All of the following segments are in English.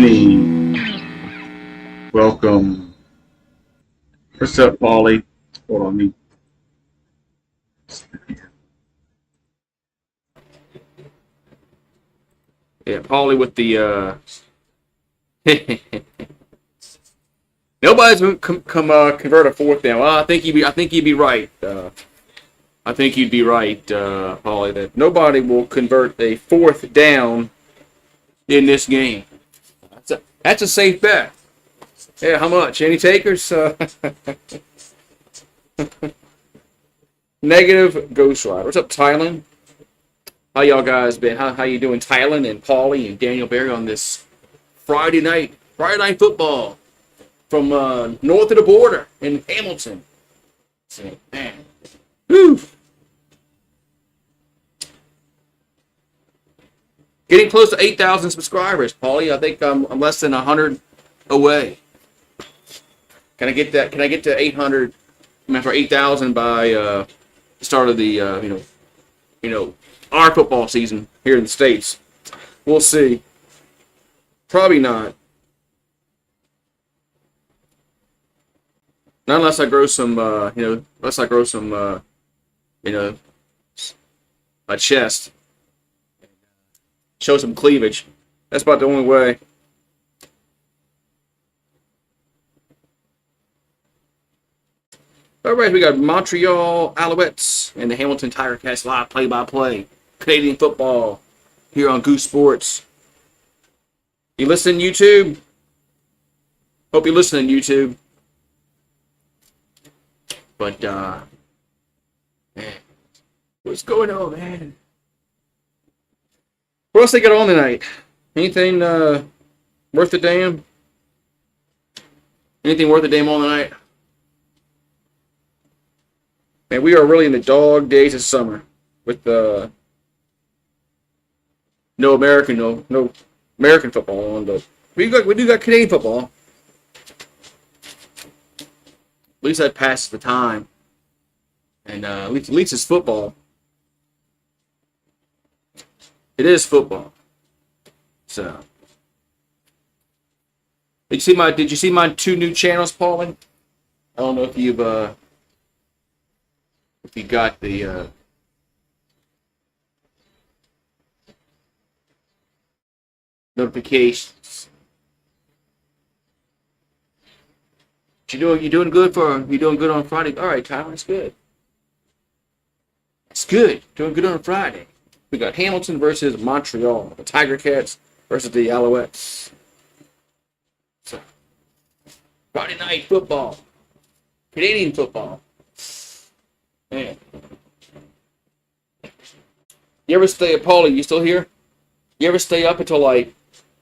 evening. Welcome. What's up, Paulie? Hold on me. Yeah, Paulie with the nobody's gonna convert a fourth down. Well, I think you'd be right. I think you'd be right, Paulie. That nobody will convert a fourth down in this game. That's a safe bet. Yeah, how much? Any takers? Negative Ghost Rider. What's up, Thailand? How y'all guys been? How you doing, Thailand and Paulie and Daniel Barry on this Friday night football from north of the border in Hamilton? So, man, whew. Getting close to 8,000 subscribers, Paulie. I think I'm less than 100 away. Can I get that? Can I get to 800? I mean, for 8,000 by the start of the our football season here in the States. We'll see. Probably not. Not unless I grow some, unless I grow some, a chest. Show some cleavage. That's about the only way. All right, we got Montreal Alouettes and the Hamilton Tiger Cats live play-by-play. Canadian football here on GooseSports. You listen, YouTube? Hope you're listening, YouTube. But, man, what's going on, man? What else they got on tonight? Anything worth the damn? Anything worth the damn on tonight? Man, we are really in the dog days of summer with no American football on, but we do got Canadian football. At least that passes the time, and at least it's football. It is football. So, did you see my two new channels, Paulie? I don't know if you got the notifications. You doing good on Friday? All right, Tyler, that's good. It's good. Doing good on Friday. We got Hamilton versus Montreal. The Tiger Cats versus the Alouettes. So, Friday night football. Canadian football. Man. You ever stay up, Paulie? You still here? You ever stay up until like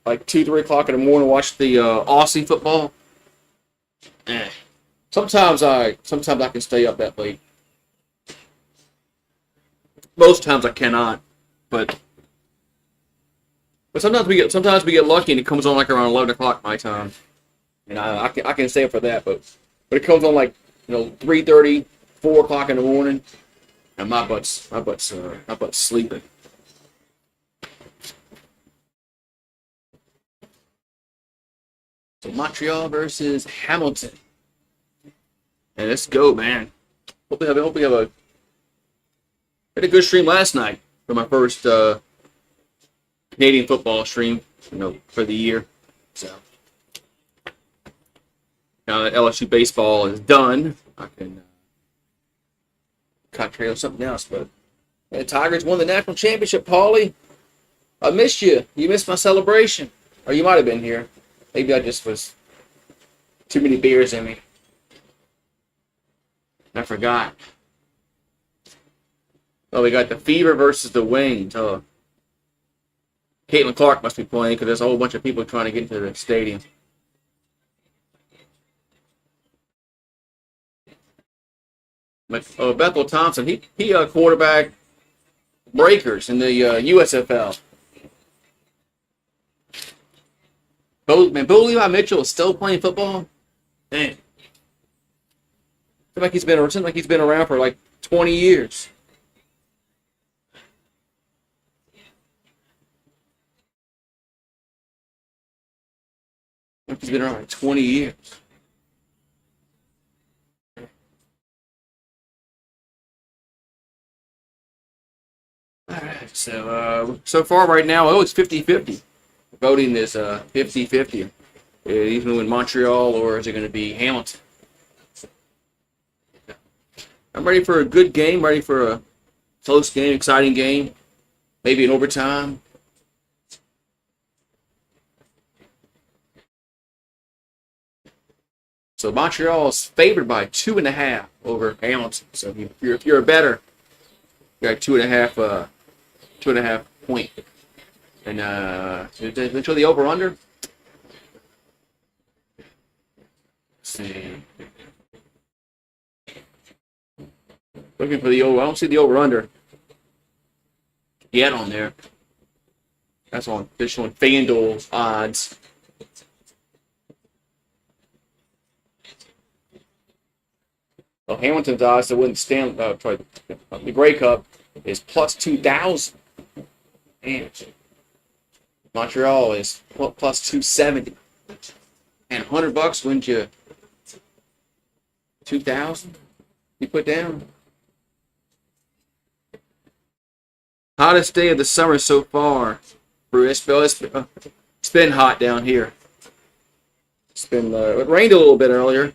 2-3 o'clock in the morning and watch the Aussie football? Sometimes I can stay up that late. Most times I cannot, but sometimes we get lucky and it comes on like around 11 o'clock my time, and I can stay up for that. But it comes on like 3:30, 4 o'clock in the morning, and my butt's sleeping. So Montreal versus Hamilton. And let's go, man. Hope we have had a good stream last night for my first Canadian football stream, for the year. So now that LSU baseball is done, I can concentrate on something else. But the Tigers won the national championship, Paulie. I missed you. You missed my celebration. Or you might have been here. Maybe I just was too many beers in me. I forgot. Oh, we got the Fever versus the Wings. Oh, Caitlin Clark must be playing because there's a whole bunch of people trying to get into the stadium. Bethel Thompson, he quarterback Breakers in the USFL. Bo Levi Mitchell is still playing football. Man, seems like he's been around for like 20 years. He's been around like 20 years. All right. So far right now, it's 50-50. Voting is 50-50. Even with Montreal, or is it going to be Hamilton? I'm ready for a good game, ready for a close game, exciting game, maybe an overtime. So Montreal is favored by 2.5 over Hamilton. So if you're a better, you got 2.5 point. And did they show the over under? Let's see. Looking for the over. I don't see the over under yet on there. That's on official and FanDuel odds. Well, Hamilton's odds to win the Grey Cup is plus 2,000. And Montreal is plus 270. And $100 wins you 2,000. You put down. Hottest day of the summer so far. It's been hot down here. It rained a little bit earlier.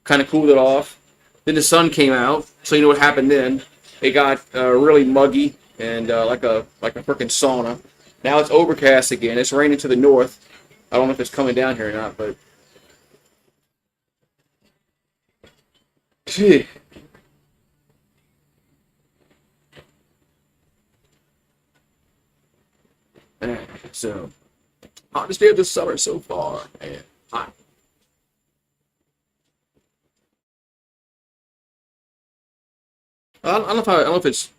Kind of cooled it off. Then the sun came out. So you know what happened then. It got really muggy and like a freaking sauna. Now it's overcast again. It's raining to the north. I don't know if it's coming down here or not, but gee. So, hottest day of the summer so far. Man, hot. I don't know if it's.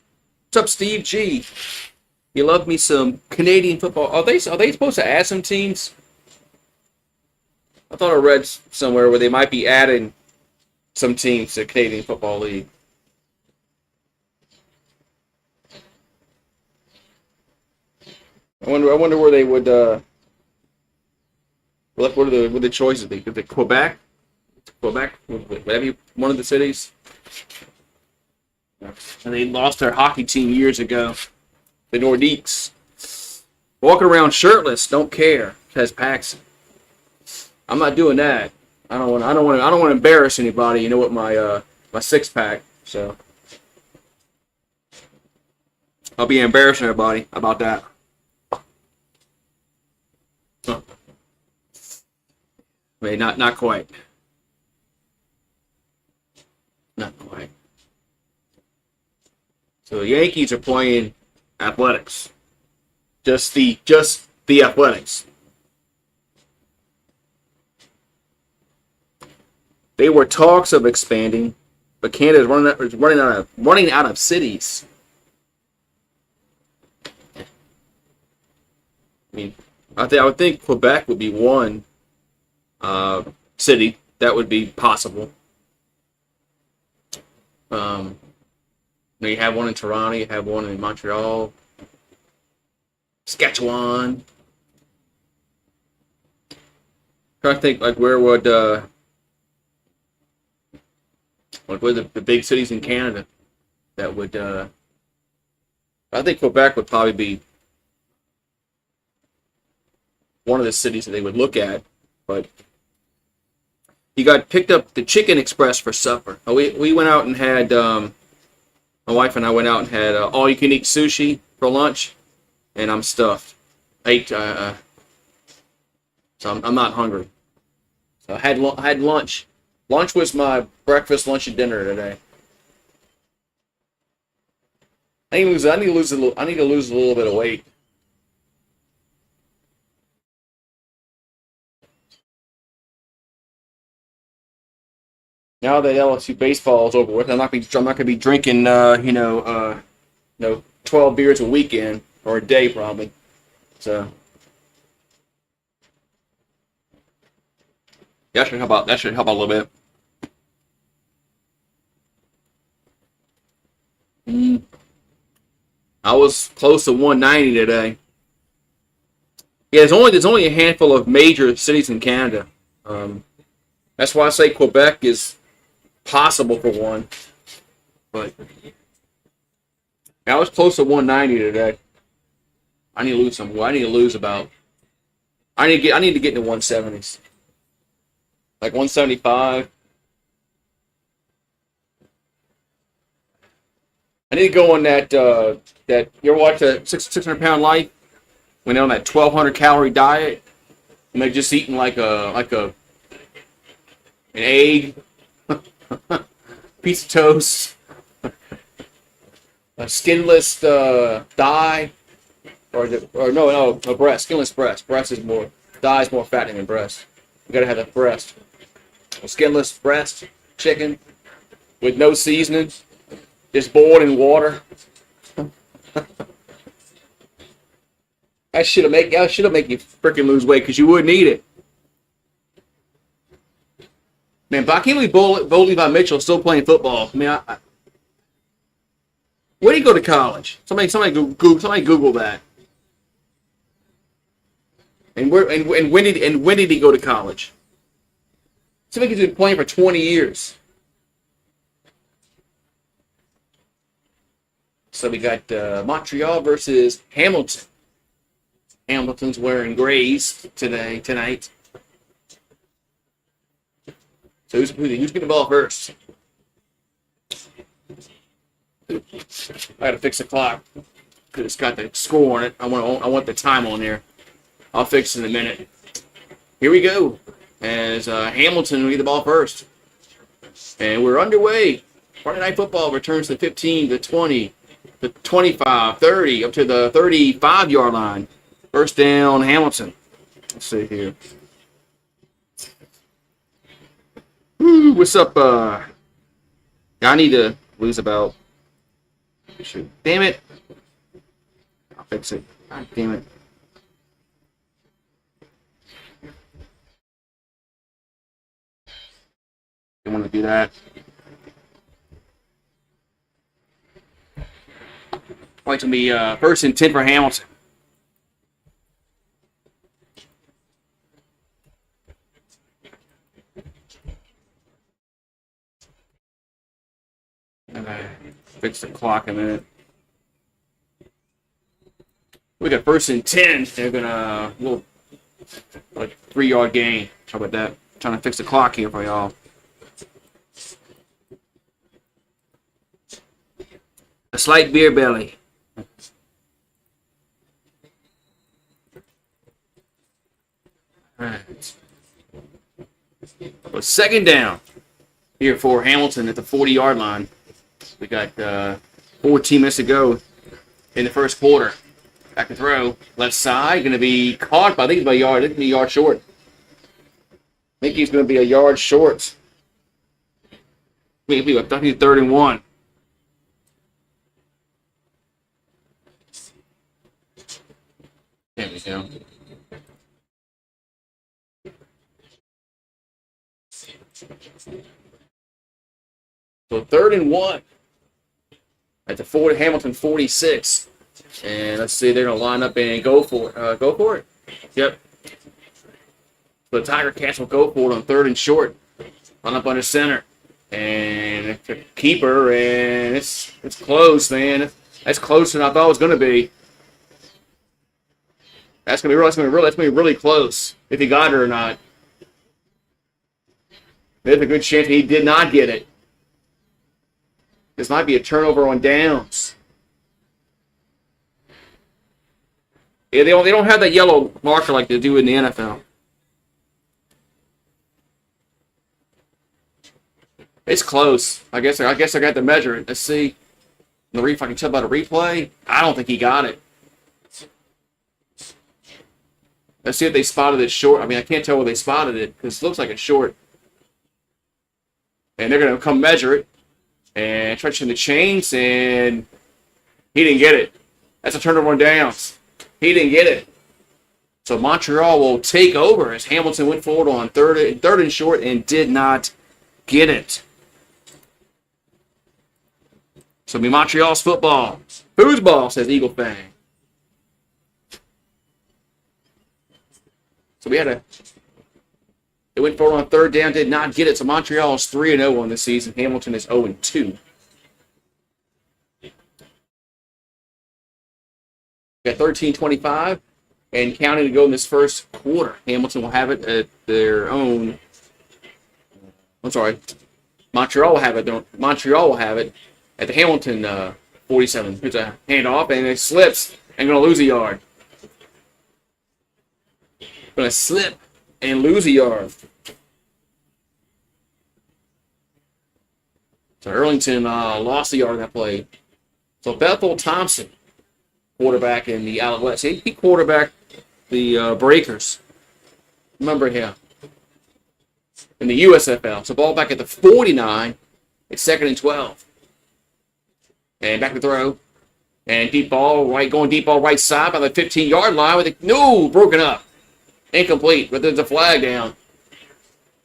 What's up, Steve G? You love me some Canadian football. Are they supposed to add some teams? I thought I read somewhere where they might be adding some teams to the Canadian Football League. I wonder where they would. What would the choices be? Is it Quebec? Quebec would that be one of the cities? And they lost their hockey team years ago. The Nordiques. Walking around shirtless, don't care, says Paxson. I'm not doing that. I don't want to embarrass anybody. You know what my 6-pack. So I'll be embarrassing everybody about that. Huh. Wait, not quite. Not quite. So the Yankees are playing Athletics. Just the Athletics. They were talks of expanding, but Canada is running out of cities. I mean, I would think Quebec would be one city that would be possible. You have one in Toronto, you have one in Montreal, Saskatchewan. Trying to think where would the big cities in Canada that would I think Quebec would probably be one of the cities that they would look at, but you got picked up the Chicken Express for supper. We went out and had my wife and I went out and had all-you-can-eat sushi for lunch, and I'm stuffed. So I'm not hungry. So I had lunch. Lunch was my breakfast, lunch, and dinner today. I need to lose a little bit of weight. Now that LSU baseball is over with, I'm not gonna be drinking 12 beers a weekend or a day probably. So that should help out. That should help out a little bit. I was close to 190 today. Yeah, there's only a handful of major cities in Canada. Um, that's why I say Quebec is possible for one. But I was close to 190 today. I need to lose some. I need to lose about. I need to get into 170s, like 175. I need to go on that. You ever watch that 600 pound life when they're on that 1,200 calorie diet and they're just eating like an egg, piece of toast, a skinless thigh, or no a breast, skinless breast. Breast is more thigh is more fattening than breast. You gotta have that breast. A skinless breast chicken with no seasoning, just boiled in water. That should make you freaking lose weight because you wouldn't eat it. Man, but I can't believe Bo Levi Mitchell is still playing football. I mean, where did he go to college? Somebody Google that. And when did he go to college? Seems like he's been playing for 20 years. So we got Montreal versus Hamilton. Hamilton's wearing grays tonight. So who's getting the ball first? I gotta fix the clock because it's got the score on it. I want the time on there. I'll fix it in a minute. Here we go. As Hamilton will get the ball first, and we're underway. Friday Night Football returns to 15, the 20, the 25, 30, up to the 35-yard line. First down, Hamilton. Let's see here. Woo, what's up? I need to lose about. Shoot. Damn it. I'll fix it. God damn it. Don't want to do that. Like to be first and 10 for Hamilton. And I fix the clock in a minute. We got first and 10. They're gonna little like 3-yard gain. How about that? Trying to fix the clock here for y'all. A slight beer belly. Alright. So second down here for Hamilton at the 40-yard line. We got 14 minutes to go in the first quarter. Back to throw. Left side. Going to be caught by, I think it's by a yard. I think it's a yard short. I think he's going to be a yard short. I think he's 3rd and 1. There we go. So 3rd and 1 at the Ford Hamilton 46. And let's see, they're going to line up and go for it. Go for it. Yep. So the Tiger Cats will go for it on 3rd and short. Line up under center. And it's a keeper, and it's close, man. That's closer than I thought it was going to be. That's going to be really close if he got it or not. There's a good chance he did not get it. This might be a turnover on downs. Yeah, they don't have that yellow marker like they do in the NFL. It's close. I guess I got to measure it. Let's see. If I can tell by the replay. I don't think he got it. Let's see if they spotted it short. I mean, I can't tell where they spotted it because it looks like it's short. And they're going to come measure it and try to the chains, and he didn't get it. That's a turnover on downs. He didn't get it. So Montreal will take over as Hamilton went forward on third and short and did not get it. So it'll be Montreal's football. Whose ball, says Eagle Fang. So they went for it on third down, did not get it. So Montreal is 3-0 on this season. Hamilton is 0-2. Got 13:25 and counting to go in this first quarter. Hamilton will have it at their own. I'm sorry. Montreal will have it at the Hamilton 47. Here's a handoff, and it slips and going to lose a yard. Going to slip and lose a yard. So Arlington lost a yard on that play. So Bethel Thompson, quarterback in the Alouettes. He quarterbacked the Breakers. Remember him. In the USFL. So ball back at the 49. It's 2nd and 12. And back to throw. And going deep ball right side by the 15-yard line with it. No, broken up. Incomplete, but there's a flag down.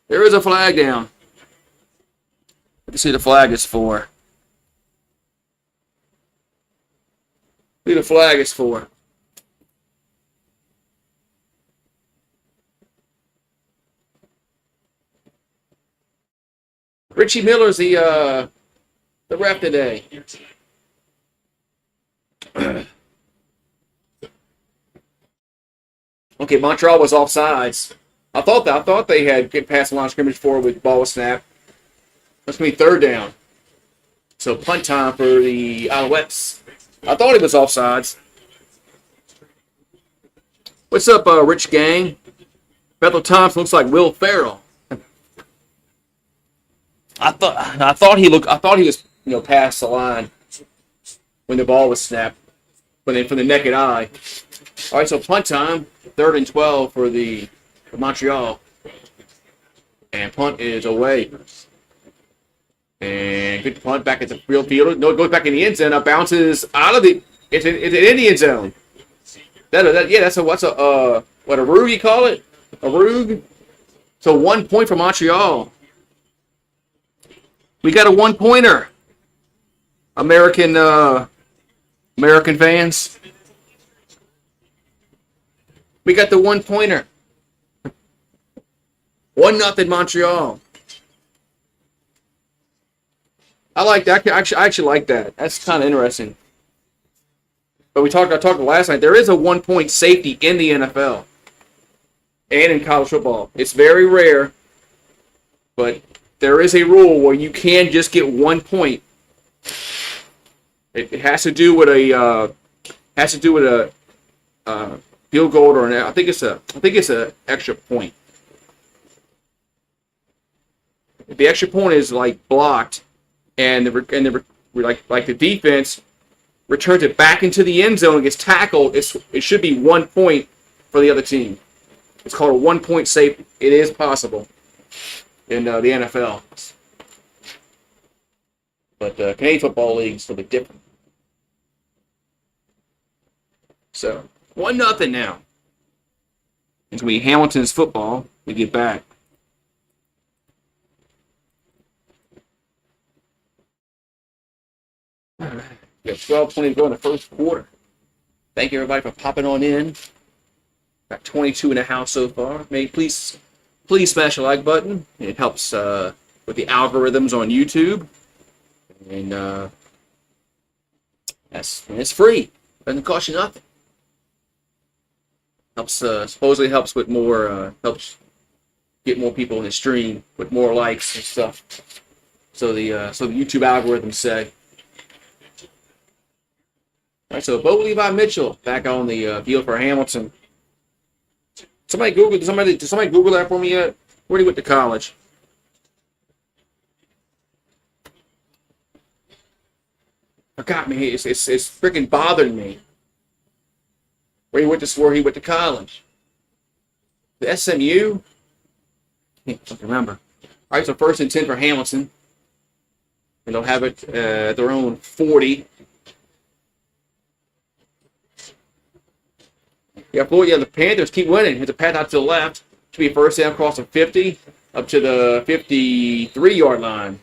There is a flag down. Let's see what the flag is for. Who the flag is for. Richie Miller's the ref today. Okay, Montreal was offsides. I thought they had get past the line of scrimmage forward with ball snap. That's going to be third down. So punt time for the Alouettes. I thought he was offsides. What's up, Rich Gang? Bethel Thompson looks like Will Ferrell. I thought he was past the line when the ball was snapped, but then from the naked eye. All right, so punt time, 3rd and 12 for Montreal, and punt is away. And good punt back at the field. No, it goes back in the end zone. Now bounces out of it's in the end zone. That's a Rug you call it? A Rug. So 1 point for Montreal. We got a 1-pointer. American fans. We got the 1-pointer. 1-0 Montreal. I like that. I actually like that. That's kind of interesting. But I talked last night. There is a 1-point safety in the NFL and in college football. It's very rare, but there is a rule where you can just get 1 point. It has to do with a field goal or I think it's a extra point. If the extra point is like blocked, and the defense returns it back into the end zone and gets tackled, it should be 1 point for the other team. It's called a 1-point safety. It is possible in the NFL, but Canadian Football League is a little bit different. So 1-0 now. It's going to be Hamilton's football. We get back. All right. We got 12:20 to go in the first quarter. Thank you, everybody, for popping on in. Got 22 in the house so far. Please smash the like button. It helps with the algorithms on YouTube. And it's free. Doesn't cost you nothing. Helps supposedly helps with more helps get more people in the stream with more likes and stuff. So the YouTube algorithms say. All right, so Bo Levi Mitchell back on the field for Hamilton. Did somebody Google that for me yet? Where he went to college? Forgot me. It's freaking bothering me. Where he went to college? The SMU? I can't remember. All right, so 1st and 10 for Hamilton. And they'll have it at their own 40. The Panthers keep winning. It's a pass out to the left. Should be a first down across the 50 up to the 53-yard line.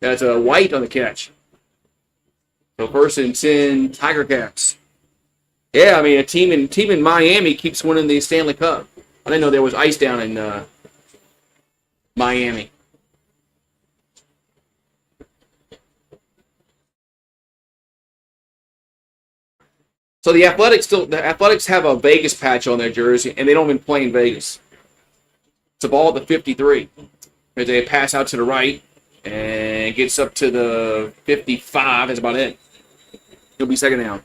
That's a White on the catch. So 1st and 10, Tiger Cats. Yeah, I mean, a team in Miami keeps winning the Stanley Cup. I didn't know there was ice down in Miami. So the Athletics have a Vegas patch on their jersey, and they don't even play in Vegas. It's a ball at the 53. They pass out to the right and gets up to the 55. That's about it. He'll be second down.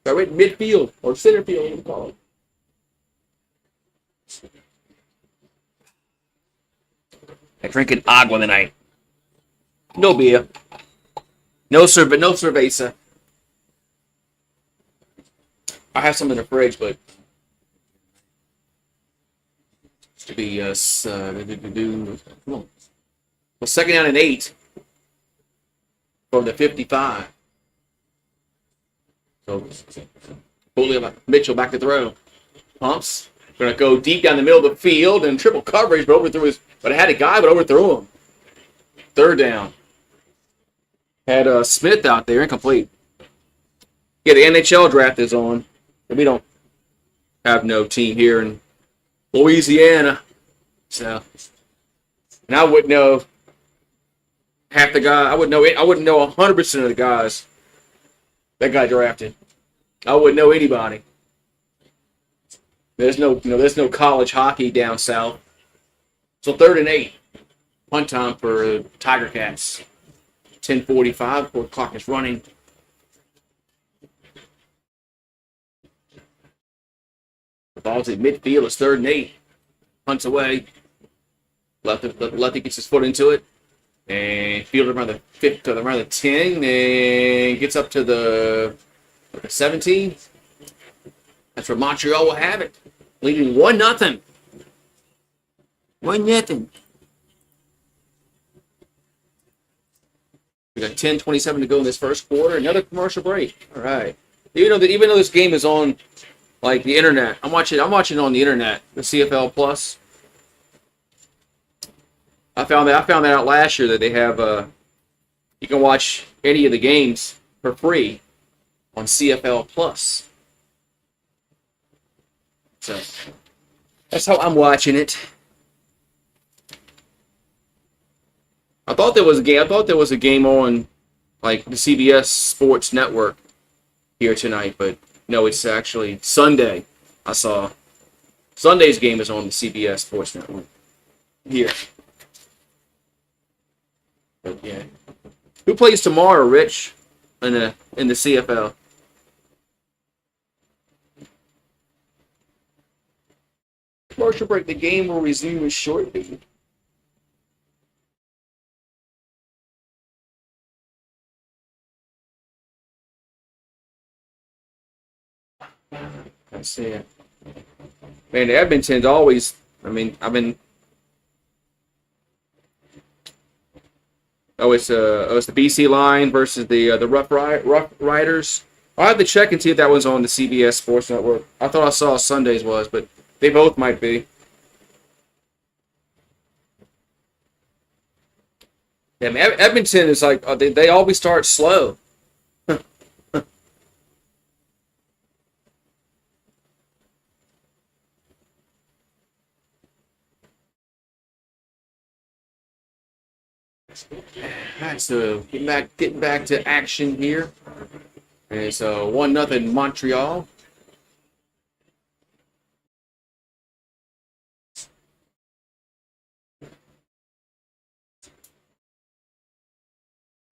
Right midfield or center field, what do you call it? I'm drinking agua tonight. No beer. No cerveza. I have some in the fridge, but it's to be come on. Well, second down and 8 from the 55. So Mitchell back to throw. Pumps. Gonna go deep down the middle of the field and triple coverage, but but it had a guy, but overthrew him. Third down. Had Smith out there, incomplete. Yeah, the NHL draft is on. We don't have no team here in Louisiana. So, and I wouldn't know half the guy. I wouldn't know 100% of the guys that got drafted. I wouldn't know anybody. There's no college hockey down south. So 3rd and 8. Punt time for Tiger Cats. 10:45 before the clock is running. The ball's at midfield. It's 3rd and 8. Punts away. Lefty gets his foot into it. And fields around the 10. And gets up to the 17. That's where Montreal will have it. Leading 1-0. 1-0. We got 10:27 to go in this first quarter. Another commercial break. All right. Even though this game is on like the internet, I'm watching it on the internet, the CFL Plus. I found that out last year that they have you can watch any of the games for free on CFL Plus. So that's how I'm watching it. I thought there was a game on like the CBS Sports Network here tonight, but no, it's actually Sunday. I saw Sunday's game is on the CBS Sports Network here. But yeah, who plays tomorrow, Rich, in the CFL? Commercial break. The game will resume shortly. I see it. Man, the Edmonton's always. I mean, I've been. Oh, it's the BC line versus the Rough Riders. I'll have to check and see if that was on the CBS Sports Network. I thought I saw Sundays was, but they both might be. Yeah, I mean, Edmonton is like they always start slow. Alright, so getting back to action here. And it's 1-0 Montreal.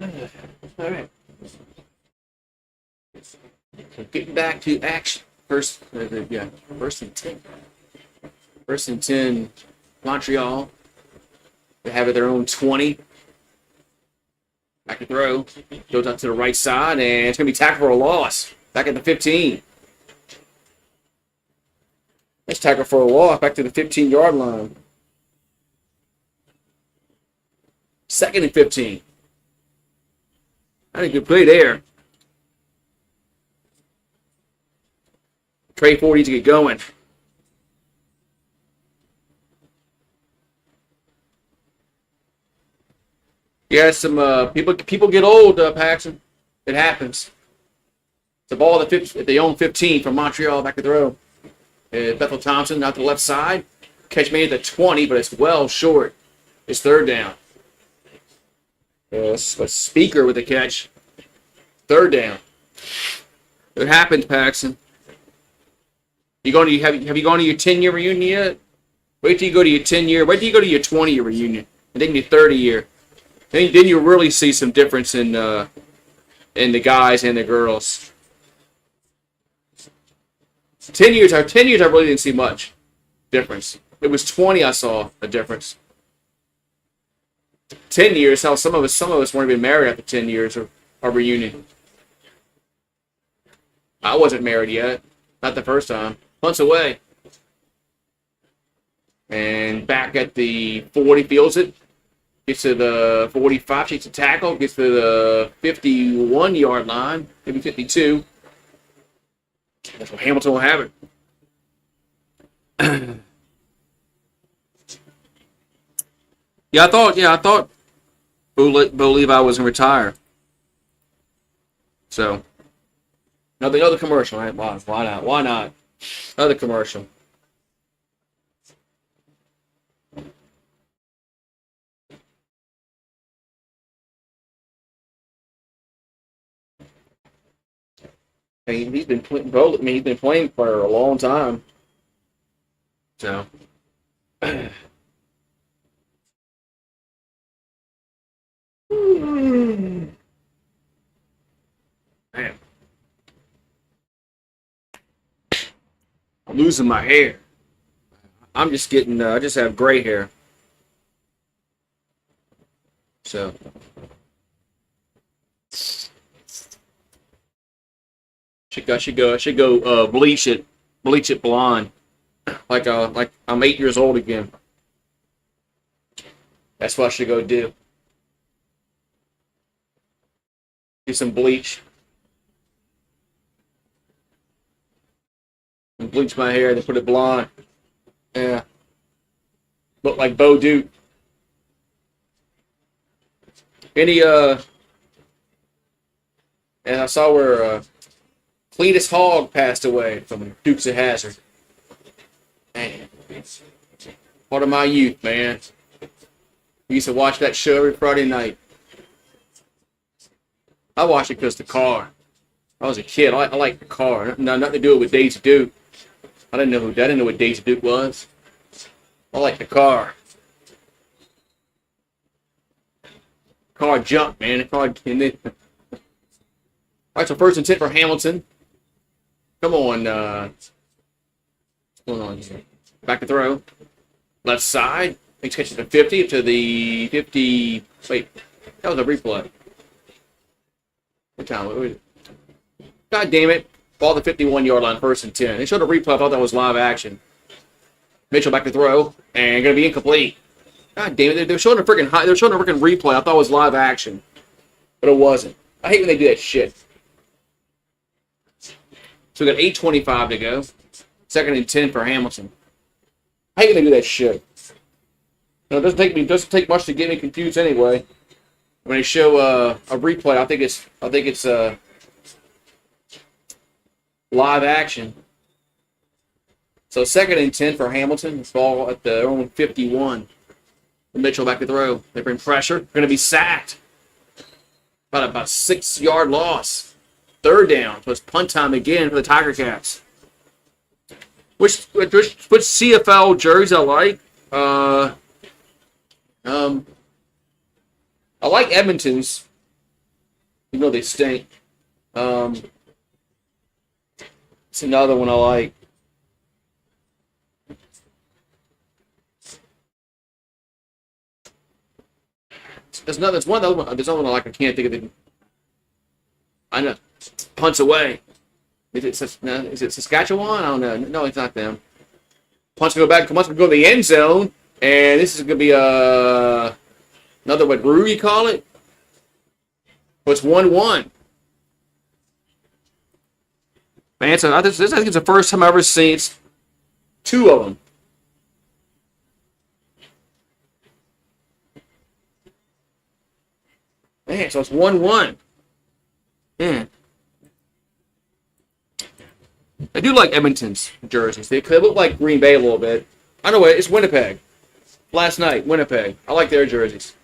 All right. So getting back to action. First and 10. 1st and 10 Montreal. They have their own 20. Back to throw. Goes out to the right side, and it's going to be tackled for a loss. Back at the 15. Let's tackle for a loss. Back to the 15-yard line. 2nd and 15. Not a good play there. Trey Ford needs to get going. Yeah, some people get old, Paxton. It happens. It's a ball at the own 15 from Montreal back to throw. Bethel Thompson out to the left side. Catch made at the 20, but it's well short. It's third down. A Speaker with the catch. Third down. It happens, Paxton. Have you gone to your 10-year reunion yet? Wait till you go to your 10-year. Wait till you go to your 20-year reunion, and then your 30-year. Then you really see some difference in the guys and the girls. 10 years, I really didn't see much difference. It was 20 I saw a difference. 10 years, how some of us weren't even married after 10 years of reunion. I wasn't married yet, not the first time. Months away. And back at the 40, fields it. Gets to the 45, takes a tackle, gets to the 51-yard line, maybe 52. That's what Hamilton will have it. I thought Bo Levi was going to retire. So, another commercial, right? Why not? Why not? Another commercial. He's been playing for a long time. So, man, I'm losing my hair. I'm just getting. I just have gray hair. So. I should go bleach it blonde, like I'm 8 years old again. That's what I should go do. Do some bleach. And bleach my hair, then put it blonde. Yeah. Look like Bo Duke. And I saw where Cletus Hogg passed away from Dukes of Hazzard. Man, part of my youth, man. We used to watch that show every Friday night. I watched it because the car. I was a kid. I liked the car. Nothing to do with Daisy Duke. I didn't know what Daisy Duke was. I liked the car. Car jumped, man. All right, so first and 10 for Hamilton. Come on. What's going on here? Back to throw. Left side. Makes catch to the 50 to the 50. Wait, that was a replay. What time? God damn it. Ball the 51-yard line, first and 10. They showed a replay. I thought that was live action. Mitchell back to throw. And going to be incomplete. God damn it. They're showing a freaking replay. I thought it was live action. But it wasn't. I hate when they do that shit. So we got 8:25 to go. Second and 10 for Hamilton. I hate when they do that shit. It doesn't take much to get me confused anyway. When they show a replay, I think it's live action. So second and 10 for Hamilton. Ball at their own 51. Mitchell back to throw. They bring pressure. Going to be sacked. About a 6-yard loss. Third down. So it's punt time again for the Tiger Cats. Which CFL jersey I like? I like Edmonton's. You know they stink. It's another one I like. There's one other one. There's another one I like. I can't think of it. I know. Punts away. Is it Saskatchewan? I don't know. No, it's not them. Punts go back. Punts go to the end zone, and this is going to be another what brew you call it. Well, it's 1-1. Man, so I think it's the first time I've ever seen it's two of them. Man, so it's 1-1. Man. I do like Edmonton's jerseys. They look like Green Bay a little bit. I know it's Winnipeg. Last night, Winnipeg. I like their jerseys.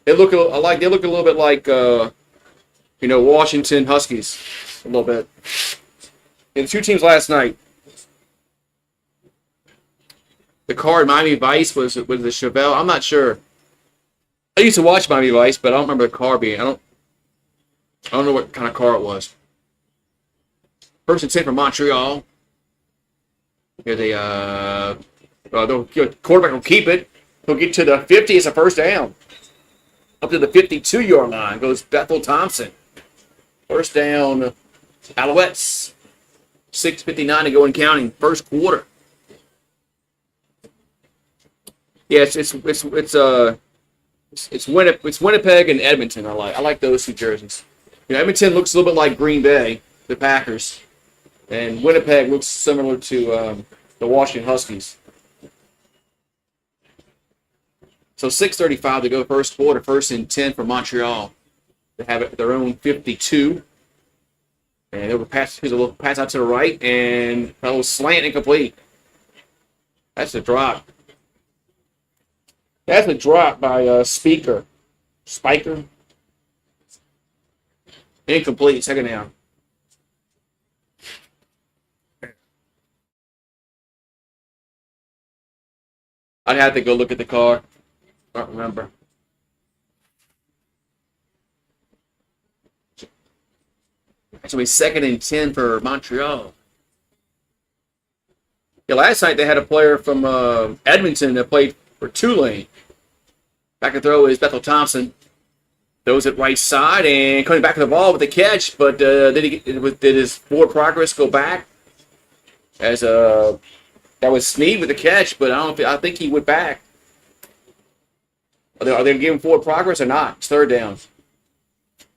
They look they look a little bit like Washington Huskies a little bit. And the two teams last night. The card Miami Vice was the Chevelle. I'm not sure. I used to watch Miami Vice, but I don't remember the car being. I don't know what kind of car it was. First and 10 from Montreal. Here the quarterback will keep it. He'll get to the 50 as a first down. Up to the 52-yard line goes Bethel Thompson. First down, Alouettes. 6:59 to go and counting. First quarter. Yeah, it's Winnipeg and Edmonton. I like those two jerseys. Edmonton looks a little bit like Green Bay, the Packers, and Winnipeg looks similar to the Washington Huskies. So 6:35 to go first quarter. First and 10 for Montreal. They have it at their own 52. And here's a little pass out to the right, and a little slant incomplete. That's a drop. That's a drop by Spiker. Incomplete, second down. I'd have to go look at the car. I don't remember. It's going to be second and 10 for Montreal. Yeah, last night they had a player from Edmonton that played for Tulane. Back to throw is Bethel Thompson. Throws it right side and coming back to the ball with the catch, but did his forward progress go back? As that was Snead with the catch, but I think he went back. Are they going to give him forward progress or not? It's third down.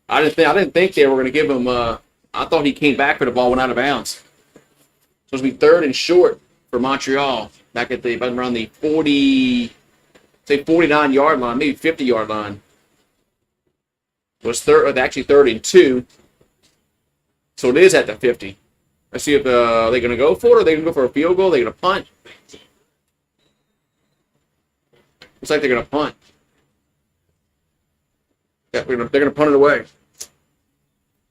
I didn't think they were going to give him. I thought he came back for the ball, went out of bounds. Supposed to be third and short for Montreal. Back at around the 49-yard line, maybe 50-yard line. It was actually third and 2. So it is at the 50. Let's see if they're going to go for it, or they're going to go for a field goal. They're going to punt. Looks like they're going to punt. Yeah, they're going to punt it away.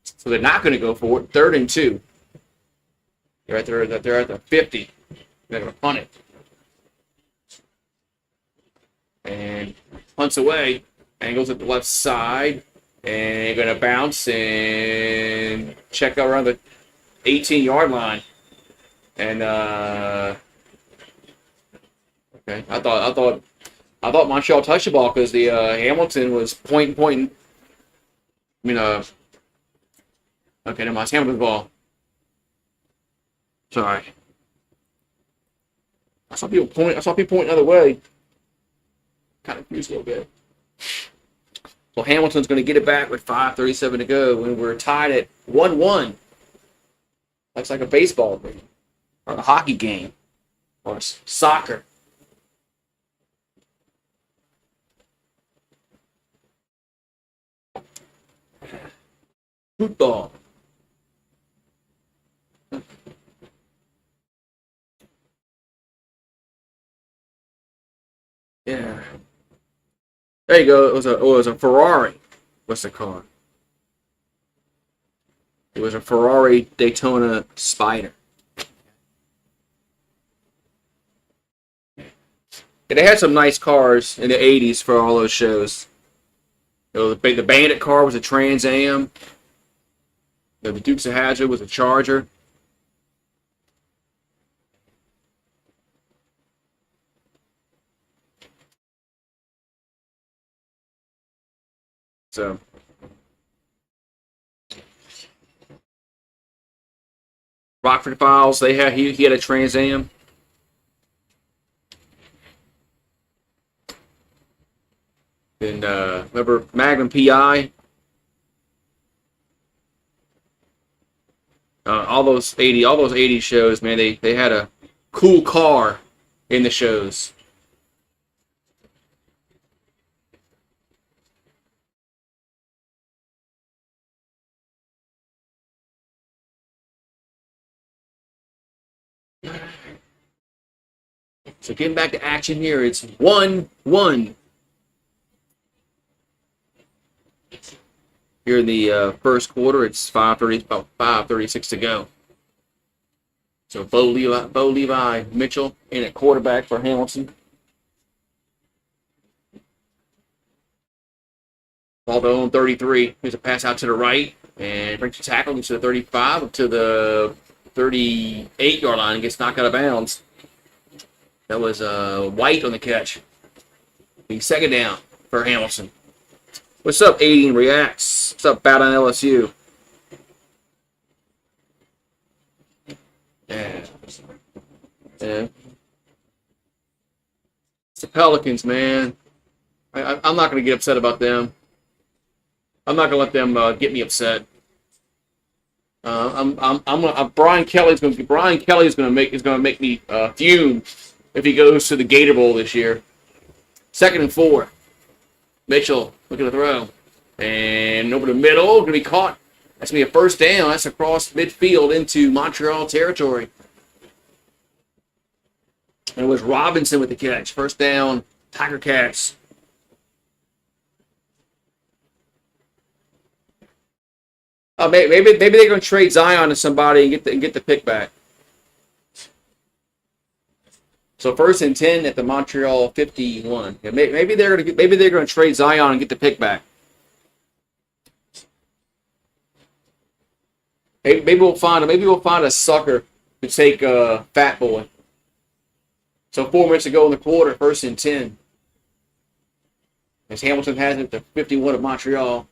So they're not going to go for it. Third and 2. They're at the 50. They're going to punt it. And punts away. And goes to the left side. And going to bounce and check out around the 18-yard line. And okay, I thought Montreal touched the ball because the Hamilton was pointing. Okay, never mind. It's Hamilton's ball. Sorry. I saw people pointing the other way. Kind of confused a little bit. Well, Hamilton's going to get it back with 5:37 to go, and we're tied at 1-1. Looks like a baseball game, or a hockey game, or soccer. Football. Yeah. There you go. It was a Ferrari. What's the car? It was a Ferrari Daytona Spider. And they had some nice cars in the 80s for all those shows. The Bandit car was a Trans Am. The Dukes of Hazzard was a Charger. So Rockford Files, he had a Trans Am. And remember Magnum PI? All those 80 shows, man, they had a cool car in the shows. So getting back to action here, it's 1-1. Here in the first quarter, it's 5:30, about 5:36 to go. So Bo Levi Mitchell in at quarterback for Hamilton. Ball on 33. Here's a pass out to the right. And brings a tackle to the 35 up to the 38-yard line and gets knocked out of bounds. That was White on the catch. The second down for Hamilton. What's up, 18 Reacts? What's up, Bout on LSU? Yeah. It's the Pelicans, man. I'm not going to get upset about them. I'm not going to let them get me upset. Brian Kelly's going to make me fume if he goes to the Gator Bowl this year. 2nd and 4. Mitchell looking to throw. And over the middle, going to be caught. That's going to be a first down. That's across midfield into Montreal territory. And it was Robinson with the catch. First down, Tiger Cats. Maybe they're going to trade Zion to somebody and get the pick back. So 1st and 10 at the Montreal 51. Yeah, maybe they're going to trade Zion and get the pick back. Maybe we'll find a sucker to take Fat Boy. So 4 minutes to go in the quarter, 1st and 10. As Hamilton has it at the 51 of Montreal.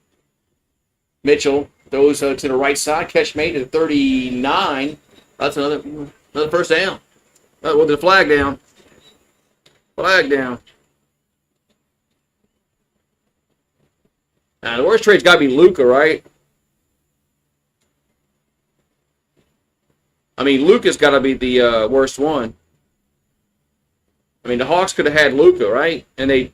Mitchell throws to the right side. Catch made at the 39. That's another first down. With the flag down. Flag down. Now, the worst trade's got to be Luka, right? I mean, Luka's got to be the worst one. I mean, the Hawks could have had Luka, right? And they...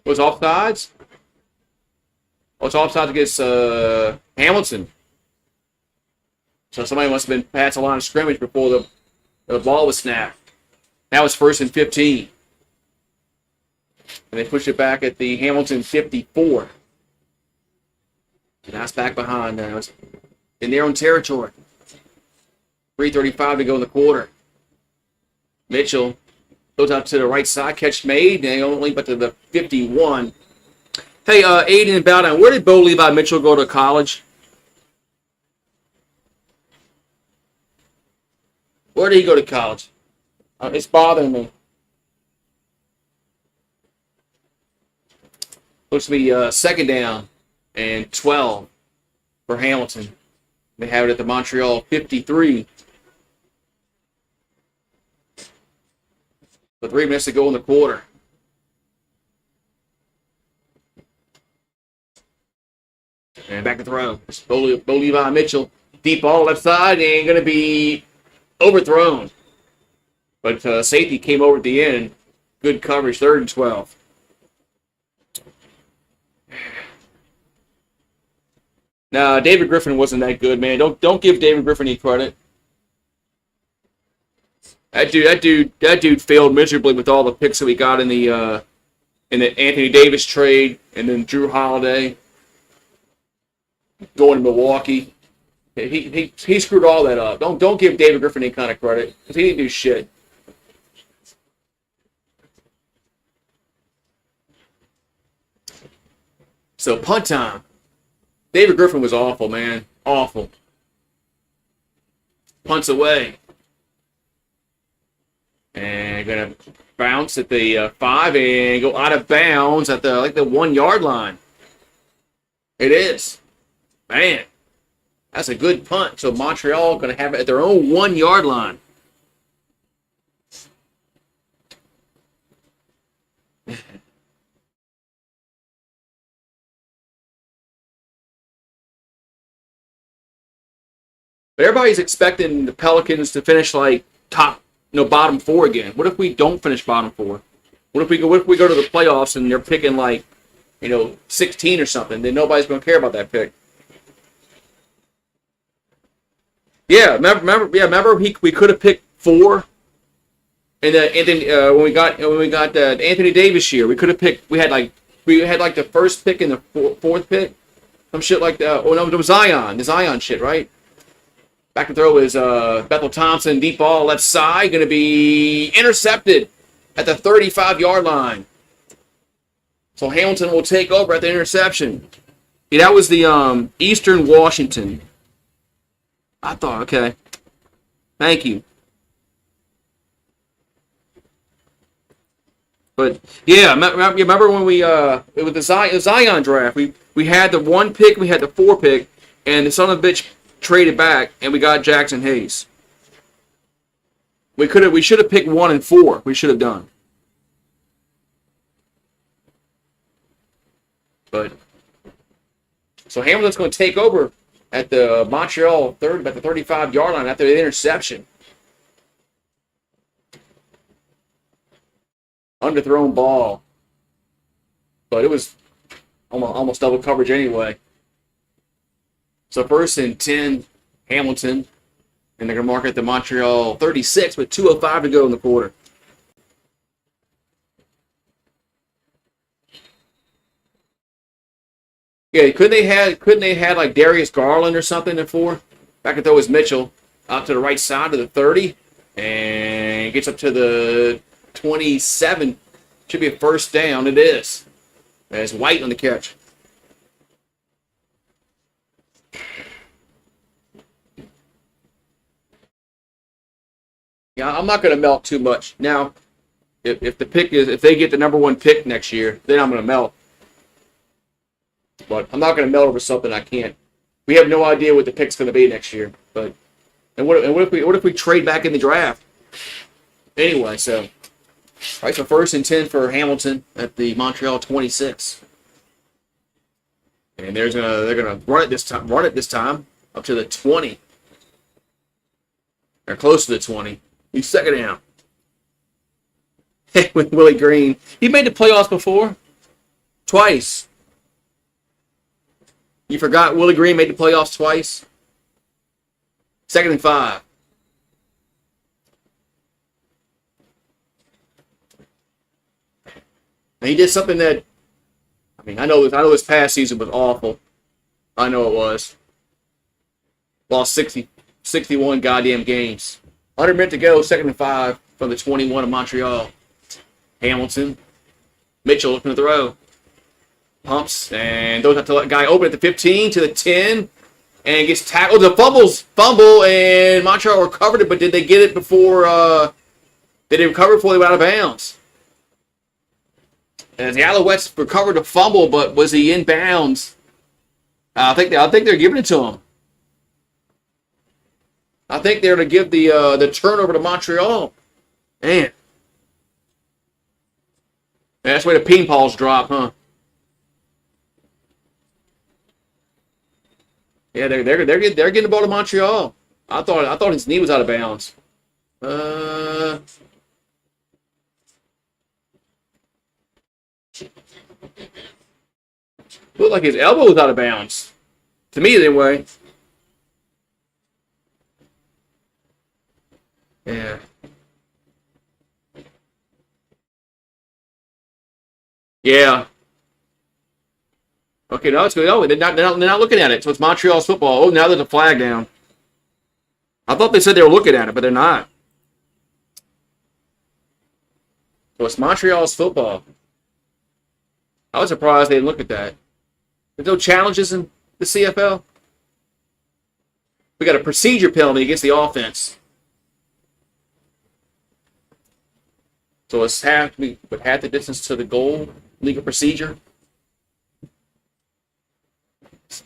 Was offsides? Oh, it's offsides against Hamilton. So somebody must have been past the line of scrimmage before the ball was snapped. Now it's 1st and 15. And they push it back at the Hamilton 54. And that's back behind now. It's in their own territory. 3:35 to go in the quarter. Mitchell goes out to the right side. Catch made. And they only but to the 51. Hey, Aiden and Bowdown, where did Bo Levi Mitchell go to college? Where did he go to college? It's bothering me. Looks to be 2nd down and 12 for Hamilton. They have it at the Montreal 53. With 3 minutes to go in the quarter. And back to throw. It's Bo Levi Mitchell. Deep ball left side and going to be overthrown. But safety came over at the end. Good coverage. 3rd and 12. Nah, David Griffin wasn't that good, man. Don't give David Griffin any credit. That dude failed miserably with all the picks that we got in the Anthony Davis trade, and then Drew Holiday going to Milwaukee. He screwed all that up. Don't give David Griffin any kind of credit because he didn't do shit. So punt time. David Griffin was awful, man. Awful. Punts away. And going to bounce at the 5 and go out of bounds at the 1 yard line. It is. Man, that's a good punt. So Montreal going to have it at their own 1 yard line. But everybody's expecting the Pelicans to finish like bottom 4 again. What if we don't finish bottom 4? What if we go to the playoffs and they're picking like, 16 or something? Then nobody's going to care about that pick. Yeah, remember we could have picked 4. And Anthony, when we got Anthony Davis year, we could have picked. We had like the first pick and the fourth pick, some shit like that. Oh no, it was the Zion shit, right? Back and throw is Bethel Thompson, deep ball left side, going to be intercepted at the 35-yard line. So Hamilton will take over at the interception. Yeah, that was the Eastern Washington. I thought, okay, thank you. But yeah, remember when it was the Zion draft? We had the 1 pick, we had the 4 pick, and the son of a bitch traded back, and we got Jackson Hayes. We should have picked 1 and 4. We should have done. But so Hamilton's going to take over at the Montreal at the 35-yard line after the interception. Underthrown ball, but it was almost double coverage anyway. So 1st and 10, Hamilton, and they're going to mark at the Montreal 36 with 2:05 to go in the quarter. Yeah, couldn't they had like Darius Garland or something in 4? Back and throw is Mitchell out to the right side of the 30, and gets up to the 27. Should be a 1st down. It is. There's White on the catch. Yeah, I'm not going to melt too much. Now, if they get the number 1 pick next year, then I'm going to melt. But I'm not going to melt over something I can't. We have no idea what the pick's going to be next year. But what if we trade back in the draft? Anyway, so. All right, so 1st and 10 for Hamilton at the Montreal 26. And they're gonna run it this time up to the 20. They're close to the 20. He's 2nd down. With Willie Green. He made the playoffs before. Twice. You forgot Willie Green made the playoffs twice? 2nd and 5. And he did something that, I know this past season was awful. I know it was. Lost 61 goddamn games. 100 minutes to go, 2nd and 5 from the 21 of Montreal. Hamilton. Mitchell looking to throw. Pumps and throws out to that guy open at the 15 to the 10. And gets tackled. The fumble, and Montreal recovered it, but did they get it before, they didn't recover before they went out of bounds? As the Alouettes recovered the fumble, but was he in bounds? I think they're giving it to him. I think they're to give the turnover to Montreal. Man, that's where the ping balls drop, huh? Yeah, they're getting the ball to Montreal. I thought his knee was out of bounds. Looked like his elbow was out of bounds. To me, anyway. Yeah. Yeah. Okay, no, it's good. Oh, they're not looking at it. So it's Montreal's football. Oh, now there's a flag down. I thought they said they were looking at it, but they're not. So it's Montreal's football. I was surprised they didn't look at that. There's no challenges in the CFL. We got a procedure penalty against the offense. So it's half the distance to the goal. Legal procedure.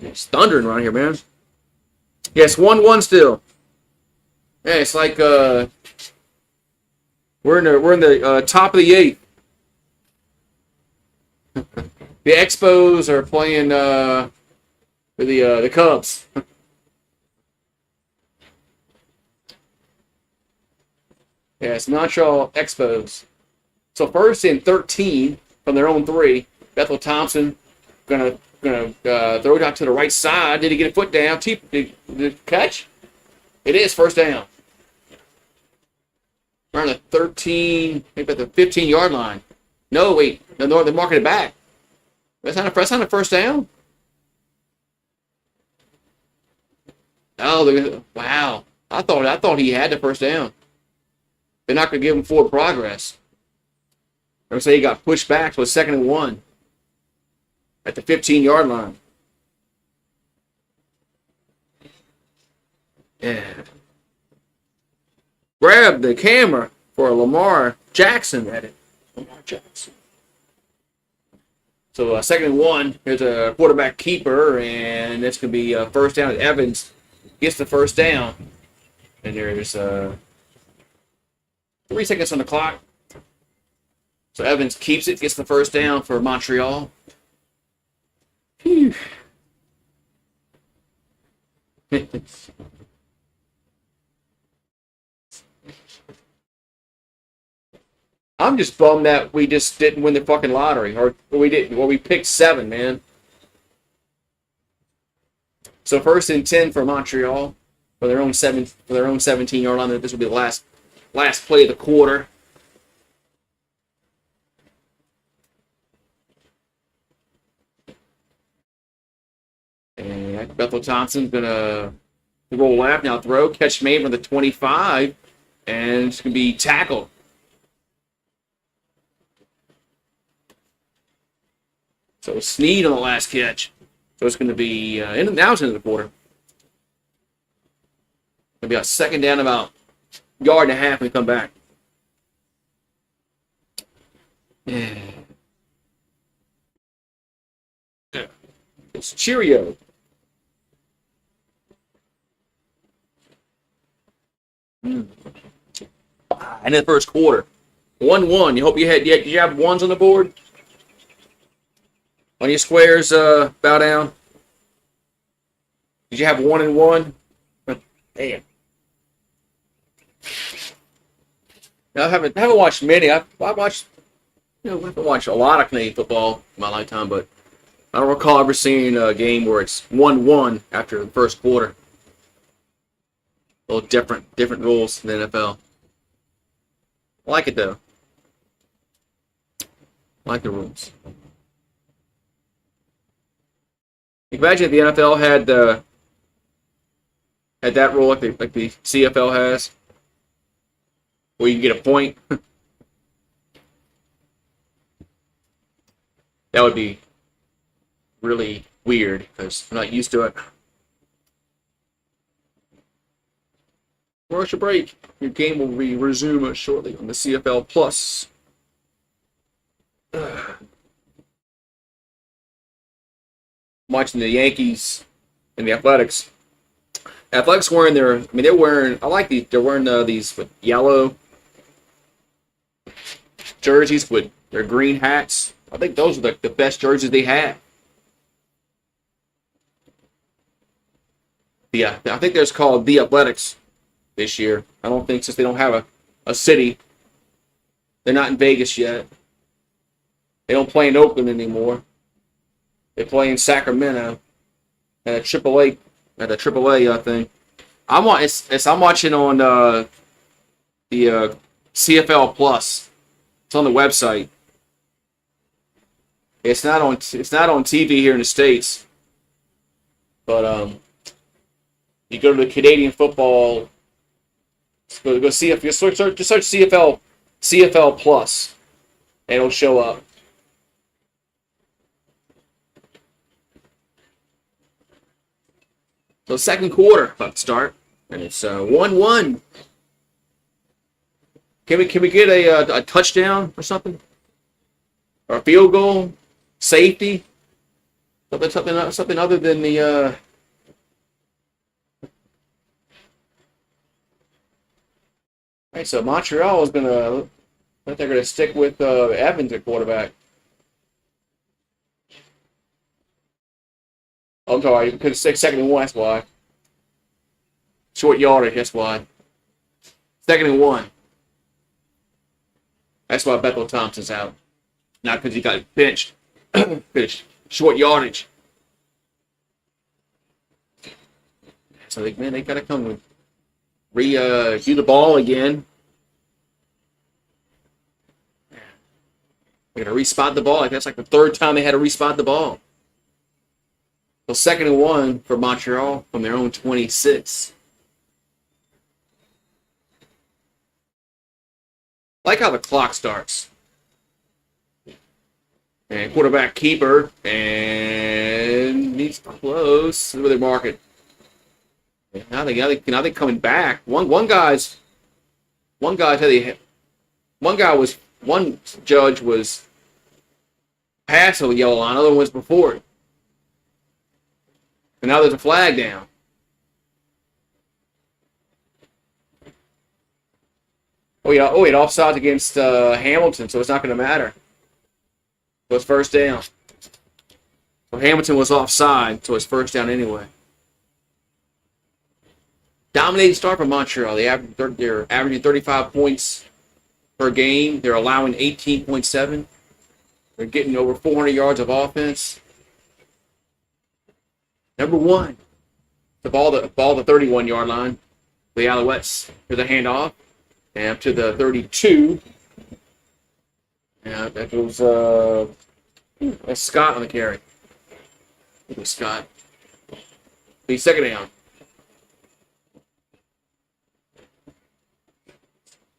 It's thundering around here, man. Yeah, it's 1-1 still. Yeah, it's like we're in the top of the 8th. The Expos are playing the Cubs. Yeah, it's Montreal Expos. So 1st and 13 from their own 3. Bethel Thompson gonna throw it out to the right side. Did he get a foot down? Did catch? It is first down. Around the 13, maybe at the 15-yard line. No, wait. No, they're marking it back. That's not a first down. Oh, wow. I thought he had the first down. They're not going to give him forward progress. I'm going to say he got pushed back, so it's 2nd and 1 at the 15-yard line. Yeah. Grab the camera for Lamar Jackson at it. Lamar Jackson. So 2nd and 1. Here's a quarterback keeper, and it's going to be first down. Evans gets the first down. And there's 3 seconds on the clock. So Evans keeps it, gets the first down for Montreal. Phew. I'm just bummed that we just didn't win the fucking lottery, or we didn't. Well, we picked 7, man. So 1st and 10 for Montreal for their own 17-yard line. This will be the last play of the quarter. And Bethel Thompson's gonna roll left now, throw, catch made from the 25, and it's gonna be tackled. So Snead on the last catch. So it's going to be now it's into the quarter. It'll be a 2nd down, about yard and a half when we come back. Yeah. It's Cheerio. End of the first quarter. 1-1. You hope you have ones on the board? On your squares, bow down. Did you have 1 and 1? Damn. I haven't watched many. I watched, I haven't watched a lot of Canadian football in my lifetime, but I don't recall ever seeing a game where it's 1-1 after the first quarter. A little different rules in the NFL. I like it though. I like the rules. Imagine if the NFL had that rule like the CFL has, where you can get a point. That would be really weird because I'm not used to it. Commercial break. Your game will resume shortly on the CFL Plus. Watching the Yankees and the Athletics. Athletics wearing they're wearing, I like these, they're wearing these with yellow jerseys with their green hats. I think those are the best jerseys they have. Yeah, I think there's called the Athletics this year. I don't think, since they don't have a city, they're not in Vegas yet. They don't play in Oakland anymore. They play in Sacramento at a AAA thing. I'm watching on the CFL Plus. It's on the website. It's not on TV here in the States. But you go to the Canadian football. Go see if you search CFL Plus, and it'll show up. So 2nd quarter about to start, and it's 1-1. Can we get a touchdown or something, or a field goal, safety, something other than the. All right, so Montreal is gonna. I think they're gonna stick with Evans at quarterback. I'm sorry, because it's 2nd and 1, that's why. Short yardage, that's why. 2nd and 1. That's why Bethel Thompson's out. Not because he got benched. Short yardage. So, they gotta come with do the ball again. They're going to respot the ball. Like that's like the third time they had to respot the ball. So 2nd and 1 for Montreal from their own 26. I like how the clock starts. And quarterback keeper, and he's close. Where they mark it. Now they coming back. One judge was past the yellow line, other one was before it. And now there's a flag down. Oh yeah, offsides against Hamilton, so it's not going to matter. So it's first down. So Hamilton was offside, so it's first down anyway. Dominating start for Montreal. They're averaging 35 points per game. They're allowing 18.7. They're getting over 400 yards of offense. Number 1, the ball the 31-yard line. The Alouettes to the handoff and up to the 32. Yeah, that was that's Scott on the carry. It was Scott. The 2nd down.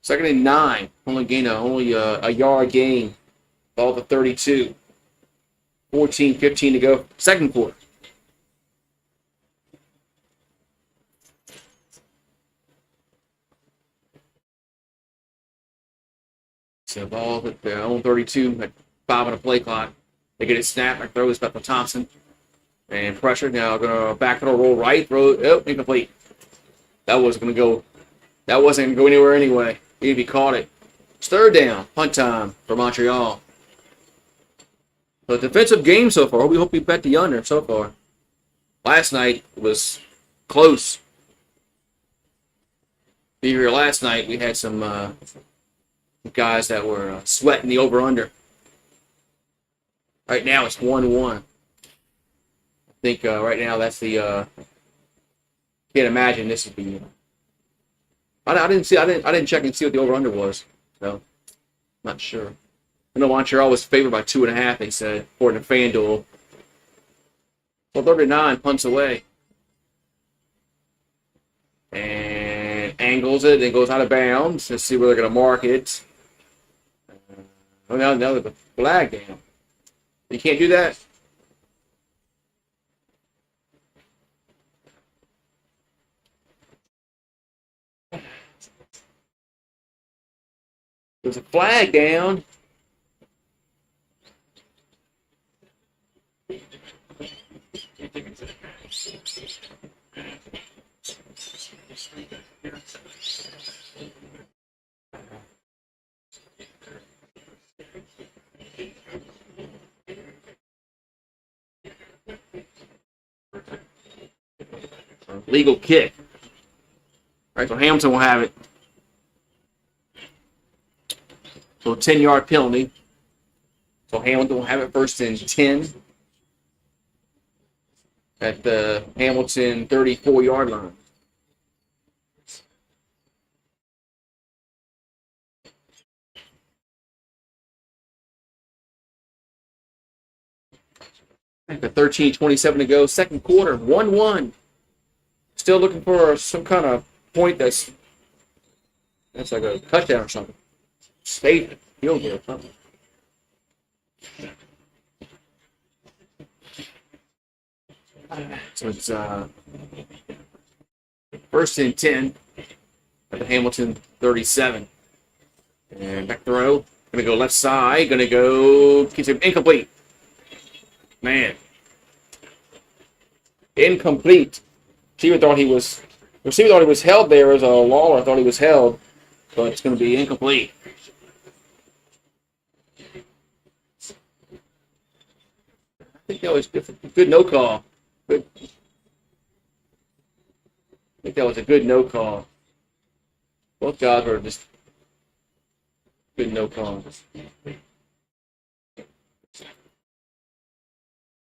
2nd and 9. Only a yard gain. Ball to 32. 14-15 to go. 2nd quarter. So ball at their own 32 at 5 on the play clock. They get it snapped. Like throw is back to Thompson. And pressure. Now going to back throw, roll right. Throw. Oh, incomplete. That wasn't going to go anywhere anyway. Even if he caught it. It's 3rd down. Punt time for Montreal. But defensive game so far. We hope we bet the under so far. Last night was close. Be here last night. We had some guys that were sweating the over-under. Right now it's 1-1. I think right now that's the. Can't imagine this would be. I didn't check and see what the over-under was. So, not sure. I know Montreal was favored by 2.5. They said according to FanDuel. Well, 39 punts away. And angles it, then goes out of bounds. Let's see where they're going to mark it. Now there's a flag down. You can't do that. There's a flag down. Legal kick. All right, so Hamilton will have it. So 10-yard penalty. So Hamilton will have it 1st and 10 at the Hamilton 34-yard line. At the 13:27 to go, 2nd quarter, 1-1. Still looking for some kind of point that's like a touchdown or something. State field goal or something. So it's 1st and 10 at the Hamilton 37. And back throw. Going to go left side. Going to go. Keeps it incomplete. Man. Incomplete. Receiver thought he was held there as a Lawler. Thought he was held. But it's going to be incomplete. I think that was good no call. Good. I think that was a good no call. Both guys were just good no calls.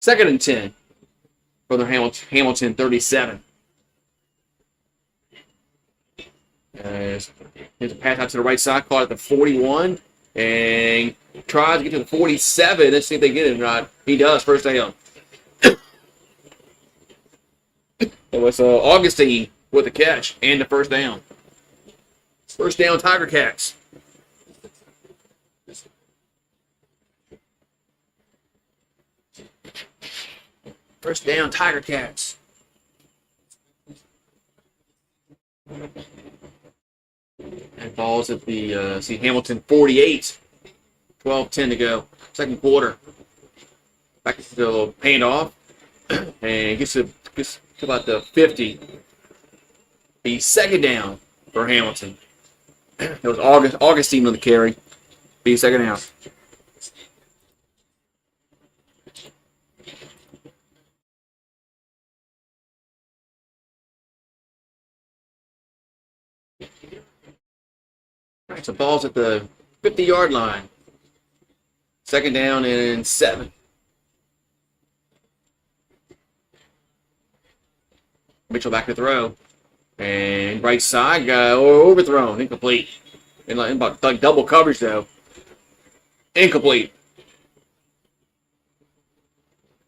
2nd and 10 for the Hamilton 37. Here's a pass out to the right side, caught at the 41, and tries to get to the 47. Let's see if they get him or not. He does, first down. It was Augustine with the catch and the first down. First down, Tiger Cats. First down, Tiger Cats. And balls at the Hamilton 48. 12-10 to go. Second quarter. Back to the handoff. And gets to about the 50. The second down for Hamilton. It was Augustine on the carry. Be second down. All right, so ball's at the 50-yard line. Second down and 7. Mitchell back to throw. And right side, overthrown, incomplete. In about like double coverage, though. Incomplete.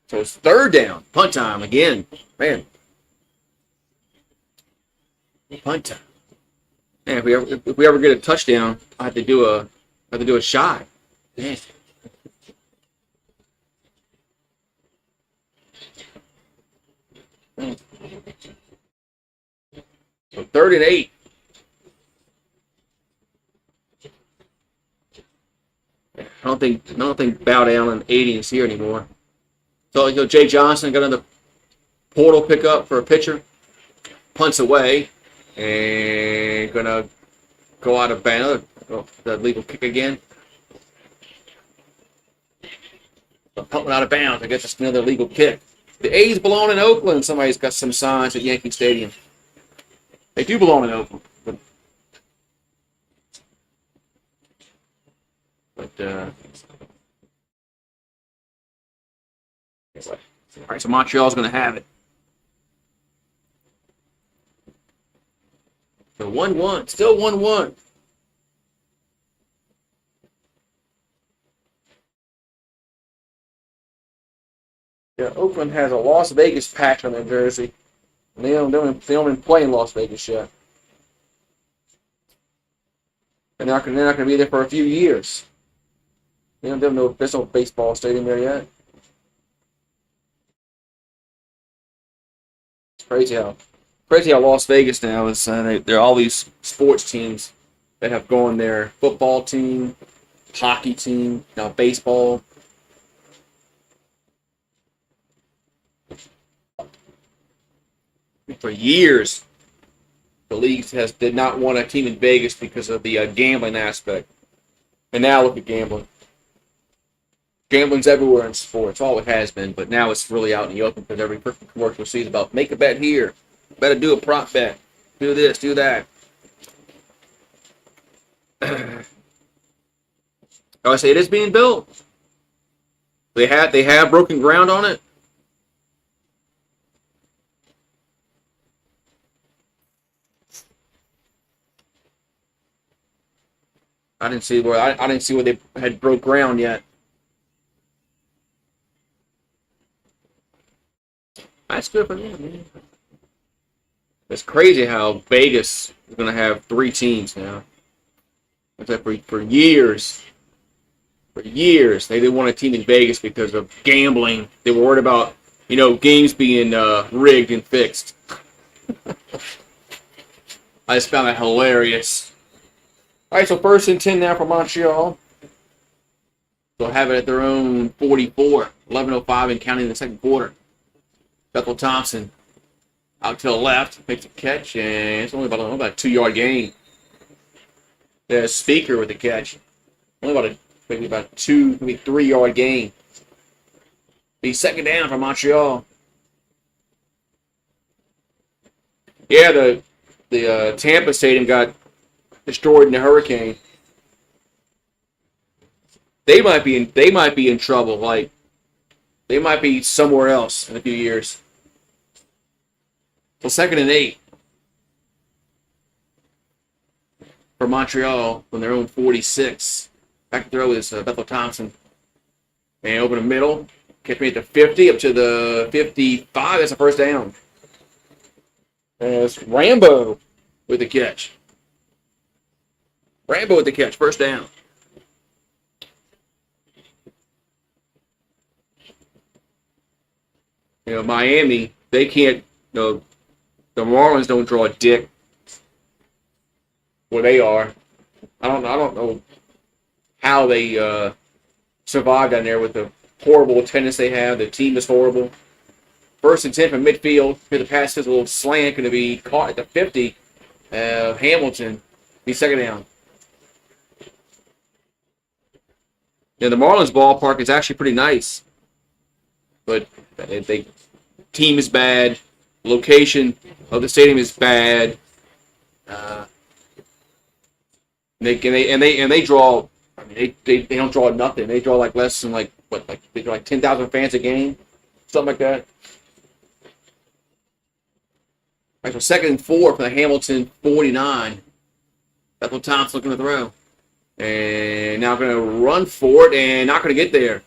So it's third down. Punt time again. Man. Punt time. Man, if we ever get a touchdown, I have to do a shot. Man. So 3rd and 8. I don't think Bow Down and 80 is here anymore. So Jay Johnson got another portal pickup for a pitcher. Punts away and gonna go out of bounds. The legal kick again. Punting out of bounds. I guess it's another legal kick. The A's belong in Oakland. Somebody's got some signs at Yankee Stadium. They do belong in Oakland. All right, so Montreal's going to have it. So 1-1. Still 1-1. Yeah, Oakland has a Las Vegas patch on their jersey. And they don't even play in Las Vegas yet. And they're not going to be there for a few years. There's no baseball stadium there yet. It's crazy how Las Vegas now is. There are all these sports teams that have gone there. Football team, hockey team, now baseball. For years, the league did not want a team in Vegas because of the gambling aspect. And now look at gambling. Gambling's everywhere in sports. All it has been, but now it's really out in the open because every freaking commercial sees about make a bet here. Better do a prop bet. Do this, do that. I say it is being built. They have broken ground on it. I didn't see where they had broke ground yet. That's good for them, man. It's crazy how Vegas is going to have 3 teams now. It's like for years, they didn't want a team in Vegas because of gambling. They were worried about games being rigged and fixed. I just found that hilarious. All right, so 1st and 10 now for Montreal. They'll have it at their own 44, 11:05 and counting in the second quarter. Bethel Thompson out to the left, makes a catch, and it's only about a 2-yard gain. There's Speaker with the catch. Only maybe about a 3-yard gain. The second down for Montreal. Yeah, the Tampa Stadium got destroyed in the hurricane. They might be in trouble. Like they might be somewhere else in a few years. So 2nd and 8. for Montreal from their own 46. Back to throw is Bethel Thompson. And over the middle. Catch me at the 50 up to the 55. That's a first down. As Rambo with the catch. Rambo with the catch. First down. Miami, they can't, the Marlins don't draw a dick where they are. I don't know how they survive down there with the horrible attendance they have. The team is horrible. First and 10 from midfield. Here the pass is a little slant, going to be caught at the 50. Hamilton, be second down. The Marlins ballpark is actually pretty nice, but the team is bad. Location of the stadium is bad. They draw. I mean, they don't draw nothing. They draw like less than they draw like 10,000 fans a game, something like that. All right, so second and 4 for the Hamilton 49. Bethel Thompson looking to throw, and now going to run for it and not going to get there.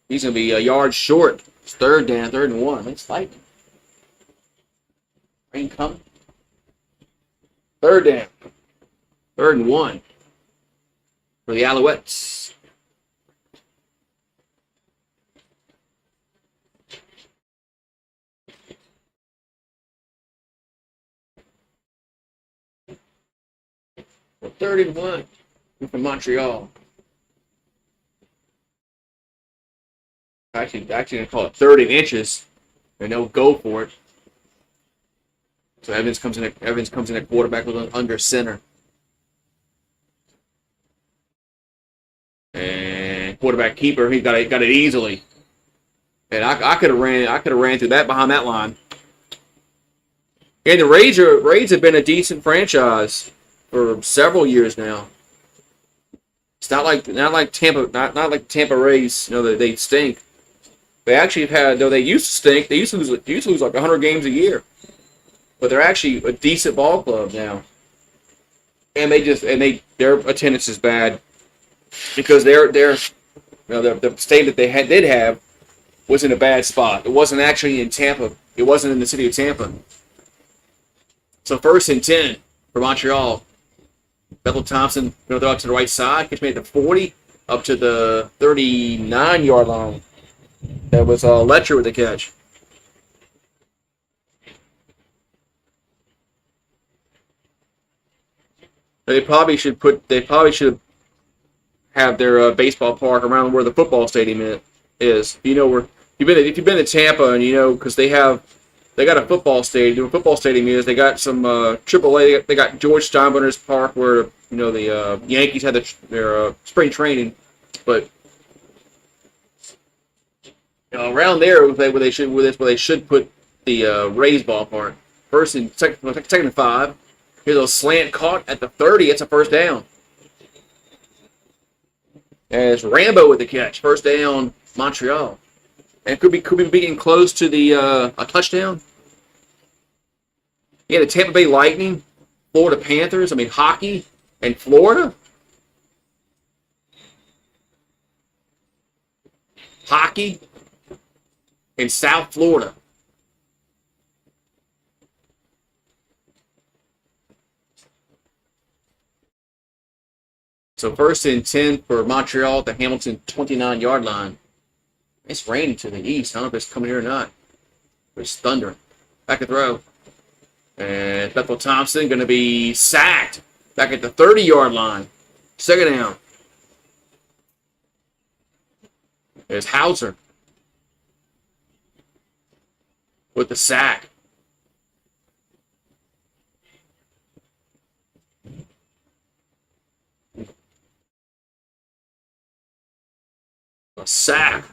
He's going to be a yard short. It's third down, 3rd and 1. It's lightning. Rain coming. Third down. 3rd and 1 for the Alouettes. Well, 3rd and 1 from Montreal. Actually going to call it 30 inches, and they'll go for it. So Evans comes in at quarterback with under center, and quarterback keeper, he got it easily. And I could have ran through that behind that line. And the Rays have been a decent franchise for several years now. It's not like Tampa, not like Tampa Rays. They stink. They actually have had, though they used to stink. They used to lose like 100 games a year, but they're actually a decent ball club now. And their attendance is bad because the state that they did have was in a bad spot. It wasn't actually in Tampa. It wasn't in the city of Tampa. So 1st and 10 for Montreal. Bethel Thompson going to throw out to the right side. Catch me at the 40 up to the 39-yard line. That was Letcher with the catch. They probably should have their baseball park around where the football stadium is. If you've been to Tampa, and because they got a football stadium. The football stadium is. They got some AAA. They got George Steinbrenner's Park where the Yankees had their spring training, but around there where they should put the Rays ballpark. Second and 5. Here's a slant caught at the 30. It's a first down. And it's Rambo with the catch. First down, Montreal. And could be getting close to a touchdown. Yeah, the Tampa Bay Lightning, Florida Panthers. Hockey and Florida. Hockey in South Florida. So 1st and 10 for Montreal at the Hamilton 29-yard line. It's raining to the east. I don't know if it's coming here or not. It's thundering. Back to throw. And Bethel Thompson going to be sacked back at the 30-yard line. Second down. There's Hauser with the sack. A sack.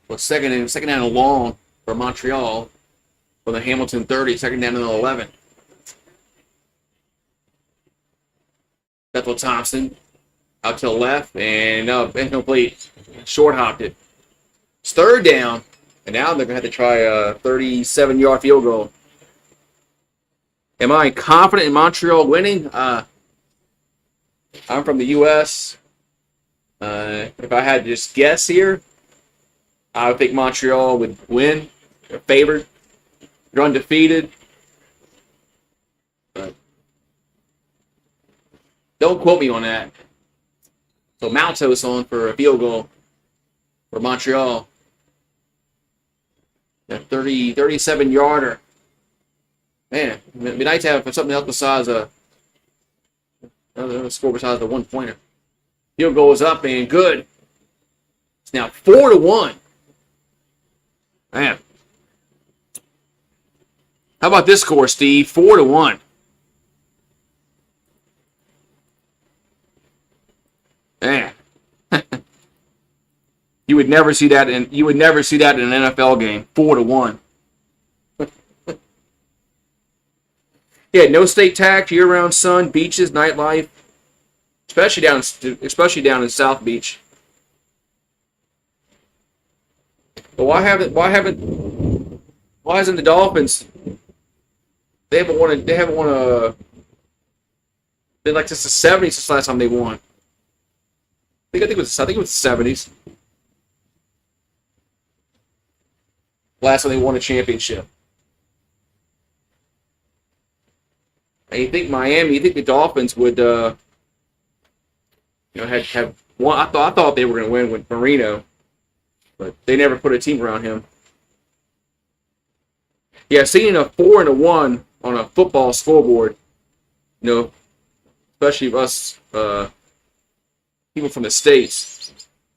Well, second down and long for Montreal from the Hamilton 30. Second down and 11. Bethel Thompson out to the left and incomplete. Short hopped it. It's third down And now they're going to have to try a 37-yard field goal. Am I confident in Montreal winning? I'm from the U.S. If I had to just guess here, I would think Montreal would win. They're favored. They're undefeated. But don't quote me on that. So Maltos on for a field goal for Montreal. That 37-yarder. Man, it'd be nice to have something else besides another score besides the one-pointer. Field goal is up and good. It's now 4-1. Man. How about this score, Steve? 4-1. Man. You would never see that in an NFL game. 4-1. Yeah, no state tax, year-round sun, beaches, nightlife, especially down in South Beach. But why hasn't the Dolphins? They haven't won a. Been like since the '70s since the last time they won. I think it was the '70s. Last time they won a championship. And you think the Dolphins would, have one. I thought they were going to win with Marino, but they never put a team around him. Yeah, seeing a 4-1 on a football scoreboard, especially us people from the States,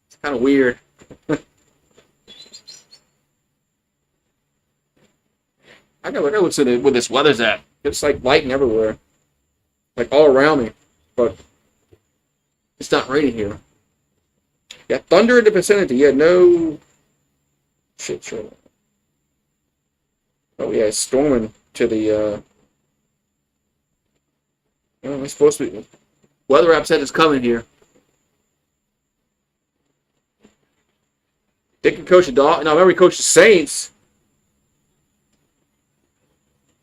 it's kind of weird. I gotta look at where this weather's at. It's like lighting everywhere, like all around me, but it's not raining here. Yeah, thunder in the vicinity. Yeah, no shit. Sure. Oh yeah, it's storming to the. It's supposed to be. Weather app said it's coming here. Dick can coach the Dolphins. No, I remember he coached the Saints.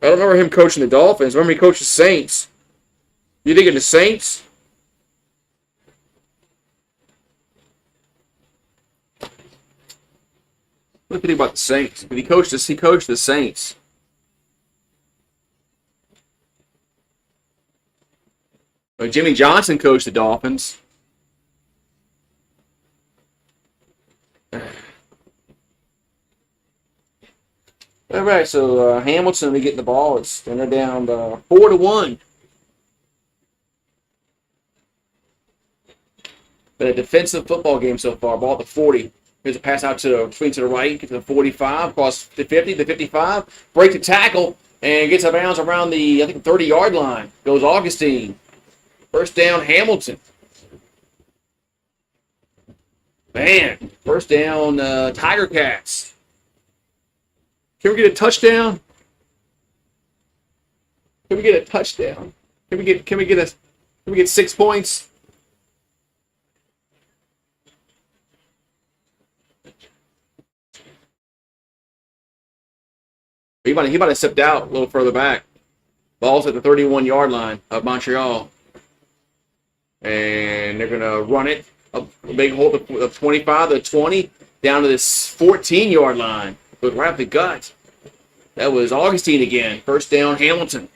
I don't remember him coaching the Dolphins. I remember he coached the Saints. You thinking the Saints? What do you think about the Saints? He coached the Saints. Jimmy Johnson coached the Dolphins. All right, so Hamilton, they get the ball. And they're down 4-1. Been a defensive football game so far. Ball at the 40. Here's a pass out to the right, get to the 45, across the 50, the 55. Break the tackle and gets a bounce around the 30-yard line. Goes Augustine. First down, Hamilton. Man, first down, Tiger Cats. Can we get a touchdown? Can we get a touchdown? Can we get 6 points? He might have stepped out a little further back. Ball's at the 31-yard line of Montreal. And they're going to run it. A big hold of 25 to 20 down to this 14-yard line. But right up the gut. That was Augustine again. First down, Hamilton.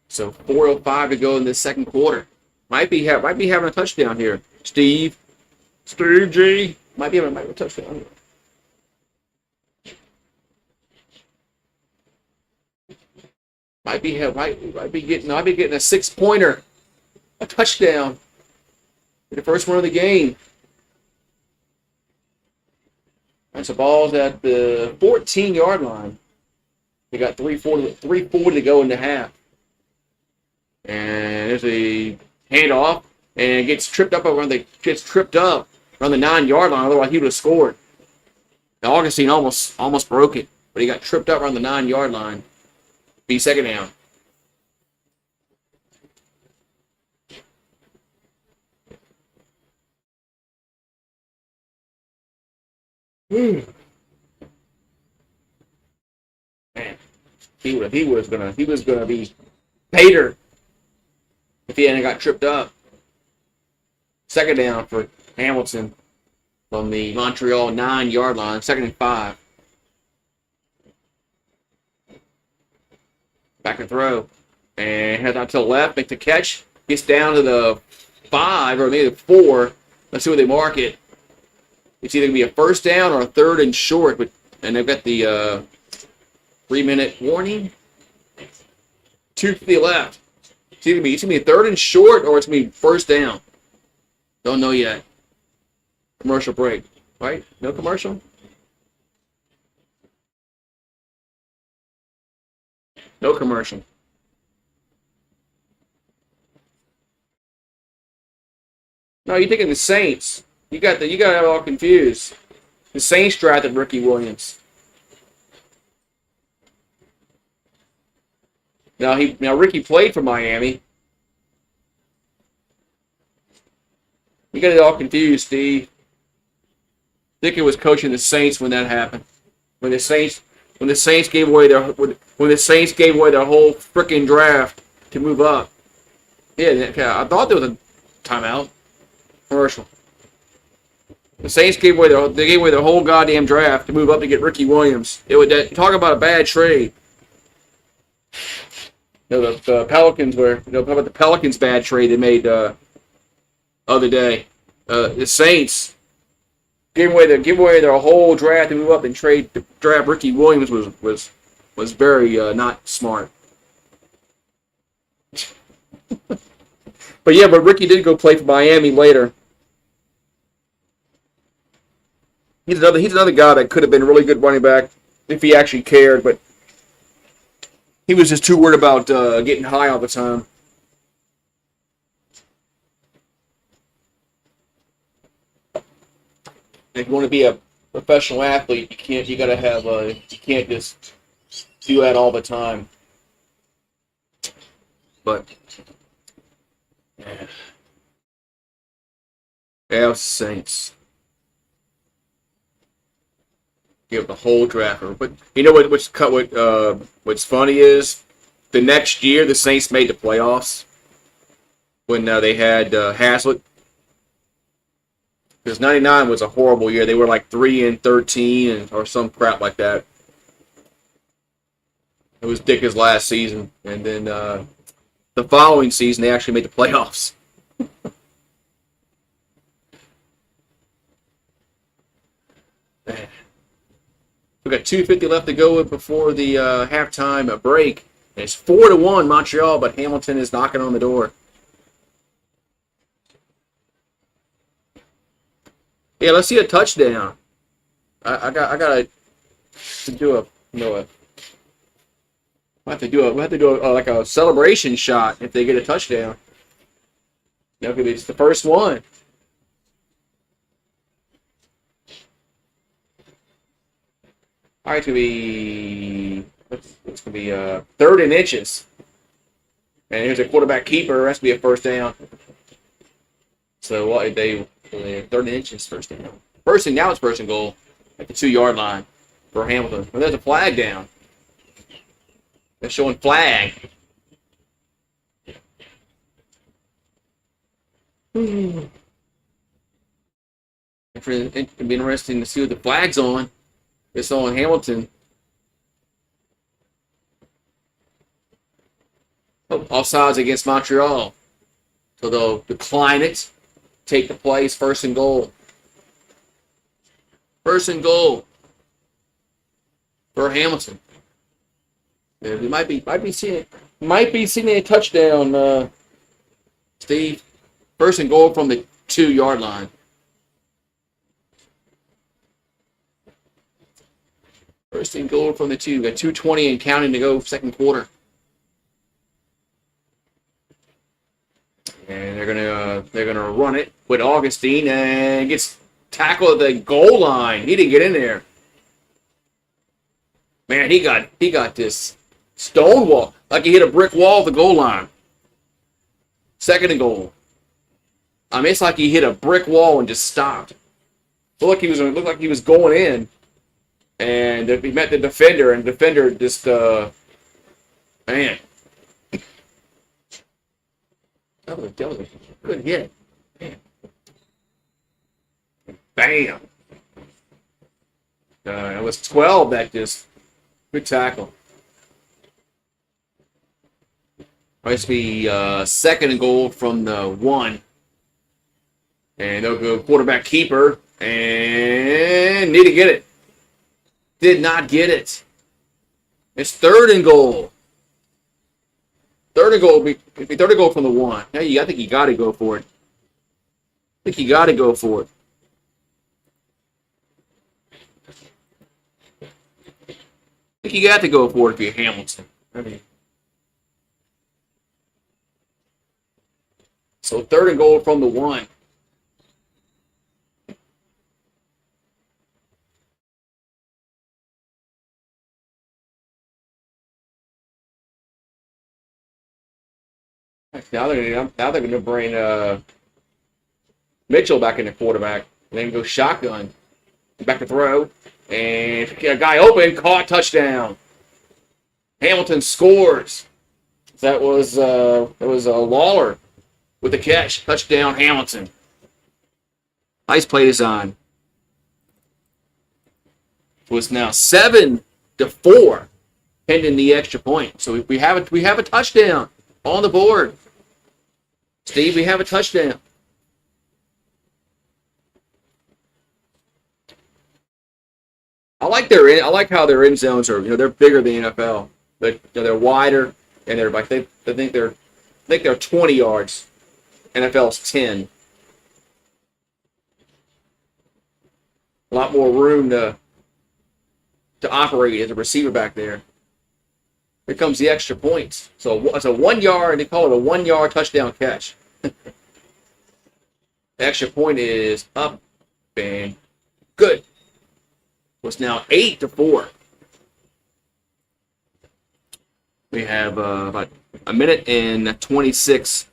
So 4:05 to go in this second quarter. Might be having a touchdown here. Steve G. Might be having a touchdown here. Might be getting a 6-pointer, a touchdown, the first one of the game. And so ball's at the 14-yard line. They got 3:40 to go in the half, and there's a handoff, and gets tripped up around the 9-yard line. Otherwise, he would have scored. Now, Augustine almost broke it, but he got tripped up around the 9-yard line. Be second down. Man, he was gonna be Pater if he hadn't got tripped up. Second down for Hamilton from the Montreal 9-yard line. 2nd and 5. Back and throw. And heads out to the left, make the catch. Gets down to the 5 or maybe the 4. Let's see where they mark it. It's either going to be a first down or a 3rd and short. And they've got the 3-minute warning. 2 to the left. It's going to be a 3rd and short or it's going to be first down. Don't know yet. Commercial break. Right? No commercial? No commercial. No, you're thinking the Saints. You got it all confused. The Saints drafted Ricky Williams. Now Ricky played for Miami. You got it all confused, Steve. Dickey was coaching the Saints when that happened. When the Saints gave away their whole freaking draft to move up. Yeah, I thought there was a timeout. Commercial. The Saints gave away their whole goddamn draft to move up to get Ricky Williams. Talk about a bad trade. The Pelicans how about the Pelicans' bad trade they made other day. The Saints give away their whole draft to move up and draft Ricky Williams was very not smart. But Ricky did go play for Miami later. He's another guy that could have been a really good running back if he actually cared, but he was just too worried about getting high all the time. If you want to be a professional athlete, you can't just do that all the time. But yeah, Saints. Give the whole draft. But you know what's funny is the next year the Saints made the playoffs when they had Haslett. Because 99 was a horrible year. They were like 3-13 or some crap like that. It was Dick's last season, and then the following season they actually made the playoffs. We got 2:50 left to go before the halftime break. And it's 4-1 Montreal, but Hamilton is knocking on the door. Yeah, let's see a touchdown. I got to do we have to do like a celebration shot if they get a touchdown. It's the first one. All right, it's gonna be 3rd and inches, and here's a quarterback keeper. Has to be a first down. So what they 3rd and inches, first down. Now it's first and goal at the 2-yard line for Hamilton. And there's a flag down. They're showing flag. It'd be interesting to see what the flag's on. It's on Hamilton. Offsides against Montreal. So they'll decline it. Take the place. 1st and goal. 1st and goal for Hamilton. Yeah, we might be seeing a touchdown, Steve. 1st and goal from the 2-yard line. First and goal from the 2. Got 2:20 and counting to go, second quarter. And they're gonna run it with Augustine and gets tackled at the goal line. He didn't get in there. Man, he got this stone wall like he hit a brick wall at the goal line. 2nd and goal. I mean, it's like he hit a brick wall and just stopped. Looked like he was going in, and he met the defender, and the defender just man, that was a good hit. Man. Bam. It was 12 that just good tackle. Must be second and goal from the 1. And they'll go quarterback keeper. And need to get it. Did not get it. It's third and goal. Third and goal. It'd be third and goal from the 1. Hey, I think you got to go for it. I think you got to go for it. I think you got to go for it if you're Hamilton. I mean, so third and goal from the 1. Now they're going to bring Mitchell back in the quarterback, and then go shotgun, back to throw, and a guy open, caught, touchdown. Hamilton scores. That was Lawler with the catch, touchdown Hamilton. Nice play design. It was now 7-4, pending the extra point. So we have a touchdown on the board. Steve, we have a touchdown. I like how their end zones are. They're bigger than the NFL. They're wider, and they're like I think they're 20 yards. NFL's 10. A lot more room to operate as a receiver back there. Here comes the extra points. So it's a 1 yard. They call it a 1 yard touchdown catch. The extra point is up and good. It's now 8-4. We have about a minute and 26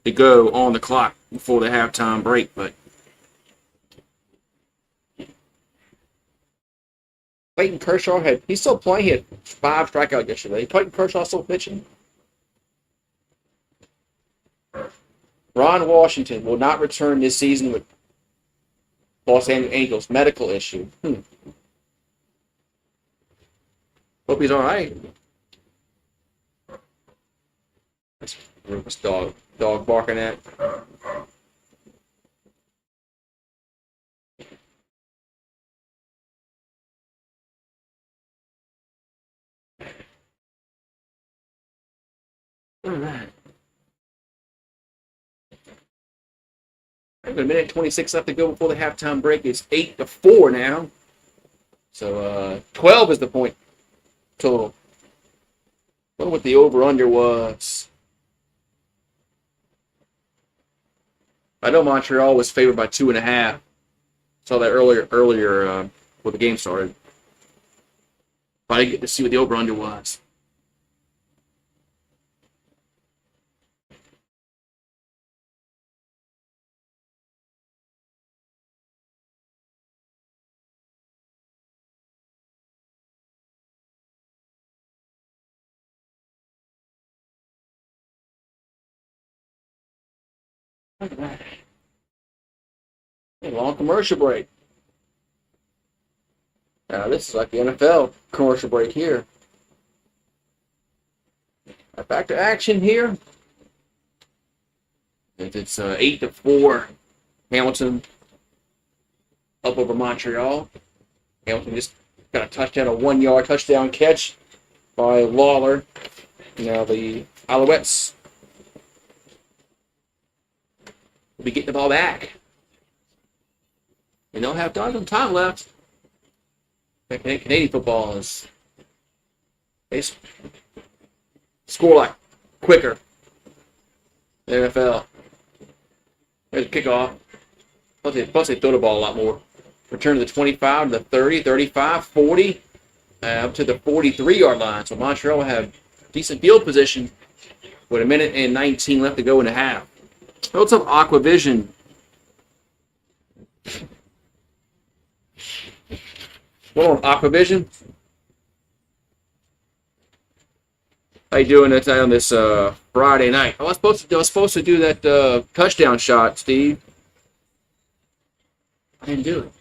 to go on the clock before the halftime break, but Clayton Kershaw he's still playing. He had 5 strikeouts yesterday. Clayton Kershaw still pitching. Ron Washington will not return this season with Los Angeles Angels medical issue. Hope he's all right. What's dog barking at? All right. A minute 26 left to go before the halftime break. It's 8-4 now. So 12 is the point total. I wonder what the over-under was. I know Montreal was favored by 2.5. Saw that earlier before the game started. But I didn't get to see what the over-under was. Look at that. A long commercial break. Now this is like the NFL commercial break here. Back to action here. It's 8-4. Hamilton up over Montreal. Hamilton just got a touchdown, a 1 yard touchdown catch by Lawler. Now the Alouettes will be getting the ball back. They don't have some time left. Canadian football is they score like quicker than the NFL. There's a kickoff. Plus they throw the ball a lot more. Return to the 25, to the 30, 35, 40, up to the 43-yard line. So Montreal will have decent field position with a minute and 19 left to go in the half. What's up, Aquavision? What on Aquavision? How you doing on this Friday night? I was supposed to do that touchdown shot, Steve. I didn't do it.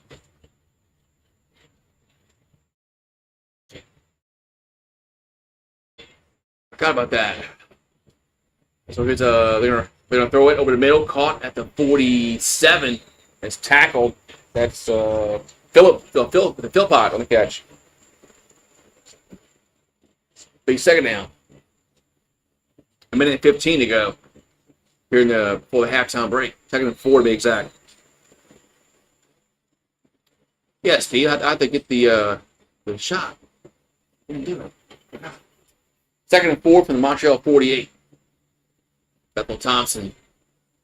Forgot about that. So it's they're gonna throw it over the middle, caught at the 47. It's tackled. That's Philpott on the catch. Big second down. A minute and 15 to go here before the halftime break. Second and 4 to be exact. Yeah, Steve, I have to get the shot. Didn't do it. Second and 4 from the Montreal 48. Bethel Thompson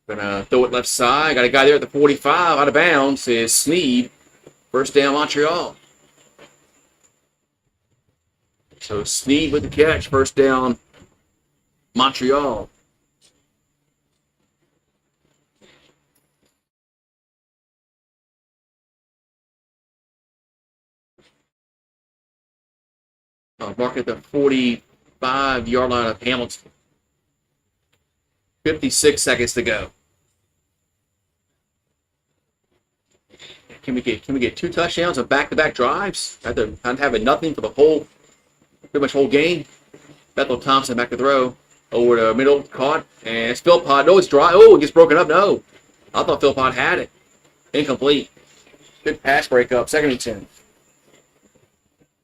gonna throw it left side. Got a guy there at the 45 out of bounds. Is Sneed. First down Montreal. So Sneed with the catch. First down Montreal. Mark at the 45-yard line of Hamilton. 56 seconds to go. Can we get 2 touchdowns on back-to-back drives? After having nothing for the pretty much whole game. Bethel Thompson back to throw. Over the middle, caught, and it's Philpott. No, it's dry. Oh, it gets broken up. No. I thought Philpott had it. Incomplete. Good pass breakup. Second and 10.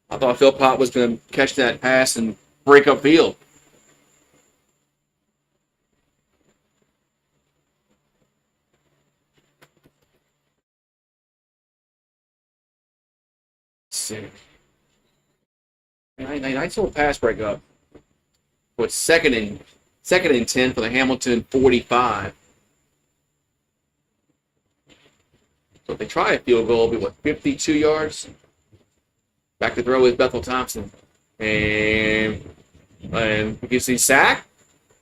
I thought Philpott was going to catch that pass and break up field. Sick. Nice little pass breakup. With second and 10 for the Hamilton 45. So if they try a field goal, it'll be 52 yards. Back to throw is Bethel Thompson. And you can see sack.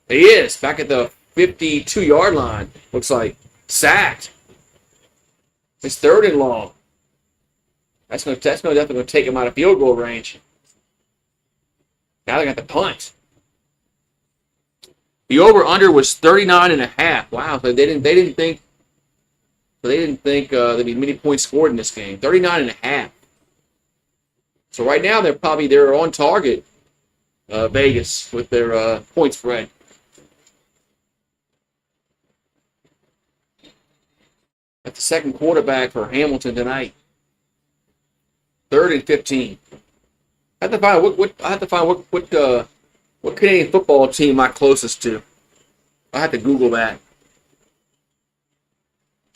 He is back at the 52-yard line. Looks like sacked. It's third and long. That's definitely going to take him out of field goal range. Now they got the punt. The over/under was 39.5. Wow, so they didn't think there'd be many points scored in this game. 39.5. So right now they're on target. Vegas with their point spread. That's the second quarterback for Hamilton tonight. 3rd and 15. I have to find what Canadian football team am I closest to. I have to Google that.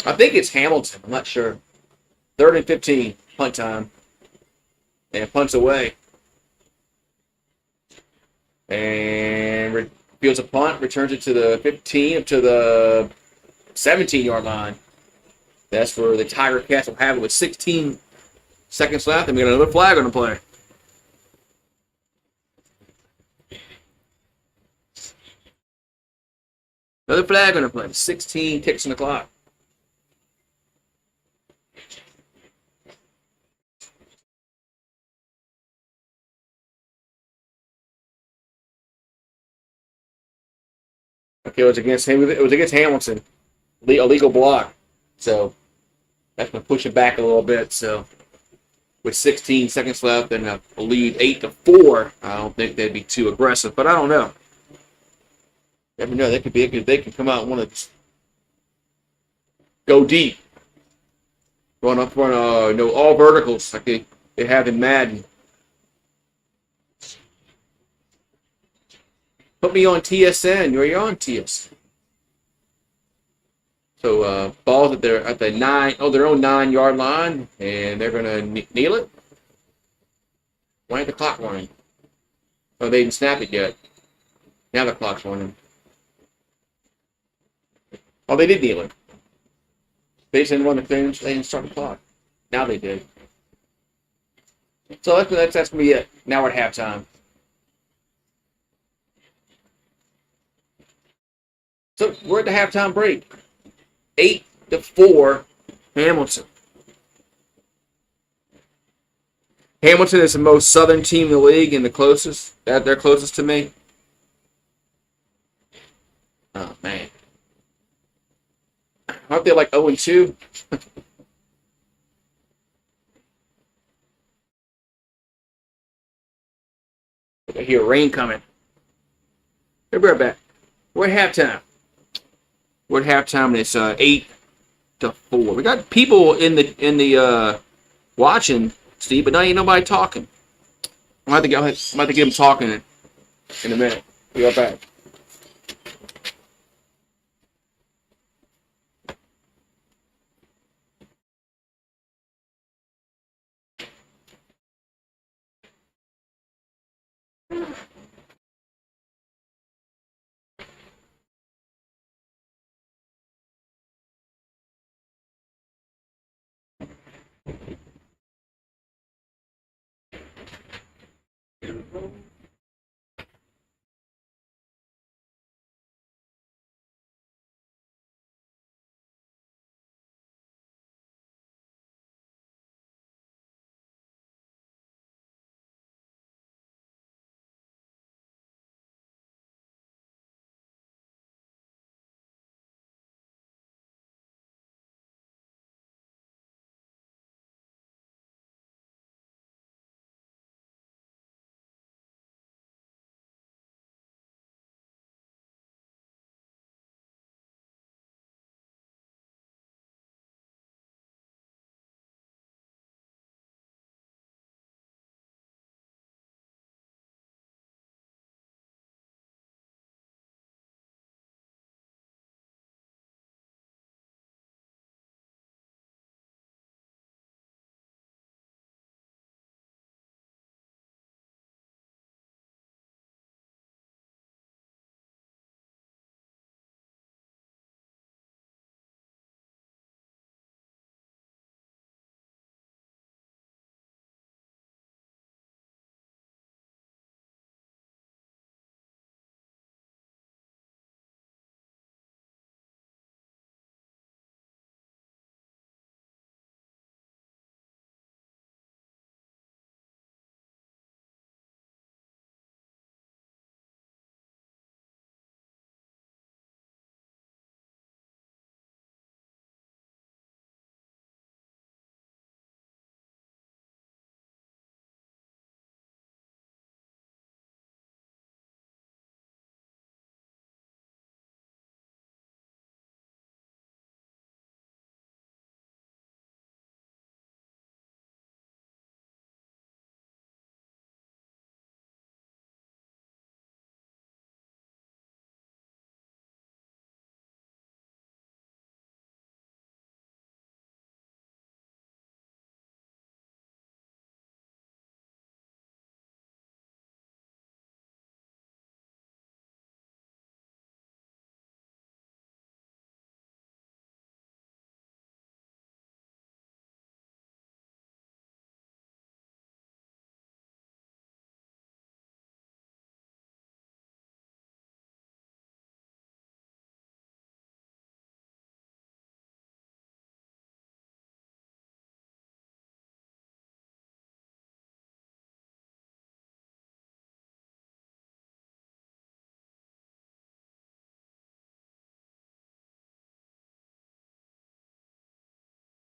I think it's Hamilton. I'm not sure. 3rd and 15. Punt time. And punts away. And fields a punt. Returns it to the 15 up to the 17-yard line. That's where the Tiger Cats will have it with 16 seconds left. And we got another flag on the play. Another flag on the play. 16 ticks on the clock. Okay, it was against him. It was against Hamilton. A legal block. So that's going to push it back a little bit. So with 16 seconds left and a lead 8-4, I don't think they'd be too aggressive. But I don't know. You never know. They could come out and want to go deep. Run all verticals like they have in Madden. Put me on TSN. You're on TSN. So balls at their own 9-yard line, and they're gonna kneel it. Why ain't the clock running? Oh, they didn't snap it yet. Now the clock's running. Oh, they did kneel it. They just didn't run the thing. They didn't start the clock. Now they did. So that's gonna be it. Now we're at halftime. So we're at the halftime break. 8-4, Hamilton. Hamilton is the most southern team in the league and the closest. They're closest to me. Oh man, aren't they like 0-2? I hear rain coming. We'll be right back. We're at halftime. We're at halftime, and it's 8-4. We got people in the watching, Steve, but now ain't nobody talking. I'm about to get them talking in a minute. Be right back.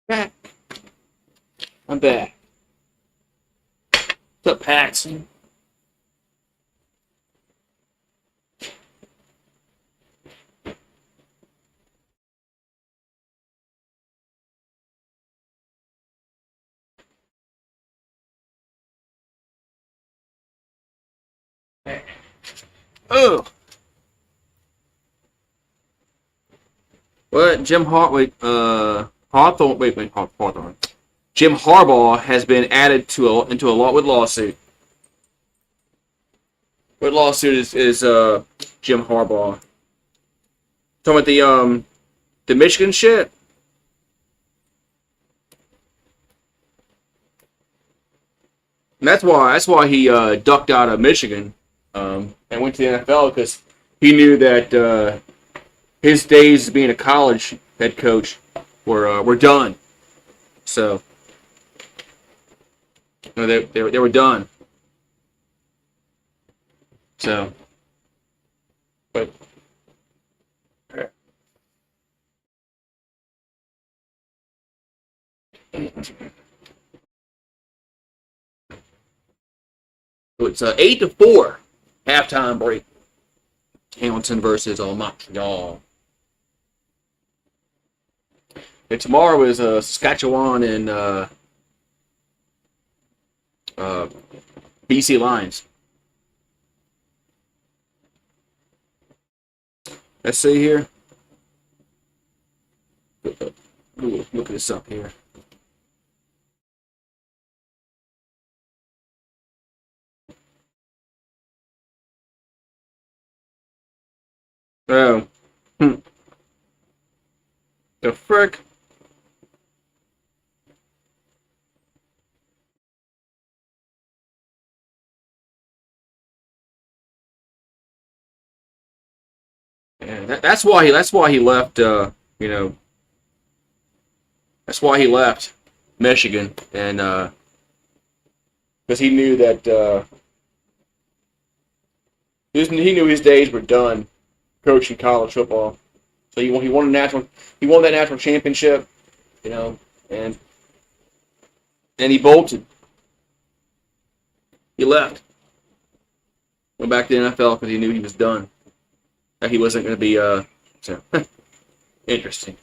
Back. I'm back. What's up, Paxton? Oh. What? Hawthorne. Jim Harbaugh has been added into a lot with lawsuit. What lawsuit is Jim Harbaugh? Talking about the Michigan shit. And that's why he ducked out of Michigan and went to the NFL because he knew that his days being a college head coach were done. So No, they were done. So, but it's 8-4 halftime break. Hamilton versus Montreal. And tomorrow is Saskatchewan and BC Lions. Let's see here. Look at this up here. Oh. The frick? Yeah, that's why he left. That's why he left Michigan, and because he knew that he knew his days were done coaching college football. So he won that national championship, and he bolted. He left, went back to the NFL because he knew he was done. That he wasn't going to be so interesting.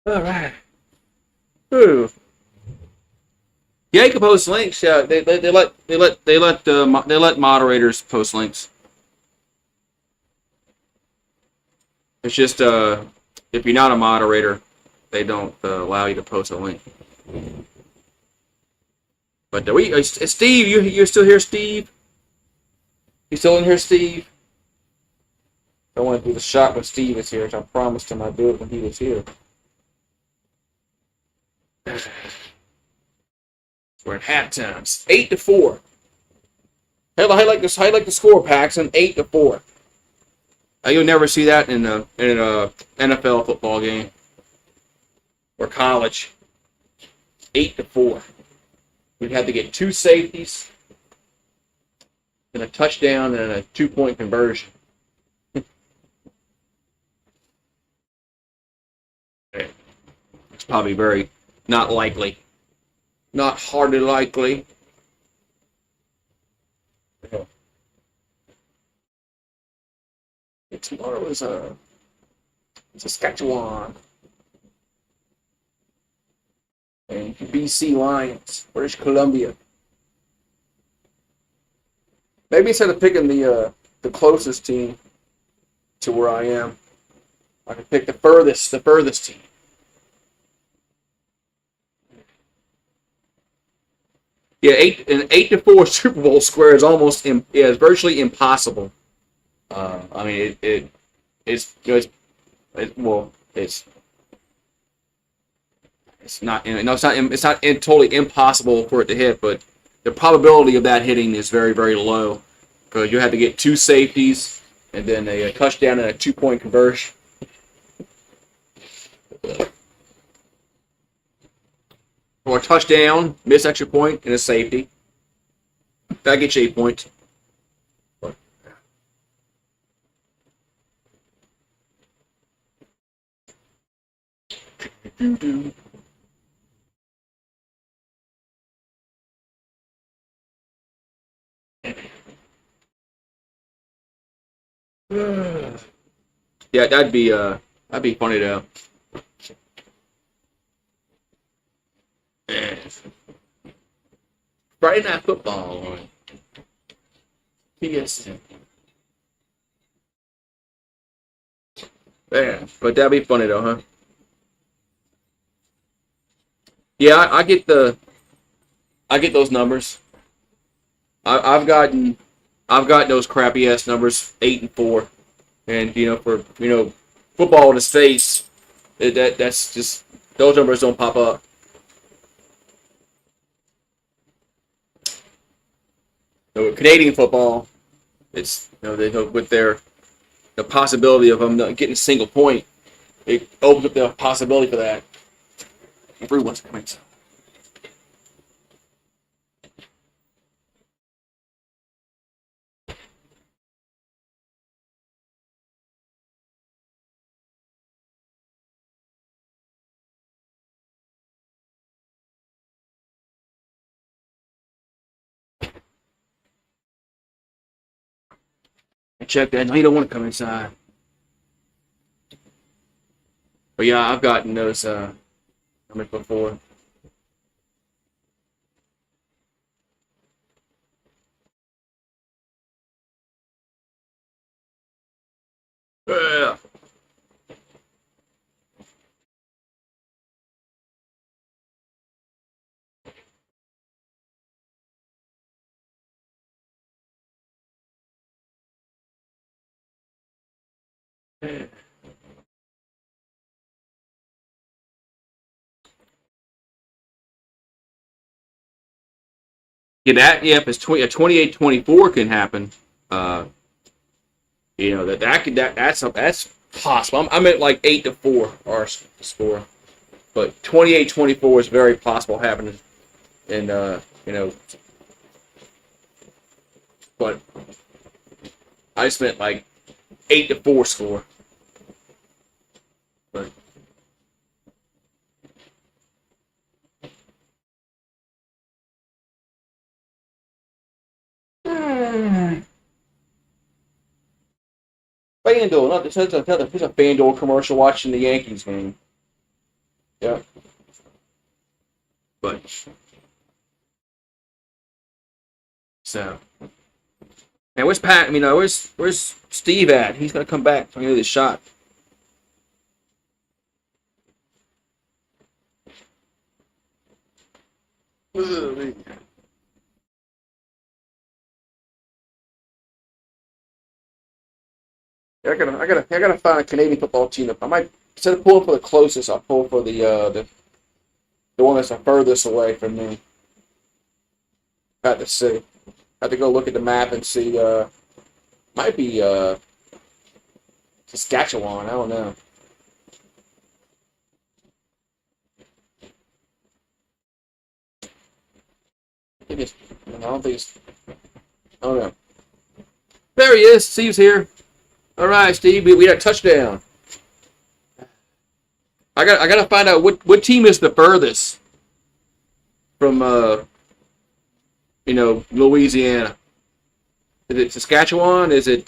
All right. Ooh. Yeah, you can post links. Yeah, they let moderators post links. It's just if you're not a moderator, they don't allow you to post a link. But Steve, you're still here, Steve? You still in here, Steve? I want to do the shot when Steve is here, which I promised him I'd do it when he was here. We're at halftime. 8-4. Hey, I like this. I like the score, Paxton. 8-4. You'll never see that in an NFL football game or college. 8-4. We'd have to get 2 safeties and a touchdown and a 2-point conversion. It's probably very not likely. Not hardly likely. Tomorrow is Saskatchewan and BC Lions, British Columbia. Maybe instead of picking the closest team to where I am, I could pick the furthest team. Yeah, an 8-4 Super Bowl square is is virtually impossible. I mean, it's well, it's not, no, it's not totally impossible for it to hit, but the probability of that hitting is very, very low because you have to get two safeties and then a touchdown and a 2-point conversion. Or a touchdown, miss extra point, and a safety. That gets you 8 points. Yeah, that'd be funny though. Friday Night Football on PSN. Yeah, but that'd be funny though, huh? Yeah, I get those numbers. I've gotten those crappy ass numbers 8-4, and for football in the states, that's just those numbers don't pop up. So with Canadian football, it's they with the possibility of them not getting a single point, it opens up the possibility for that. Everyone's coming. And check that. No, you don't want to come inside. But yeah, I've gotten those numbers before. Yeah. Yeah, if it's 28-24 can happen. Uh, that's possible. I'm at like 8-4 our score, but 28-24 is very possible happening. And but I spent like 8-4 score. But FanDuel, not this. There's a FanDuel commercial watching the Yankees game. Yeah, but so. And where's Pat? Where's Steve at? He's gonna come back to this shot. I gotta find a Canadian football team. I might instead of pulling for the closest, I'll pull for the one that's the furthest away from me. I have to see. I have to go look at the map and see. Might be Saskatchewan. I don't know. I don't think it's. I don't know. There he is. Steve's here. All right, Steve. We got a touchdown. I gotta find out what team is the furthest from Louisiana. Is it Saskatchewan? Is it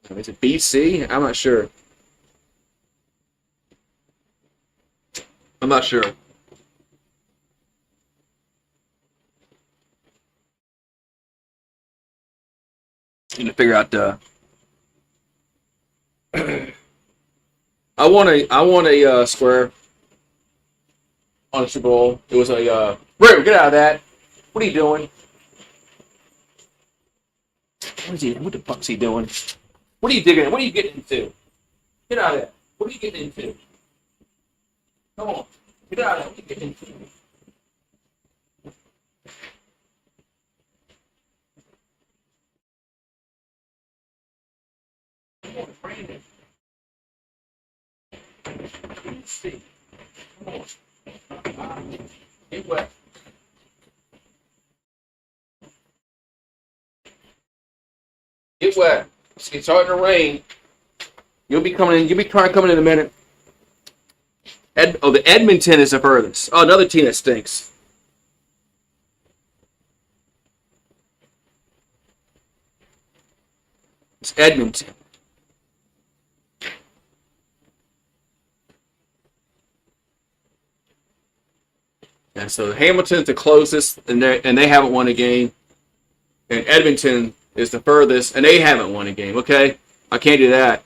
BC? I'm not sure. I'm not sure. Need to figure out I want a square. on the Super Bowl. It was a Bro, get out of that. What are you doing? What the fuck's he doing? What are you digging? What are you getting into? Get out of that. What are you getting into? Come on. Get out of that. What are you getting into? Come on, Brandon. Let's see. Come on. Get wet. Get wet. It's starting to rain. You'll be coming in. You'll be trying to come in a minute. The Edmonton is the furthest. Oh, another team that stinks. It's Edmonton. And so Hamilton's the closest, and they haven't won a game. And Edmonton is the furthest, and they haven't won a game. Okay, I can't do that.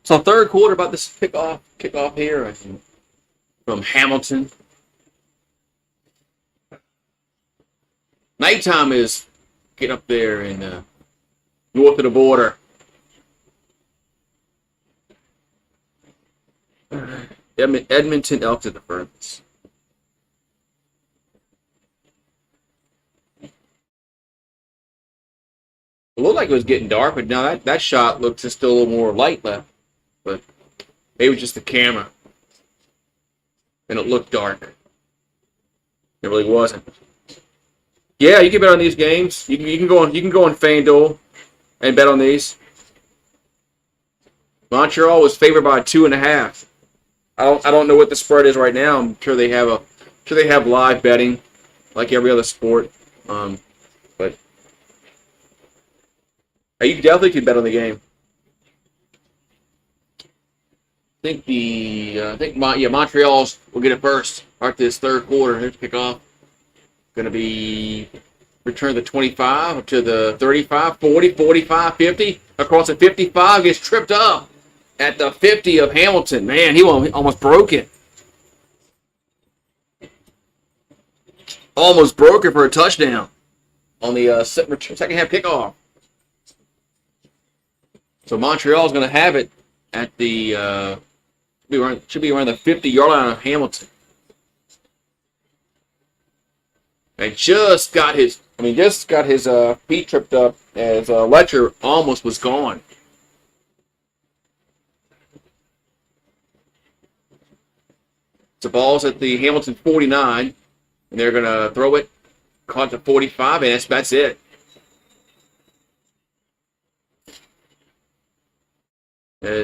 So third quarter about this kickoff here from Hamilton. Nighttime is getting up there in north of the border. Edmonton Elks at the furthest. It looked like it was getting dark, but now that shot looks just still a little more light left. But maybe it was just the camera. And it looked dark. It really wasn't. Yeah, you can bet on these games. You can go on FanDuel and bet on these. Montreal was favored by 2.5. I don't know what the spread is right now. I'm sure they have live betting like every other sport. But you definitely can bet on the game. Montreal's will get it first. Right this third quarter. Here's kickoff. Going to be return the 25 to the 35, 40, 45, 50. Across the 55, gets tripped up at the 50 of Hamilton. Man, he almost broke it. Almost broke it for a touchdown on the second half kickoff. So Montreal's going to have it at the should be around the 50-yard line of Hamilton. And just got his feet tripped up as Letcher almost was gone. The ball's at the Hamilton 49, and they're going to throw it, caught to 45, and that's it.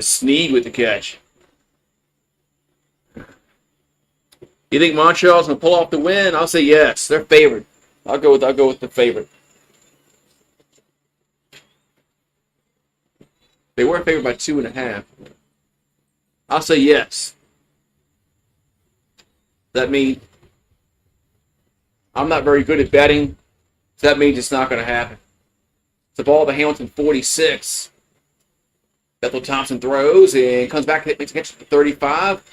Sneed with the catch. You think Montreal's going to pull off the win? I'll say yes. They're favored. I'll go with the favorite. They were favored by 2.5. I'll say yes. That means I'm not very good at betting. So that means it's not going to happen. It's the ball to Hamilton 46. Bethel Thompson throws and comes back to the 35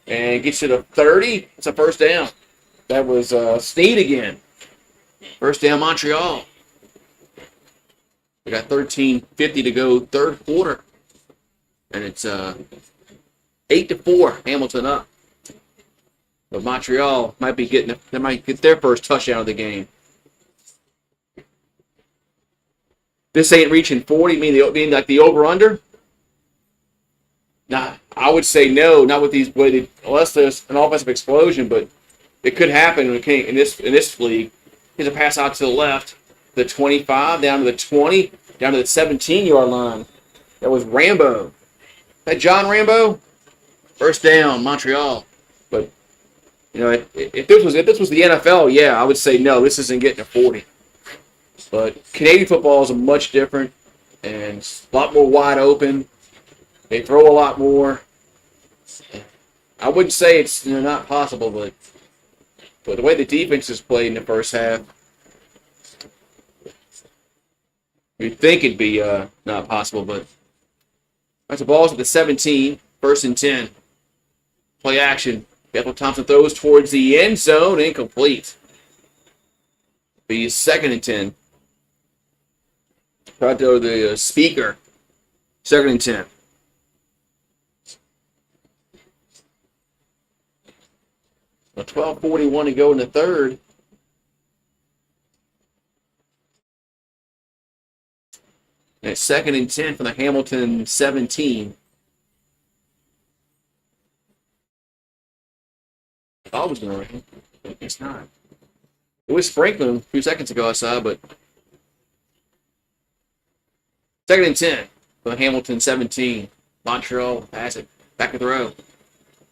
and gets to the 30. It's a first down. That was Sneed again. First down, Montreal. We got 13:50 to go, third quarter, and it's 8-4. Hamilton up. But Montreal might get their first touchdown of the game. This ain't reaching 40, meaning like the over/under. Nah, I would say no, not with these, unless there's an offensive explosion, but it could happen in this league. Here's a pass out to the left, the 25, down to the 20, down to the 17-yard line. That was Rambo. That John Rambo? First down, Montreal. But if this was the NFL, yeah, I would say no, this isn't getting to 40. But Canadian football is much different and a lot more wide open. They throw a lot more. I wouldn't say it's not possible, but the way the defense is played in the first half, You'd think it'd be not possible, but that's the ball's at the 17, 1st and 10. Play action. Bethel Thompson throws towards the end zone, incomplete. Be 2nd and 10. Tried to go to the speaker. 2nd and 10. A 12:41 to go in the third. And it's 2nd and 10 from the Hamilton 17. I thought it was going to rain, but it's not. It was sprinkling a few seconds ago outside, but 2nd and 10 from the Hamilton 17. Montreal has it. Back of the row.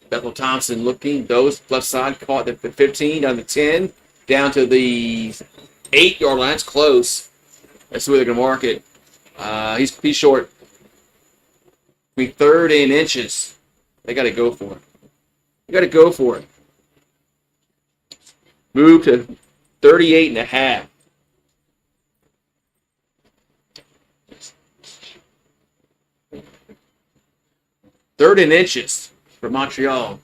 Bethel Thompson looking. Those left side caught the 15, down to 10, down to the 8-yard line. That's close. That's where they're going to mark it. He's short. Be 3rd and inches. They got to go for it. You got to go for it. Move to 38 and a half. Third and inches for Montreal.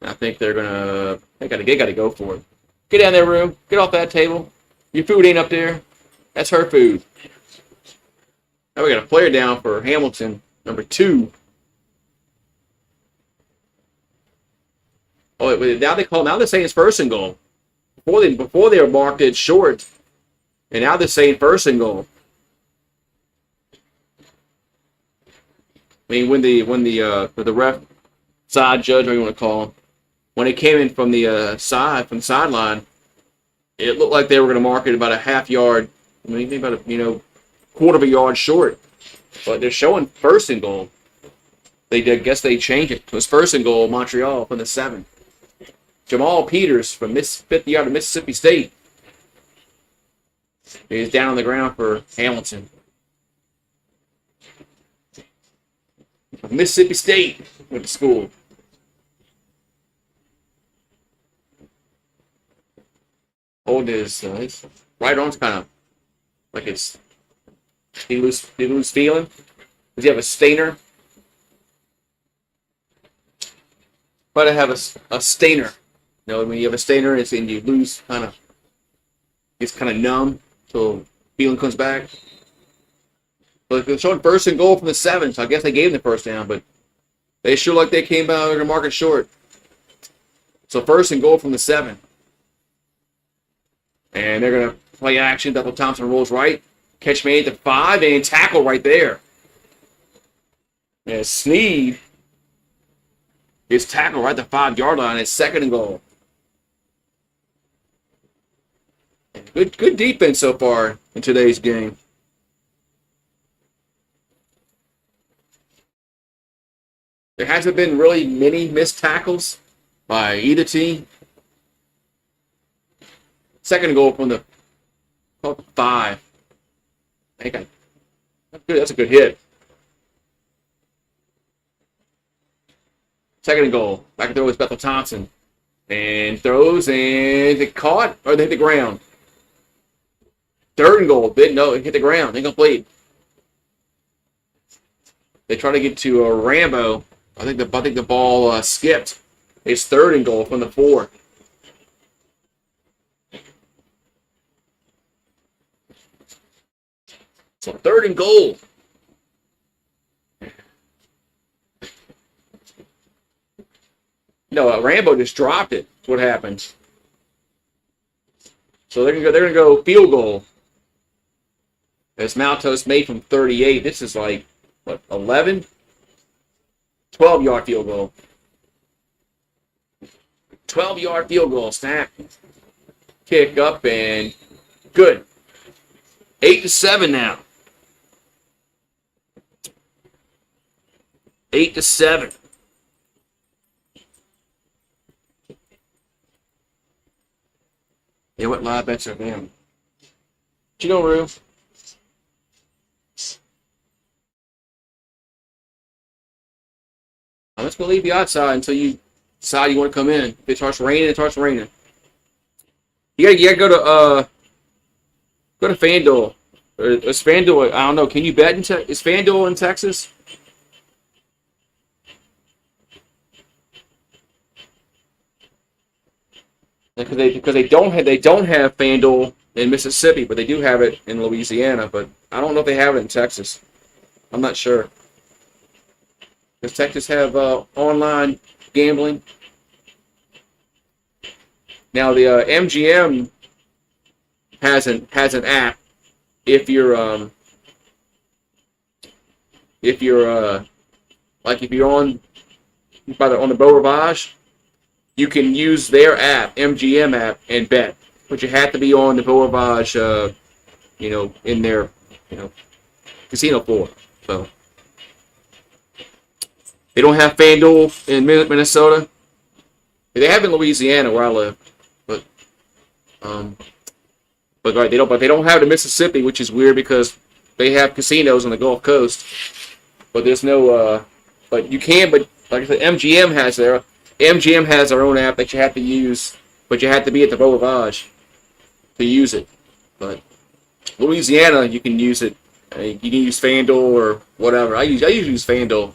I think they got to go for it. Get down there, room. Get off that table. Your food ain't up there. That's her food. Now we got a player down for Hamilton, number 2. Oh, now they're saying it's 1st and goal. Before they were marked it short, and now they're saying 1st and goal. I mean, when the ref, side judge, or you want to call him, when it came in from the sideline, it looked like they were going to mark it about a half yard, maybe about a quarter of a yard short. But they're showing 1st and goal. I guess they changed it. It was 1st and goal, Montreal from the 7. Jamal Peters from 50 yard of Mississippi State. He's down on the ground for Hamilton. Mississippi State went to school. Hold his right arm's kind of like it's he lose feeling. Does he have a stainer? But I have a stainer. When you have a stainer, and you lose it's kind of numb until feeling comes back. But they're showing 1st and goal from the 7, so I guess they gave him the 1st down, but they sure like they came out to mark it short. So 1st and goal from the 7. And they're going to play action. Bethel Thompson rolls right. Catch made at the 5 and tackle right there. And Sneed is tackled right at the 5-yard line. It's 2nd and goal. Good defense so far in today's game. There hasn't been really many missed tackles by either team. 2nd goal from the 5. That's a good hit. 2nd goal. Back and throw is Bethel Thompson. And throws, and it caught, or they hit the ground. 3rd and goal. It hit the ground. Incomplete. They try to get to Rambo. I think the ball skipped. It's 3rd and goal from the 4. So 3rd and goal. No, Rambo just dropped it. That's what happened. So they're gonna go field goal. As Maltos made from 38. This is like what, 11? 12-yard field goal. 12-yard field goal. Snap. Kick up and good. 8-7 now. 8-7. Yeah, what live bets are them? What you know, Rue? I'm just going to leave you outside until you decide you want to come in. If it starts raining, it starts raining. You gotta go to Go to FanDuel. Is FanDuel? I don't know. Can you bet in Texas? Is FanDuel in Texas? Because they don't have FanDuel in Mississippi, but they do have it in Louisiana. But I don't know if they have it in Texas. I'm not sure. Does Texas have online gambling? Now the MGM has an app. If you're like if you're on the Beau Rivage, you can use their app, MGM app, and bet. But you have to be on the Beau Rivage, in their, casino floor. So they don't have FanDuel in Minnesota. They have in Louisiana where I live, but right, they don't have it in Mississippi, which is weird because they have casinos on the Gulf Coast. But there's no, but you can. But like I said, MGM has their own app that you have to use, but you have to be at the Beau Rivage to use it. But Louisiana, you can use it. You can use FanDuel or whatever. I usually use FanDuel.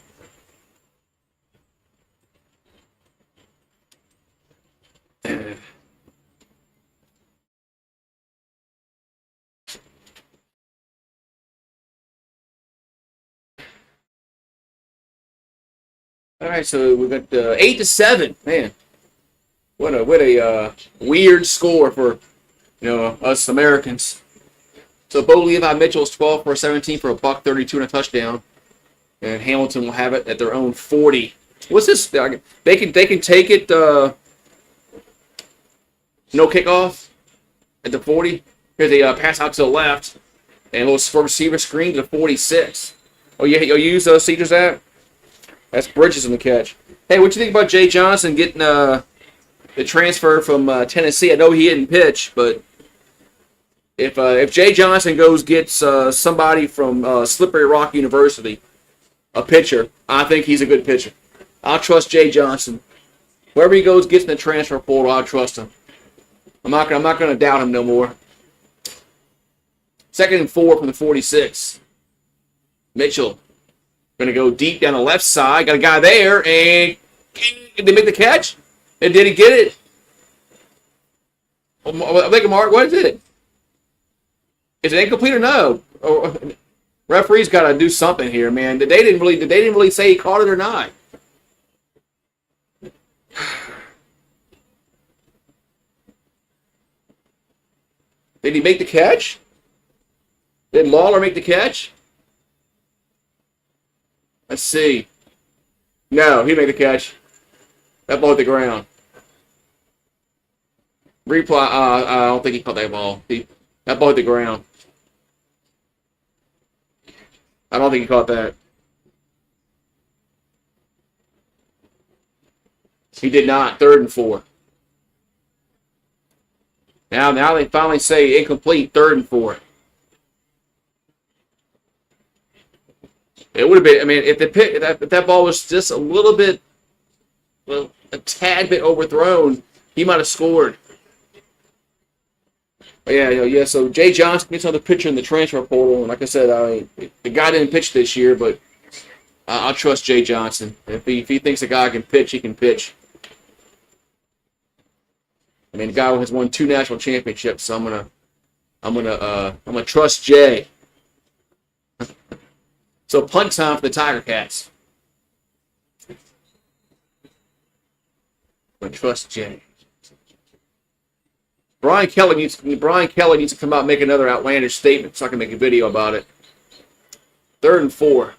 All right, so we got 8-7. Man, what a weird score for us Americans. So Bo Levi Mitchell's 12 for 17 for a $132 and a touchdown, and Hamilton will have it at their own 40. What's this? They can take it. No kickoff at the 40. Here's a pass out to the left, and a little receiver screen to the 46. Oh, yeah, you'll use Cedars app. That's Bridges in the catch. Hey, what you think about Jay Johnson getting the transfer from Tennessee? I know he didn't pitch, but if Jay Johnson gets somebody from Slippery Rock University, a pitcher, I think he's a good pitcher. I'll trust Jay Johnson. Wherever he goes, gets in the transfer portal, I'll trust him. I'm not going to doubt him no more. 2nd and 4 from the 46. Mitchell. Going to go deep down the left side. Got a guy there, and did they make the catch? And did he get it? I'm thinking, Mark, what is it? Is it incomplete or no? Referee's got to do something here, man. They didn't really say he caught it or not. Did he make the catch? Did Lawler make the catch? Let's see. No, he made the catch. That ball hit the ground. Replay. I don't think he caught that ball. That ball hit the ground. I don't think he caught that. He did not. 3rd and 4. Now they finally say incomplete. 3rd and 4. It would have been. I mean, if that ball was just a little bit, well, a tad bit overthrown, he might have scored. But yeah. So Jay Johnson gets another pitcher in the transfer portal, and like I said, the guy didn't pitch this year, but I'll trust Jay Johnson. If he thinks a guy can pitch, he can pitch. I mean, the guy has won 2 national championships, so I'm gonna trust Jay. So punt time for the Tiger Cats. But trust Jay. Brian Kelly needs to come out and make another outlandish statement so I can make a video about it. 3rd and 4.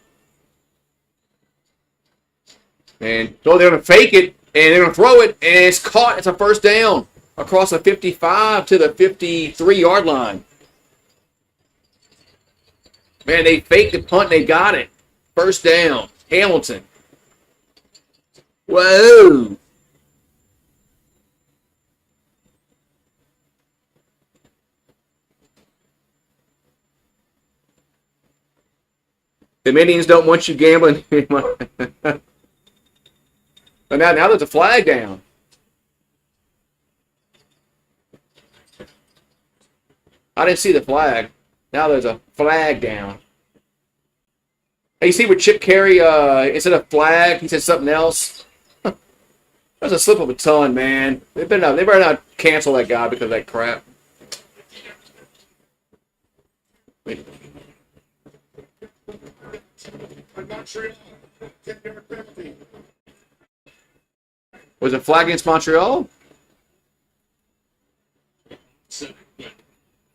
And so they're going to fake it, and they're going to throw it, and it's caught. It's a 1st down across the 55 to the 53-yard line. Man, they faked the punt, and they got it. 1st down. Hamilton. Whoa. The Indians don't want you gambling. But now there's a flag down. I didn't see the flag. Now there's a flag down. Hey, you see what Chip Carey, instead of flag, he said something else? That's a slip of a tongue, man. They better not cancel that guy because of that crap. Wait. Was it flag against Montreal?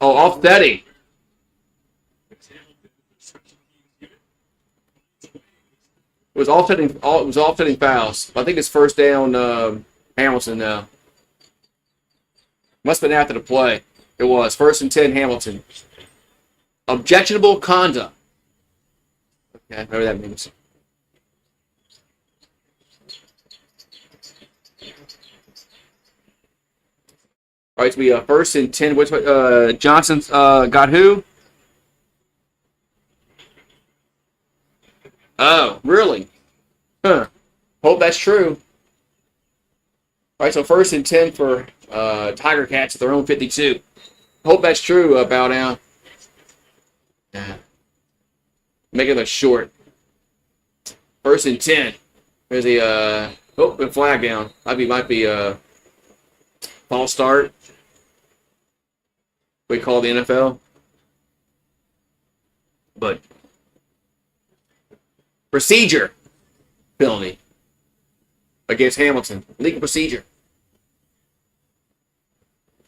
Oh, offsetting. It was offsetting fouls. I think it's first down Hamilton now. Must have been after the play. It was. 1st and 10 Hamilton. Objectionable conduct. Okay, whatever that means. All right, it's be 1st and 10. Which Johnson's got who? Oh, really? Huh. Hope that's true. All right, so 1st and 10 for Tiger Cats at their own 52. Hope that's true, Bow Down. Yeah. Make it look short. 1st and 10. There's the the flag down. Might be false start. We call the NFL. But procedure penalty against Hamilton. Legal procedure.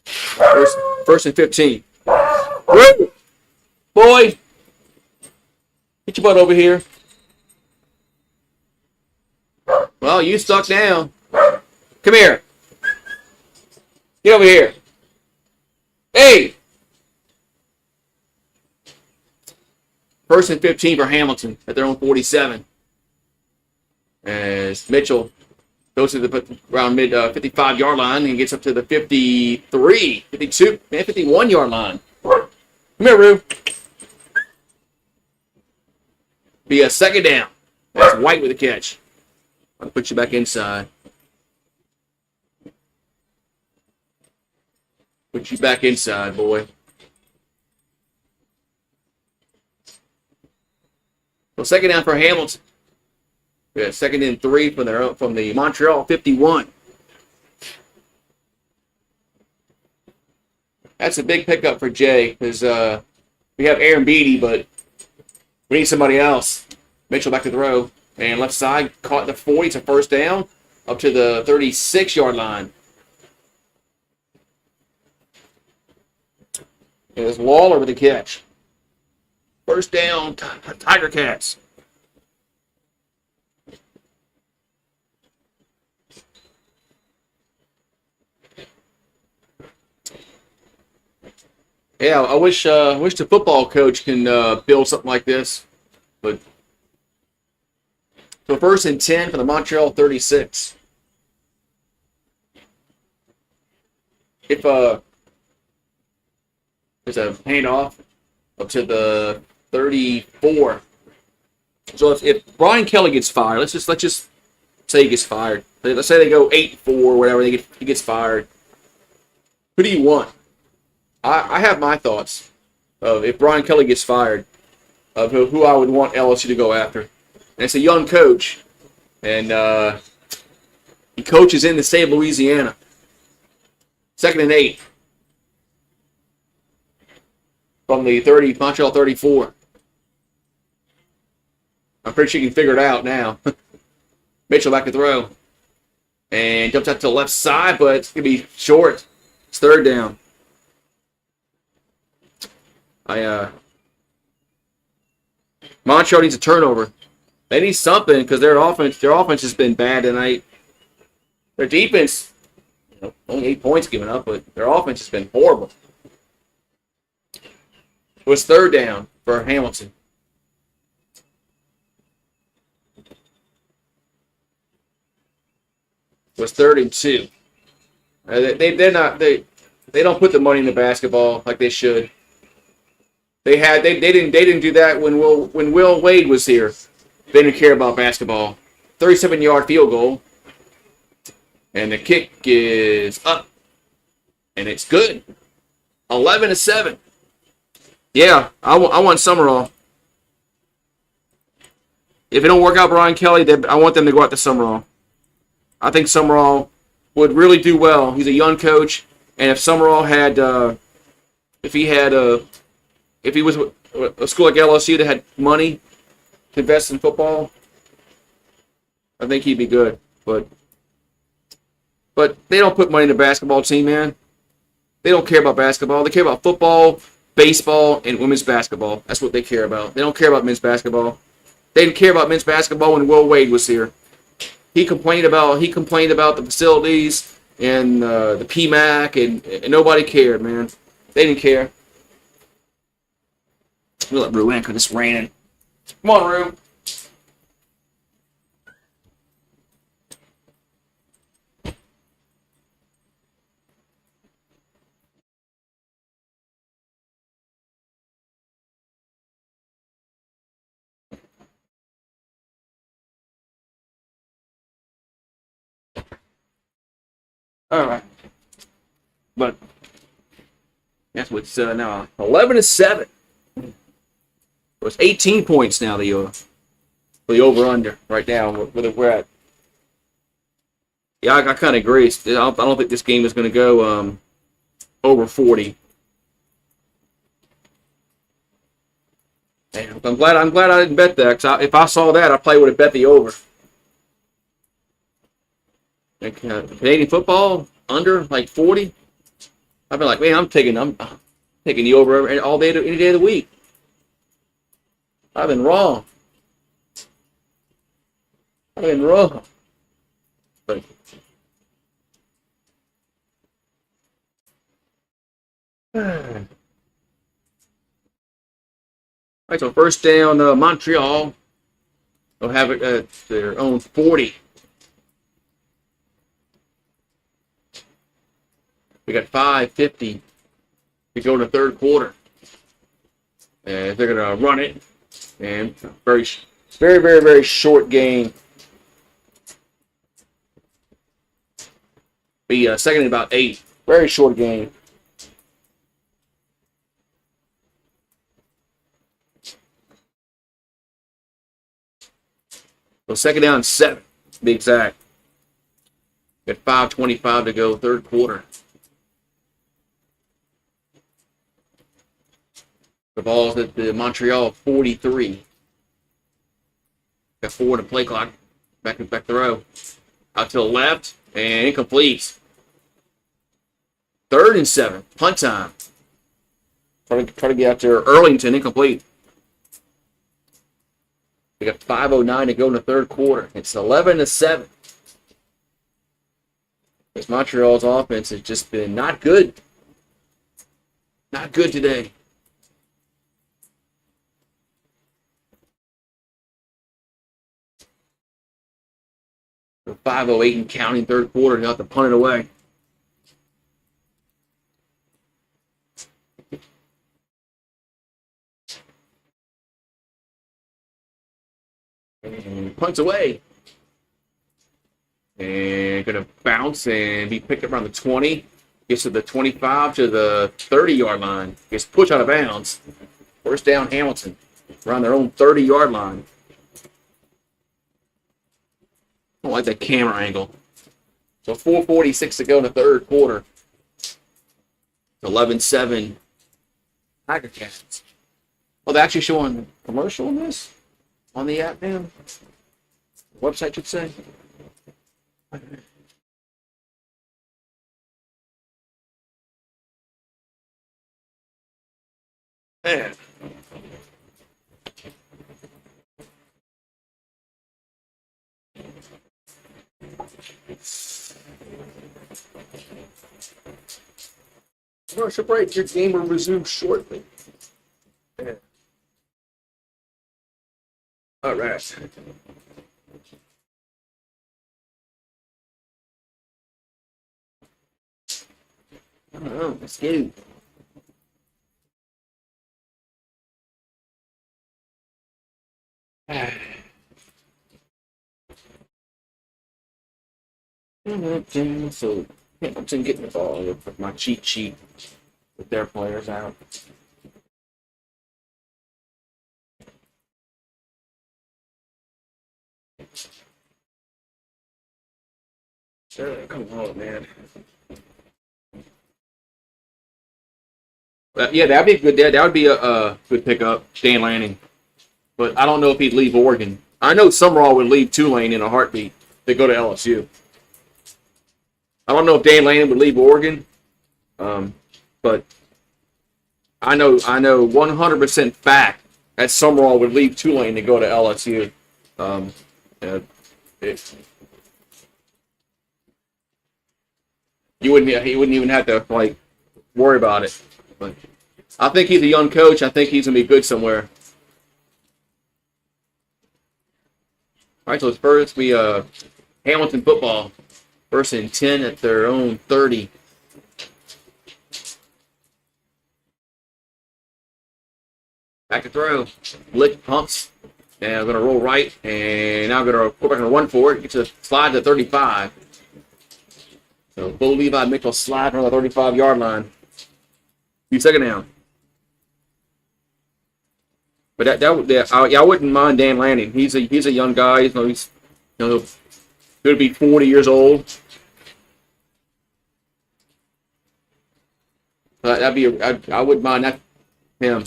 1st and 15. Woo! Boy, get your butt over here. Well, you stuck down. Come here. Get over here. Hey! 1st and 15 for Hamilton at their own 47. As Mitchell goes to the around mid 55-yard line and gets up to the 53, 52, 51-yard line. Come here, Roo. Be a 2nd down. That's White with a catch. I'll put you back inside. Put you back inside, boy. So 2nd down for Hamilton. We got 2nd and 3 from the Montreal 51. That's a big pickup for Jay because we have Aaron Beatty, but we need somebody else. Mitchell back to throw. And left side caught the 40. It's a 1st down up to the 36-yard line. There's Waller with the catch. 1st down, Tiger Cats. Yeah, I wish the football coach can build something like this. But so 1st and 10 for the Montreal 36. If there's a handoff up to the 34. So if Brian Kelly gets fired, let's just say he gets fired. Let's say they go 8-4 or whatever, he gets fired. Who do you want? I have my thoughts of if Brian Kelly gets fired, of who I would want LSU to go after. And it's a young coach, and he coaches in the state of Louisiana. 2nd and 8 from the Montreal 34. I'm pretty sure you can figure it out now. Mitchell back to throw. And jumps out to the left side, but it's going to be short. It's 3rd down. Montreal needs a turnover. They need something because their offense has been bad tonight. Their defense, only 8 points given up, but their offense has been horrible. It was 3rd down for Hamilton. It was 3rd and 2. They don't put the money in the basketball like they should. They didn't do that when Will Wade was here. They didn't care about basketball. 37-yard field goal. And the kick is up. And it's good. 11-7. Yeah, I want Summerall. If it don't work out, Brian Kelly, I want them to go out to Summerall. I think Summerall would really do well. He's a young coach, and if Summerall had, if he had, if he was a school like LSU that had money to invest in football, I think he'd be good. But they don't put money in the basketball team, man. They don't care about basketball. They care about football, baseball, and women's basketball. That's what they care about. They don't care about men's basketball. They didn't care about men's basketball when Will Wade was here. He complained about the facilities and the PMAC, and nobody cared, man. They didn't care. We'll let Rue in because it's raining. Come on, Rue. All right, but that's what's now 11-7. It's 18 points now. The over under right now where we're at. Yeah, I kind of agree. I don't think this game is going to go over 40. Man, I'm glad I didn't bet that. Cause if I saw that, I probably would have bet the over. Like, Canadian football under like 40. I've been like, man, I'm taking the over all day, any day of the week. I've been wrong. But all right, so first down, Montreal. They'll have it at their own 40. We got 5:50 to go in the third quarter. And they're going to run it. And very, very, very, very short game. Be second and about 8. Very short game. So second down 7, to be exact. Got 5:25 to go, third quarter. The ball's at the Montreal 43. Got 4 to play clock. Back throw. Out to the left and incomplete. Third and 7. Punt time. Try to get out there. Arlington incomplete. We got 5:09 to go in the third quarter. It's 11-7. This Montreal's offense has just been not good. Not good today. So 5:08 and counting third quarter. Got to punt it away. And punts away. And going to bounce and be picked up around the 20. Gets to the 25 to the 30-yard line. Gets pushed out of bounds. First down, Hamilton. Around their own 30-yard line. I don't like that camera angle. So 4:46 to go in the third quarter. 11-7. Tiger Cats. Oh, they're actually showing a commercial on this? On the app now? The website should say. Man. Commercial break. Your game will resume shortly. Yeah. All right. I don't know. Let's go. So Hamilton getting the ball with my cheat sheet with their players out. Come on, man. Yeah, that'd be a good. That would be a good pickup, Dan Lanning. But I don't know if he'd leave Oregon. I know Summerall would leave Tulane in a heartbeat to go to LSU. I don't know if Dan Lanning would leave Oregon, but I know 100% fact that Summerall would leave Tulane to go to LSU. Um, uh, it, he wouldn't even have to like worry about it. But I think he's a young coach. I think he's gonna be good somewhere. All right, so it's first we Hamilton football, first and 10 at their own 30. Back to throw. Lick pumps. And I'm going to roll right. And now I'm going to go back and run for it. Get to slide to 35. So Bo Levi Mitchell slide on the 35-yard line. Few second down. But I wouldn't mind Dan Lanning. He's a young guy. He's going to be 40 years old. I wouldn't mind that him.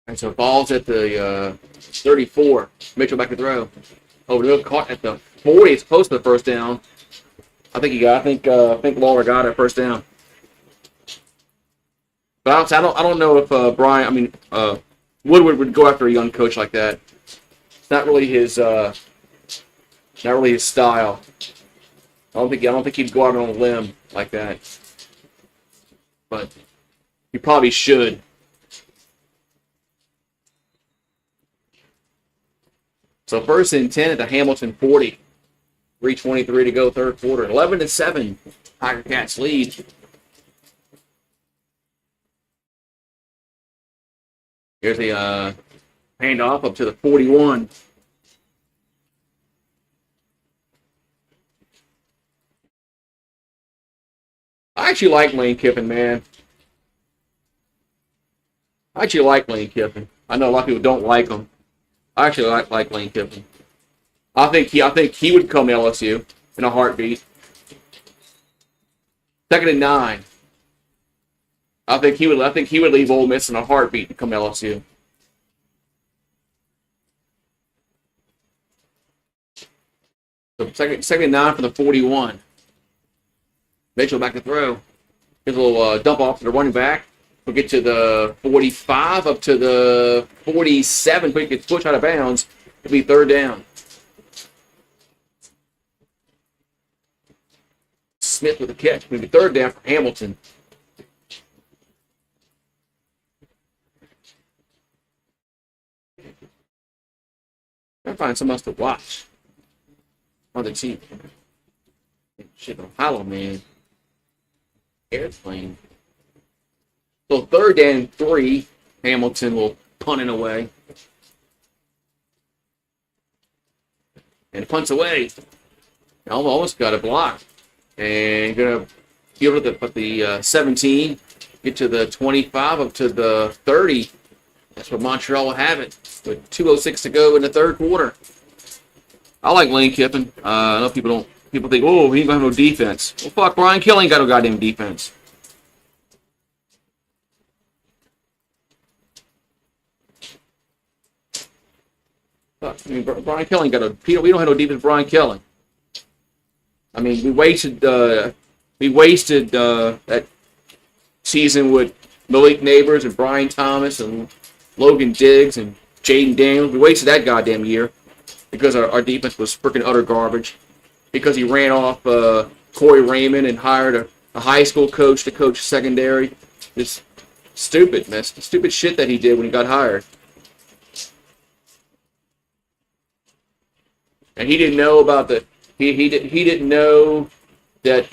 And so ball's at the 34. Mitchell back to throw. Over the middle, caught at the 40. It's close to the first down. I think Lawler got it first down. But I don't know if Woodward would go after a young coach like that. It's not really his style. I don't think he'd go out on a limb like that. But he probably should. So first and 10 at the Hamilton 40. 3:23 to go, third quarter. 11-7. Tiger Cats lead. Here's the handoff up to the 41. I actually like Lane Kiffin, man. I actually like Lane Kiffin. I know a lot of people don't like him. I actually like Lane Kiffin. I think he would come to LSU in a heartbeat. Second and 9. I think he would leave Ole Miss in a heartbeat to come to LSU. So second and 9 for the 41. Mitchell back to throw. Here's a little dump off to the running back. We'll get to the 45 up to the 47. But he gets pushed out of bounds. It'll be third down. Smith with the catch. Maybe third down for Hamilton. Gotta find something else to watch on the team. Shit on Hollow, man. Airplane. So third and 3. Hamilton will punt it away. And punts away. Almost got a block. And going to field it at the 17. Get to the 25 up to the 30. That's what Montreal will have it. With 2:06 to go in the third quarter. I like Lane Kiffin. I know people think, oh, he ain't gonna have no defense. Well, fuck, Brian Kelly ain't got no goddamn defense. Fuck, I mean, Brian Kelly ain't got no. We don't have no defense. Brian Kelly. I mean, we wasted that season with Malik Neighbors and Brian Thomas and Logan Diggs and Jaden Daniels. We wasted that goddamn year because our defense was freaking utter garbage. Because he ran off Corey Raymond and hired a high school coach to coach secondary. It's stupid, man. Stupid shit that he did when he got hired. And he didn't know about the he didn't know that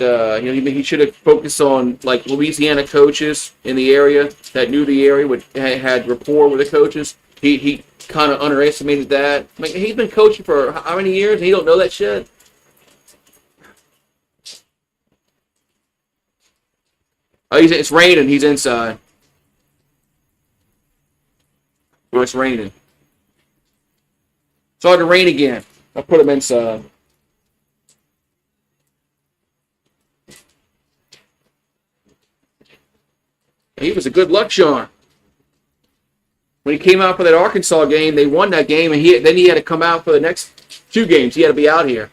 he should have focused on like Louisiana coaches in the area that knew the area, had rapport with the coaches. He kind of underestimated that. I mean, he's been coaching for how many years and he don't know that shit? Oh, it's raining. He's inside. Well, it's raining. Started to rain again. I put him inside. He was a good luck charm. When he came out for that Arkansas game, they won that game, and then he had to come out for the next 2 games. He had to be out here.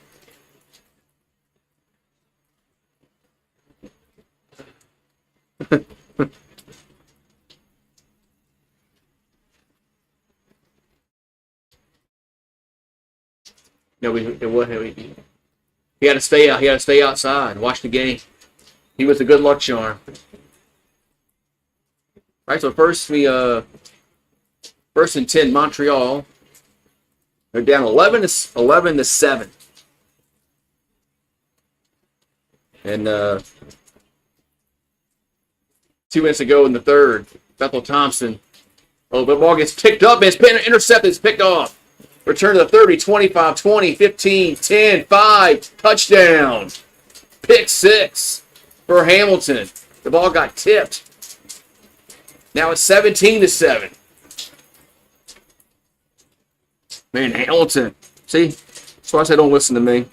No, he had to stay out. He had to stay outside and watch the game. He was a good luck charm. All right, so first and 10, Montreal. They're down 11 to 7. And 2 minutes ago in the third, Bethel Thompson. Oh, the ball gets picked up. It's been intercepted. It's picked off. Return to the 30, 25, 20, 15, 10, 5. Touchdown. Pick 6 for Hamilton. The ball got tipped. Now it's 17 to 7. Man, Hamilton. See? That's why I say don't listen to me.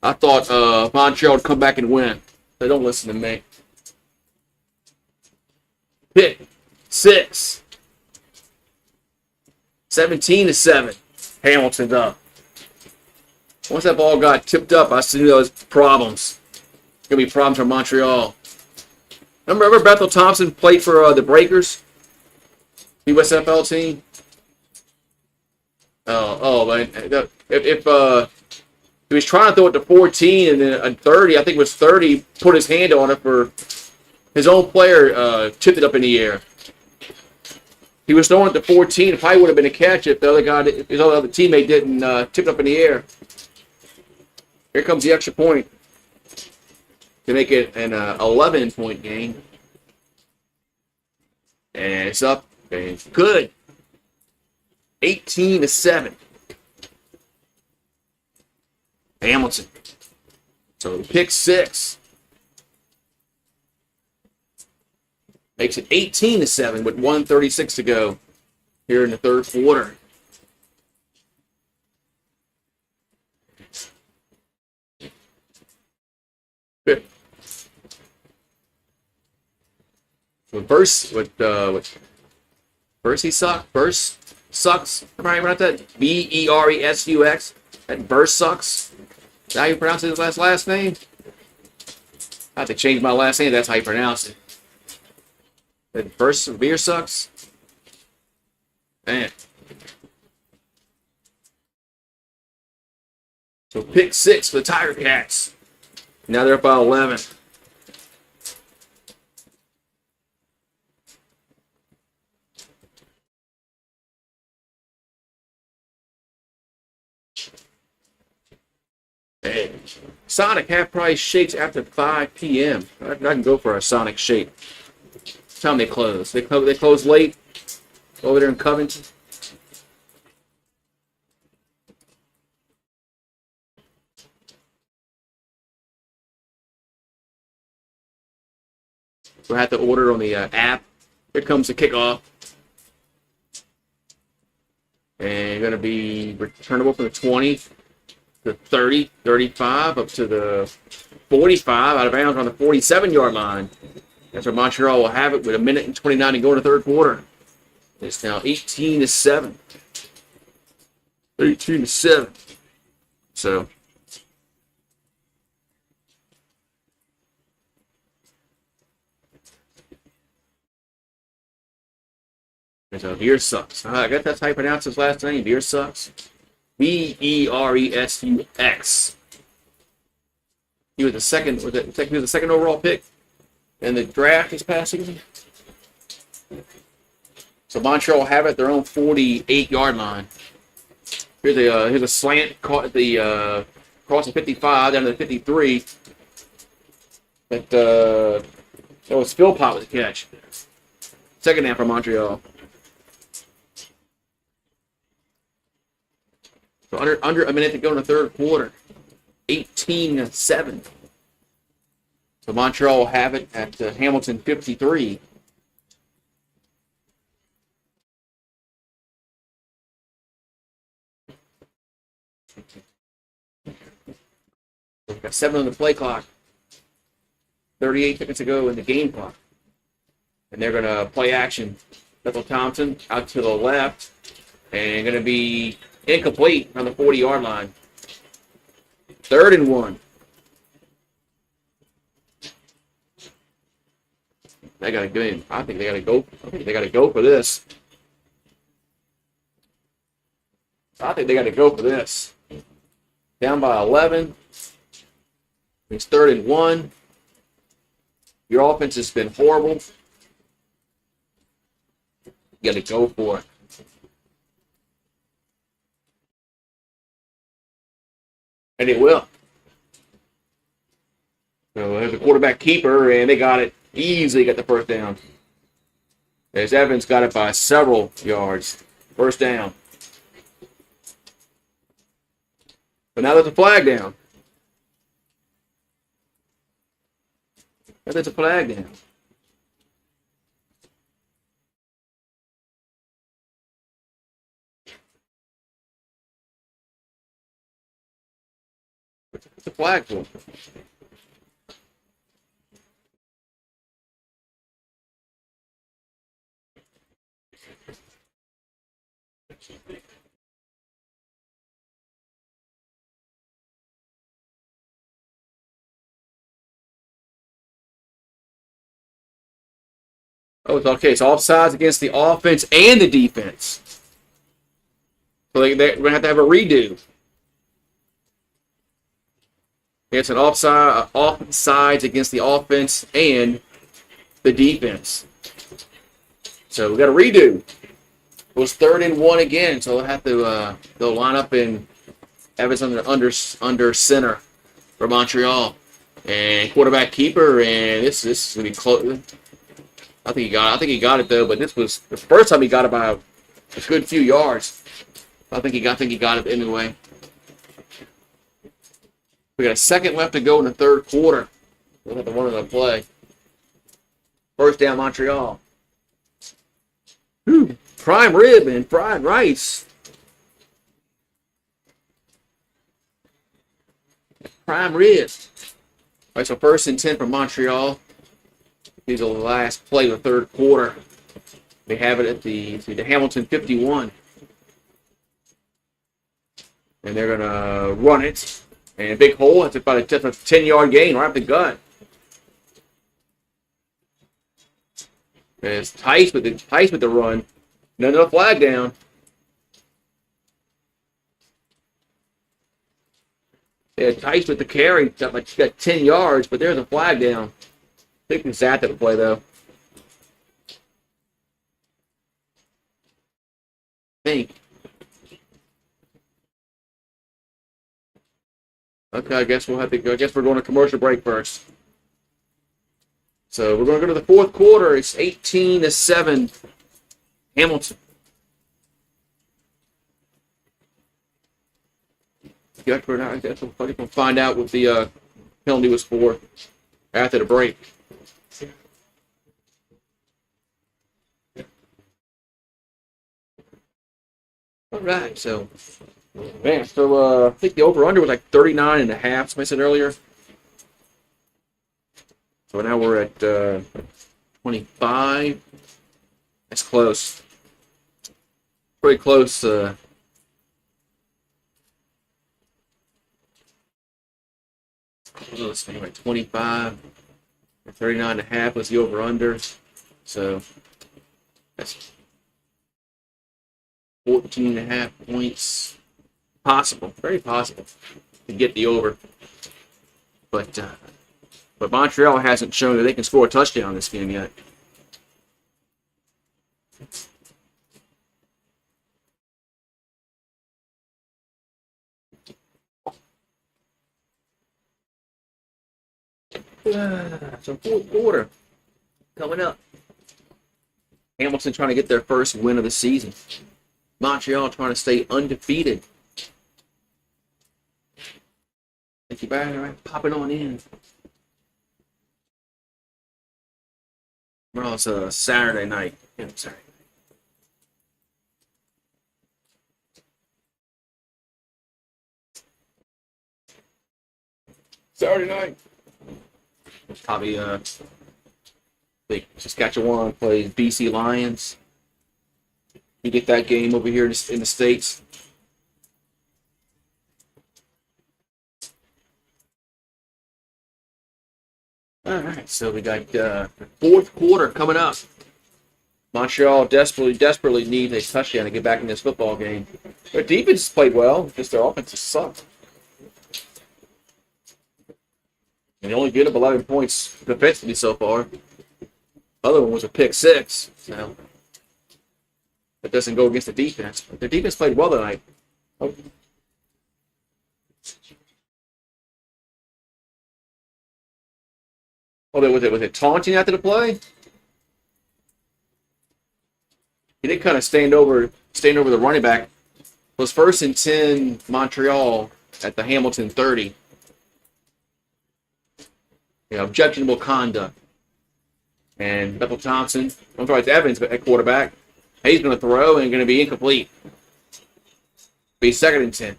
I thought Montreal would come back and win. They don't listen to me. Pick 6. 17 to 7. Hamilton's up. Once that ball got tipped up, I knew there was problems. Gonna be problems for Montreal. Remember Bethel Thompson played for the Breakers? The USFL team? Man. If he was trying to throw it to 14 and then 30, I think it was 30, put his hand on it for his own player, tipped it up in the air. He was throwing it to 14. It probably would have been a catch if the other guy, if his other teammate didn't tip it up in the air. Here comes the extra point to make it an 11-point game. And it's up and good. 18 to 7. Hamilton. So pick 6. Makes it 18 to 7 with 1:36 to go here in the third quarter. Good. Burst sucks. Everybody about that? Beresux. That Burst sucks. Is that how you pronounce his last name? I have to change my last name. That's how you pronounce it. That Burst beer sucks. Man. So pick 6 for the Tiger Cats. Now they're up by 11. Hey, Sonic half price shakes after 5 p.m. I can go for a Sonic shake. What time they close? They close late over there in Covington. We'll have to order on the app. Here comes the kickoff. And going to be returnable from the 20. The 30, 35, up to the 45, out of bounds on the 47-yard line. That's where Montreal will have it with 1:29 to go in the third quarter. It's now 18 to 7. 18 to 7. So Beer sucks. I guess that's how you pronounce his last name. Beer sucks. Beresux. He was the second. He was the second overall pick in the draft this past season. So Montreal will have it at their own 48-yard line. Here's a slant caught at the across the 55 down to the 53. That was Philpott with the catch. Second down for Montreal. So under a minute to go in the third quarter. 18 to 7. So Montreal will have it at Hamilton 53. We've got 7 on the play clock. 38 seconds to go in the game clock. And they're going to play action. Bethel Thompson out to the left. And going to be incomplete on the 40-yard line. 3rd and 1. They got to go in. I think they got to go. I think they got to go for this. I think they got to go for this. Down by 11. It's 3rd and 1. Your offense has been horrible. You got to go for it. And it will. So there's a quarterback keeper, and they got it. Easily got the 1st down. As Evans got it by several yards. 1st down. But now there's a flag down. Now there's a flag down. What's the flag for? Oh, it's okay. It's offsides against the offense and the defense. So we're going to have a redo. It's an offsides against the offense and the defense. So we got a redo. It was 3rd and 1 again, so they'll line up in Evans under center for Montreal, and quarterback keeper, and this is gonna be close. I think he got it though, but this was the first time he got it by a good few yards. I think he got it anyway. We got a second left to go in the 3rd quarter. We'll have the one on the play. 1st down, Montreal. Prime rib and fried rice. Prime rib. All right, so 1st and 10 for Montreal. These are the last play of the 3rd quarter. They have it at the Hamilton 51. And they're going to run it. And a big hole. It's about a 10-yard gain right up the gut. It's Tice with the run. Another flag down. Yeah, Tice with the carry. Got 10 yards, but there's a flag down. I think it's after the play, though. I think. Okay, I guess we'll have to go. I guess we're going to commercial break first. So we're going to go to the 4th quarter. It's 18-7. Hamilton. I guess we'll find out what the penalty was for after the break. All right, so I think the over-under was like 39.5, somebody said earlier. So now we're at 25. That's close. Pretty close. Let's see, like 25. 39.5 was the over-under. So that's 14.5 points. Possible, very possible to get the over. But Montreal hasn't shown that they can score a touchdown in this game yet. So 4th quarter coming up. Hamilton trying to get their first win of the season. Montreal trying to stay undefeated. Thank you, Barry. All right, pop it on in. Well, it's a Saturday night. Yeah, sorry. Saturday night. Probably think Saskatchewan plays BC Lions. You get that game over here in the States. All right, so we got fourth quarter coming up. Montreal desperately needs a touchdown to get back in this football game. Their defense played well, just their offense sucked. And they only get up 11 points defensively so far. Other one was a pick six. So that doesn't go against the defense. But their defense played well tonight. Oh, was it taunting after the play? He did kind of stand over the running back. It was 1st and 10 Montreal at the Hamilton 30. Objectionable conduct. And Bethel Thompson, I'm sorry, it's Evans at quarterback. He's going to throw and going to be incomplete. Be 2nd and 10.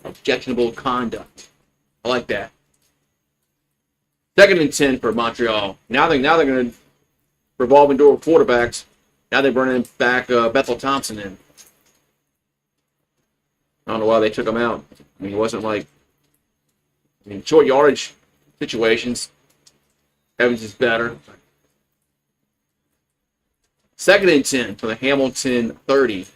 Objectionable conduct. I like that. 2nd and 10 for Montreal. Now they're going to revolving door quarterbacks. Now they're bringing back Bethel Thompson in. I don't know why they took him out. I mean, it wasn't like short yardage situations. Evans is better. 2nd and 10 for the Hamilton 30.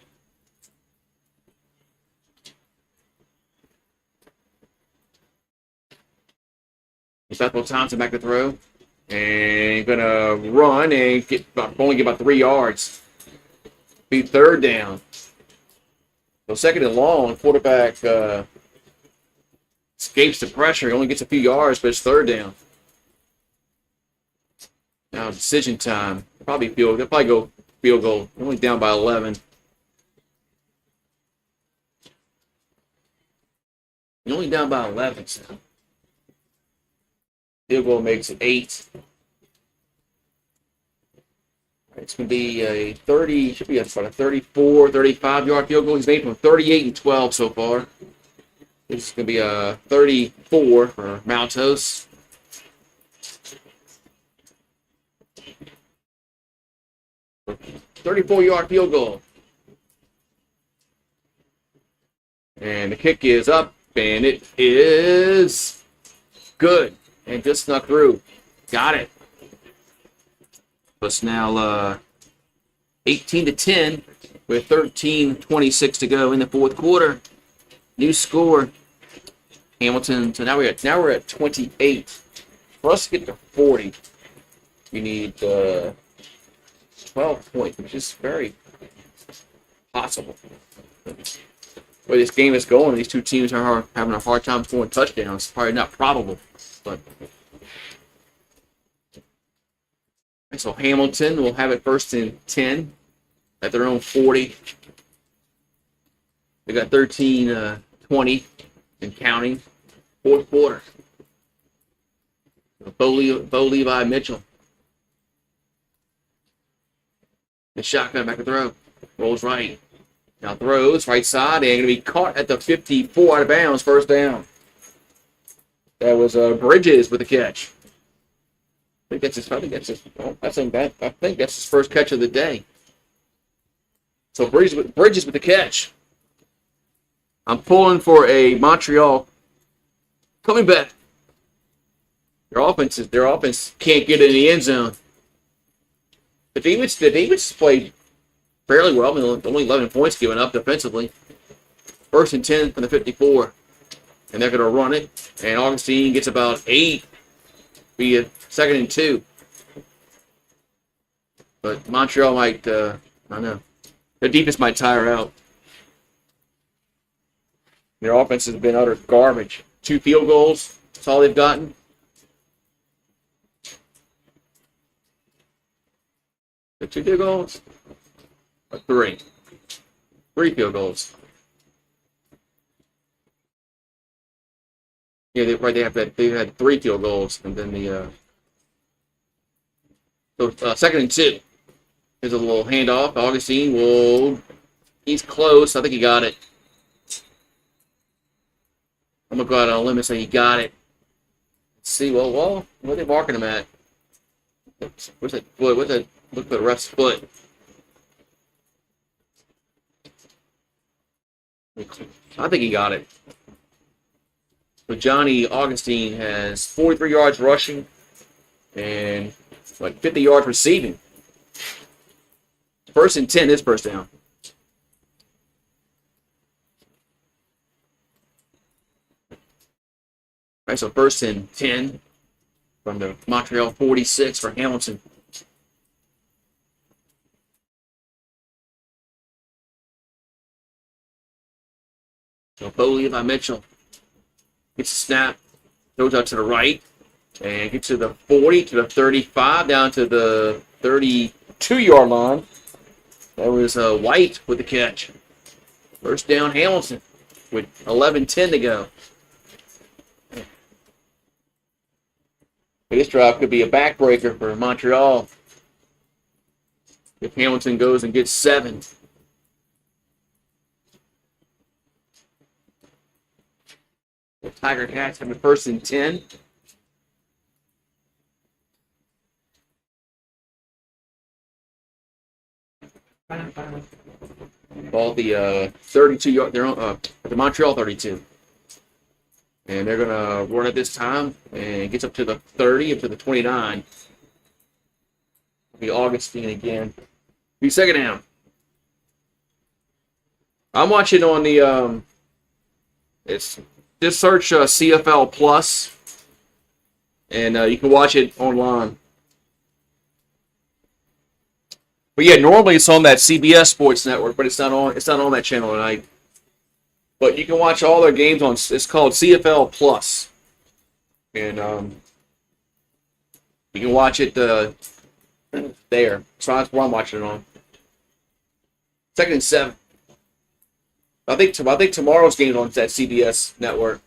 Bethel Thompson back to throw. And going to run and only get about 3 yards. Be 3rd down. So 2nd and long, quarterback escapes the pressure. He only gets a few yards, but it's 3rd down. Now decision time. They'll probably go field goal. They're only down by 11. You're only down by 11. So. Field goal makes it 8. It's going to be a 30, should be about a 34, 35-yard field goal. He's made from 38 and 12 so far. This is going to be a 34 for Maltos. $34-yard field goal. And the kick is up, and it is good. And just snuck through. Got it. It's now 18-10 with 13:26 to go in the fourth quarter. New score. Hamilton. So now we're at 28. For us to get to 40, we need 12 points, which is very possible. The way this game is going, these two teams are having a hard time scoring touchdowns. Probably not probable, but. So Hamilton will have it 1st and 10 at their own 40. They got 13-20 and counting. Fourth quarter. Bo Levi Mitchell. The shotgun back to throw. Rolls right. Now throws right side and going to be caught at the 54 out of bounds. 1st down. That was Bridges with the catch. I think that's his first catch of the day. So Bridges with the catch. I'm pulling for a Montreal coming back. Their offense can't get in the end zone. The defense played fairly well. I mean, only 11 points given up defensively. 1st and 10 from the 54. And they're going to run it. And Augustine gets about 8. Be a 2nd and 2. But Montreal might, I don't know. Their defense might tire out. Their offense has been utter garbage. 2 field goals. That's all they've gotten. The 2 field goals? Or 3? 3 field goals. Yeah, they've had 3 field goals, and then the 2nd and 2. Here's a little handoff. Augustine he's close. I think he got it. I'm gonna go out on a limb and say he got it. Let's see. Well, where are they marking him at? Where's that foot? Look at the ref's foot. I think he got it. But Johnny Augustine has 43 yards rushing and like 50 yards receiving. First and 10 is first down. All right, so first and 10 from the Montreal 46 for Hamilton. So Bo Levi Mitchell gets a snap, throws out to the right, and gets to the 40, to the 35, down to the 32-yard line. That was White with the catch. First down, Hamilton, with 11:10 to go. This drive could be a backbreaker for Montreal if Hamilton goes and gets 7. The Tiger Cats have a first and 10. Ball the 32 yard, they're on the Montreal 32, and they're gonna run it this time, and it gets up to the 30, up to the 29. It'll be Augustine again. Be second down. I'm watching on the it's just search CFL Plus, and you can watch it online. But yeah, normally it's on that CBS Sports Network, but it's not on that channel tonight. But you can watch all their games on. It's called CFL Plus, and you can watch it there. So that's where I'm watching it on. Second and 7. I think tomorrow's game is on that CBS Network.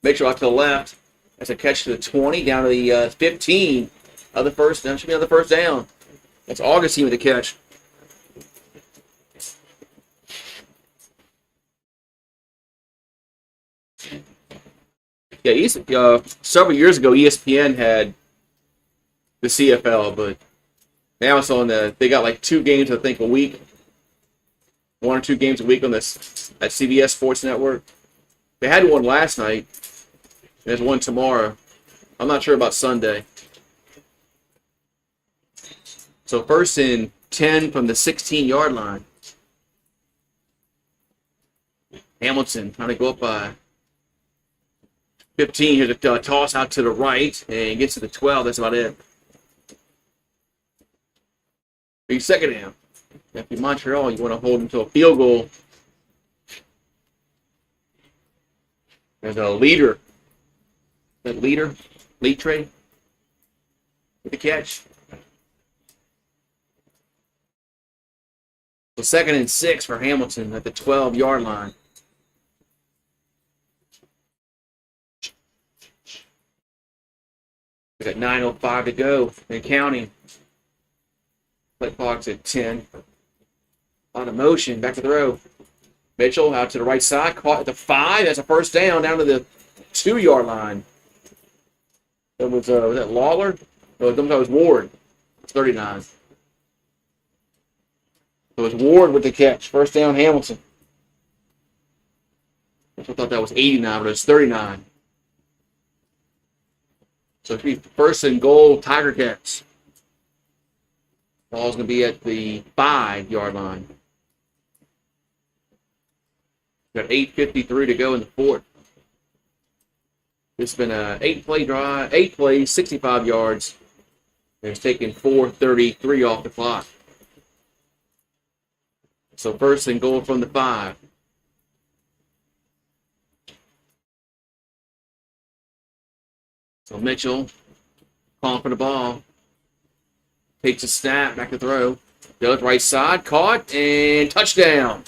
Make sure out to the left. That's a catch to the 20, down to the 15 of the first. That should be on the first down. That's Augustine with the catch. Yeah, several years ago, ESPN had the CFL, but now it's on they got like 2 games, I think, a week. 1 or 2 games a week on this at CBS Sports Network. They had one last night. There's one tomorrow. I'm not sure about Sunday. So first and 10 from the 16-yard line. Hamilton trying to go up by 15. Here's a toss out to the right, and gets to the 12. That's about it. Be second down. If you're Montreal, you want to hold them to a field goal. There's a leader. That leader, Litre, with the catch. So second and 6 for Hamilton at the 12-yard line. We got 9:05 to go and counting. Play clock's at 10. On a motion, back to throw. Mitchell out to the right side, caught at the 5. That's a first down to the 2-yard line. That was that Lawler? No, that was Ward. It's 39. So it's Ward with the catch. First down, Hamilton. I thought that was 89, but it's 39. So it's going to be first and goal, Tiger Cats. Ball's going to be at the 5-yard line. Got 8:53 to go in the fourth. It's been a 8-play drive, 8 plays, 65 yards. And it's taken 4:33 off the clock. So first and goal from the 5. So Mitchell calling for the ball. Takes a snap, back to throw. Goes right side, caught, and touchdown.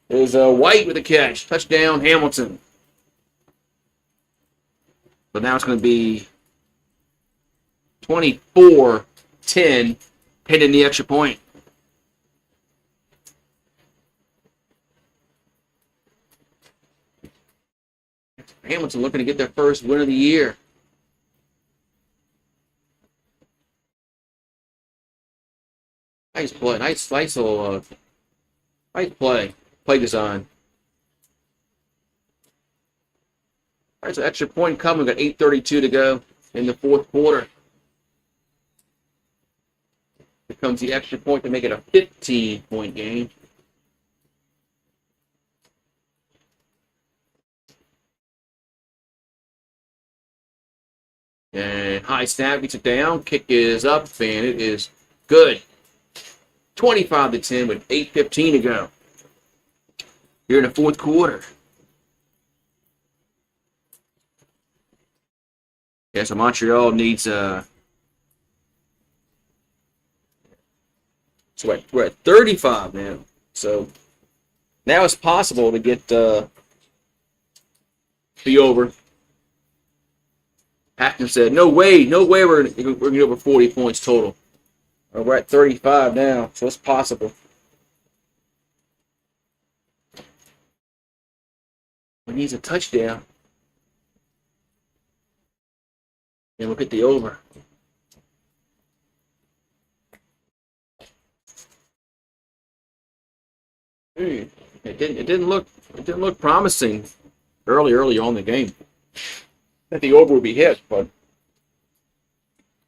There's White with the catch. Touchdown, Hamilton. But now it's going to be 24-10, pending the extra point. Hamilton looking to get their first win of the year. Nice play. Nice little, nice play. Play design. There's an extra point coming. Got 8:32 to go in the fourth quarter. Here comes the extra point to make it a 15-point game. And high snap gets it down. Kick is up, and it is good. 25-10 with 8:15 to go. Here in the fourth quarter. Yeah, so Montreal needs so we're at 35 now. So now it's possible to get the over. Hackman said, no way we're going to get over 40 points total. We're at 35 now, so it's possible. We need a touchdown. And we'll get the over. It didn't look promising early on in the game that the over would be hit, but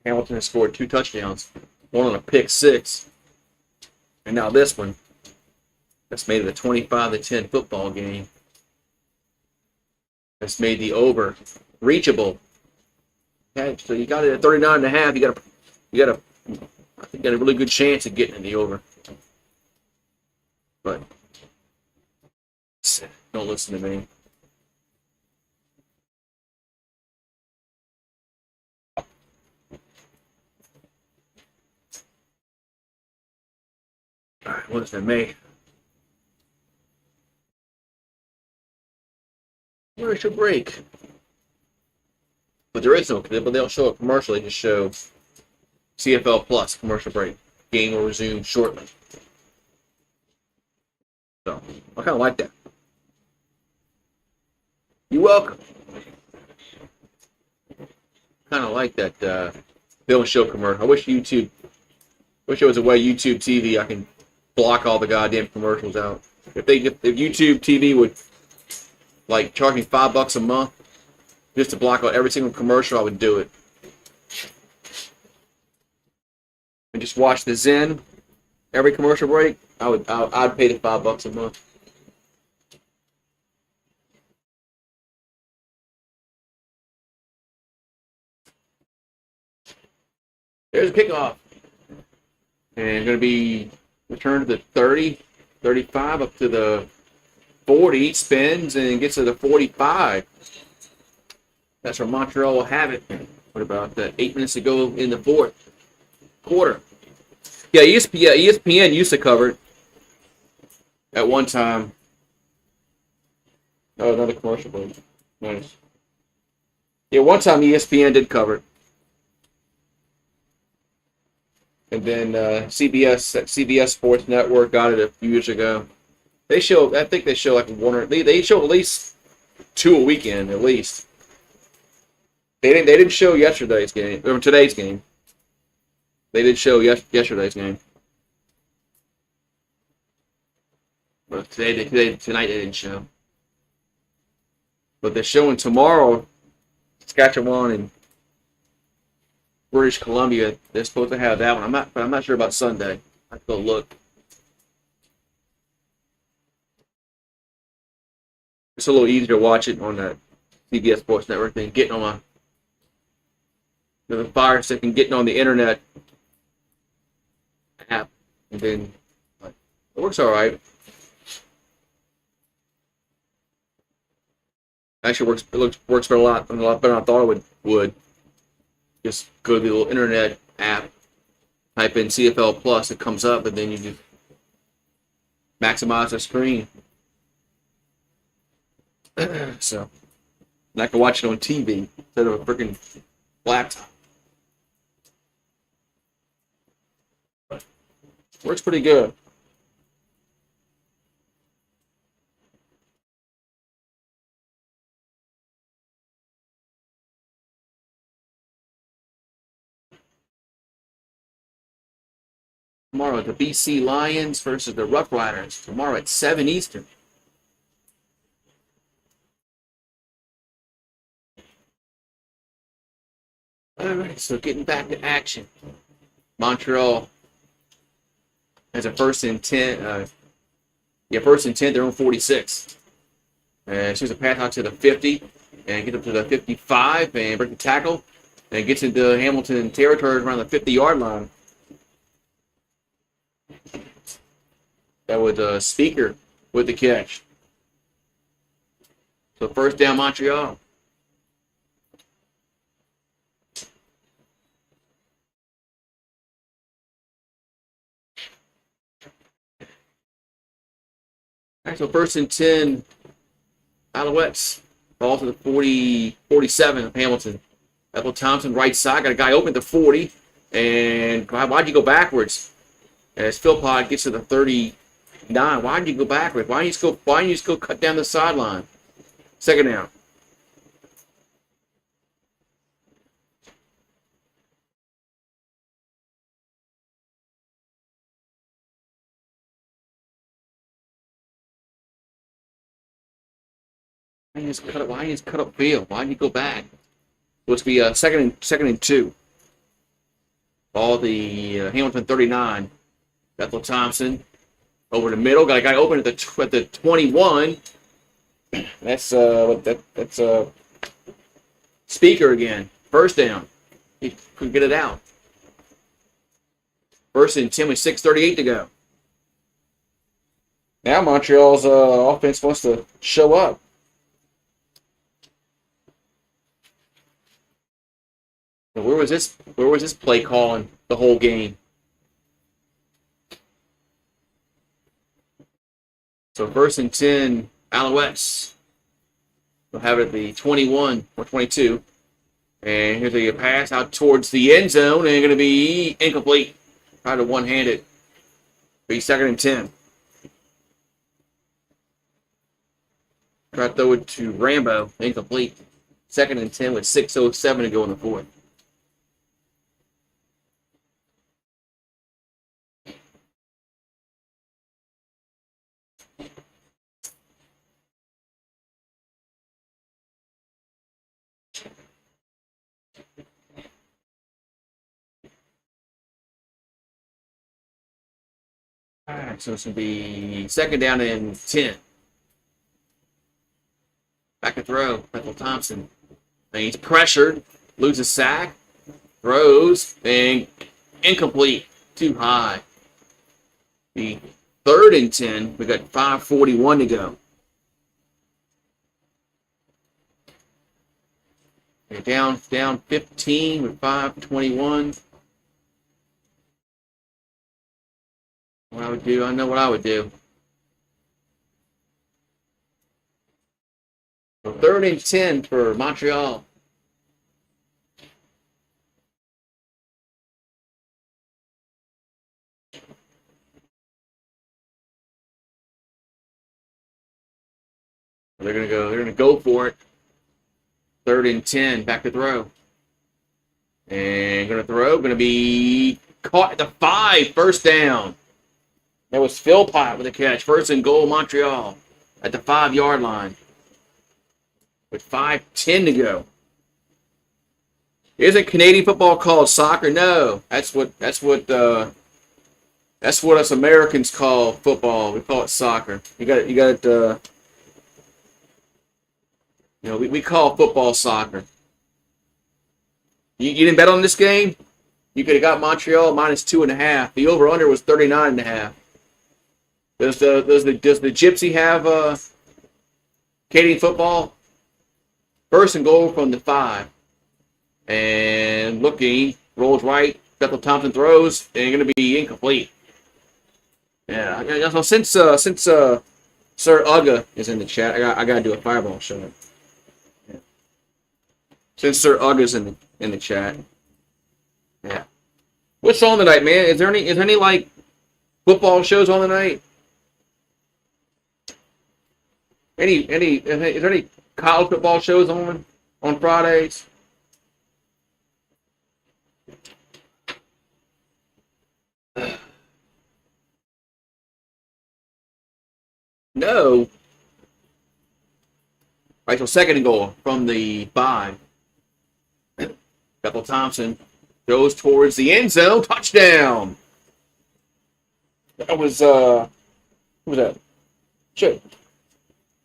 Hamilton has scored 2 touchdowns, one on a pick 6, and now this one. That's made it a 25-10 football game. That's made the over reachable. Okay, so you got it at 39.5. You got a really good chance of getting in the over. But don't listen to me. All right, what is that, May? Commercial break. But there is no, but they'll show a commercial. They just show CFL Plus commercial break. Game will resume shortly. So I kind of like that. You're welcome. Kind of like that. They don't show commercial. I wish there was a way YouTube TV I can block all the goddamn commercials out. If YouTube TV would like charge me $5 a month just to block out every single commercial, I would do it. And just watch the Zen every commercial break. I'd pay the $5 a month. There's a kickoff. And going to be returned to the 30, 35, up to the 40. Spins and gets to the 45. That's where Montreal will have it. What about 8 minutes to go in the fourth quarter? Yeah, ESPN used to cover it at one time. Oh, another commercial break. Nice. Yeah, one time ESPN did cover it. And then CBS Sports Network got it a few years ago. I think they show like they show at least 2 a weekend at least. They didn't show yesterday's game or today's game. They did show yesterday's game. But tonight they didn't show. But they're showing tomorrow, Saskatchewan and British Columbia. They're supposed to have that one. I'm not sure about Sunday. I have to go look. It's a little easier to watch it on that CBS Sports Network than getting on the Fire Stick and getting on the internet app, and then it works all right. Actually, works for a lot better than I thought it would. Just go to the little internet app, type in CFL Plus, it comes up, and then you just maximize the screen. So, and I can watch it on TV instead of a freaking laptop. But works pretty good. Tomorrow, the BC Lions versus the Rough Riders. Tomorrow at 7 Eastern. All right, so getting back to action. Montreal has a 1st and 10. 1st and 10. They're on 46. And shoots a pass out to the 50 and gets up to the 55 and breaks the tackle and gets into Hamilton territory around the 50-yard line. That was a Speaker with the catch. So first down, Montreal. All right, so 1st and 10, Alouettes. Ball to the 47 of Hamilton. Ethel Thompson, right side. Got a guy open at the 40. And why'd you go backwards? As Philpott gets to the 39. Why'd you go backwards? Why don't you just go cut down the sideline? 2nd down. Why don't you just cut up field? Why don't you go back? So it's be second and 2. Ball the Hamilton 39. Ethel Thompson over the middle. Got a guy open at the 21. That's Speaker again. 1st down. He couldn't get it out. 1st and 10 with 6:38 to go. Now Montreal's offense wants to show up. Where was this play calling the whole game? So 1st and 10, Alouettes. We'll have it at the 21 or 22. And here's a pass out towards the end zone, and going to be incomplete. Try to one-hand it. Be 2nd and 10. Try to throw it to Rambo, incomplete. 2nd and 10 with 6:07 to go in the 4th. All right, so it's going to be 2nd down and 10. Back to throw, Ethel Thompson. And he's pressured, loses sack, throws, and incomplete, too high. The 3rd and 10, we got 5:41 to go. They're down 15 with 5:21. What I would do, I know what I would do. So 3rd and 10 for Montreal. They're gonna go for it. 3rd and 10, back to throw. And gonna be caught at the 5, 1st down. That was Philpott with the catch. 1st and goal, Montreal at the 5-yard line. With 5:10 to go. Isn't Canadian football called soccer? No, that's what us Americans call football. We call it soccer. We call football soccer. You didn't bet on this game? You could have got Montreal -2.5. The over/under was 39.5. Does the Gypsy have Canadian football? 1st and goal from the 5. And looking, rolls right. Ethel Thompson throws, and going to be incomplete. Yeah. So since Sir Ugga is in the chat, I got to do a fireball show. Yeah. Since Sir Ugga's in the chat. Yeah. What's on tonight, man? Is there any like football shows on tonight? Is there any college football shows on Fridays? No. Right, so second and goal from the 5. Bethel Thompson goes towards the end zone. Touchdown. That was, who was that? Shit.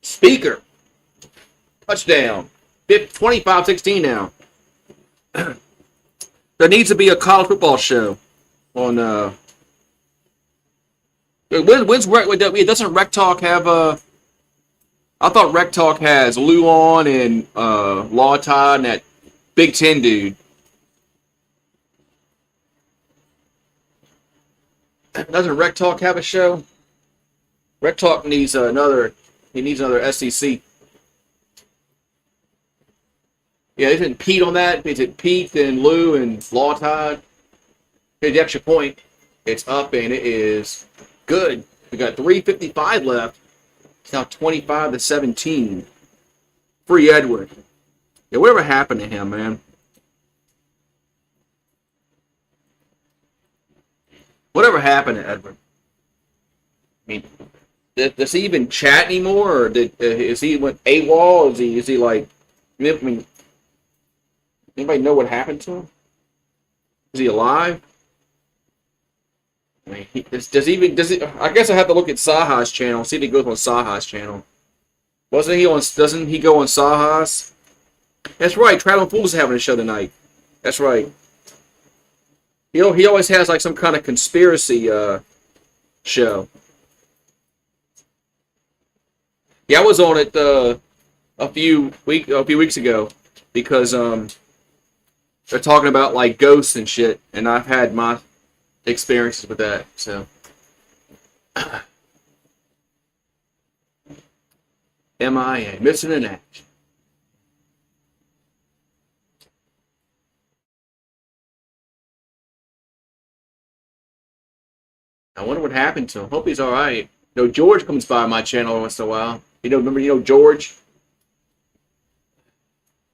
Speaker. Touchdown. 25-16 now. There needs to be a college football show on, when's doesn't Rec Talk have, I thought Rec Talk has Lou on and, Law Todd and that Big Ten dude. Doesn't Rec Talk have a show? Rec Talk needs another SEC. Yeah, isn't Pete on that? Is it Pete and Lou and Law Tide? Here's the extra point. It's up and it is good. We got 3:55 left. It's now 25-17. Free Edward. Yeah, whatever happened to him, man? Whatever happened to Edward? I mean, does he even chat anymore, or is he went AWOL? Is he like? I mean, anybody know what happened to him? Is he alive? I mean, does he? I guess I have to look at Saha's channel, see if he goes on Saha's channel. Wasn't he on? Doesn't he go on Saha's? That's right. Traveling Fools is having a show tonight. That's right. He always has like some kind of conspiracy show. Yeah, I was on it a few weeks ago because they're talking about like ghosts and shit, and I've had my experiences with that. So, MIA, missing in action. I wonder what happened to him. Hope he's all right. You know, George comes by my channel once in a while. Remember George?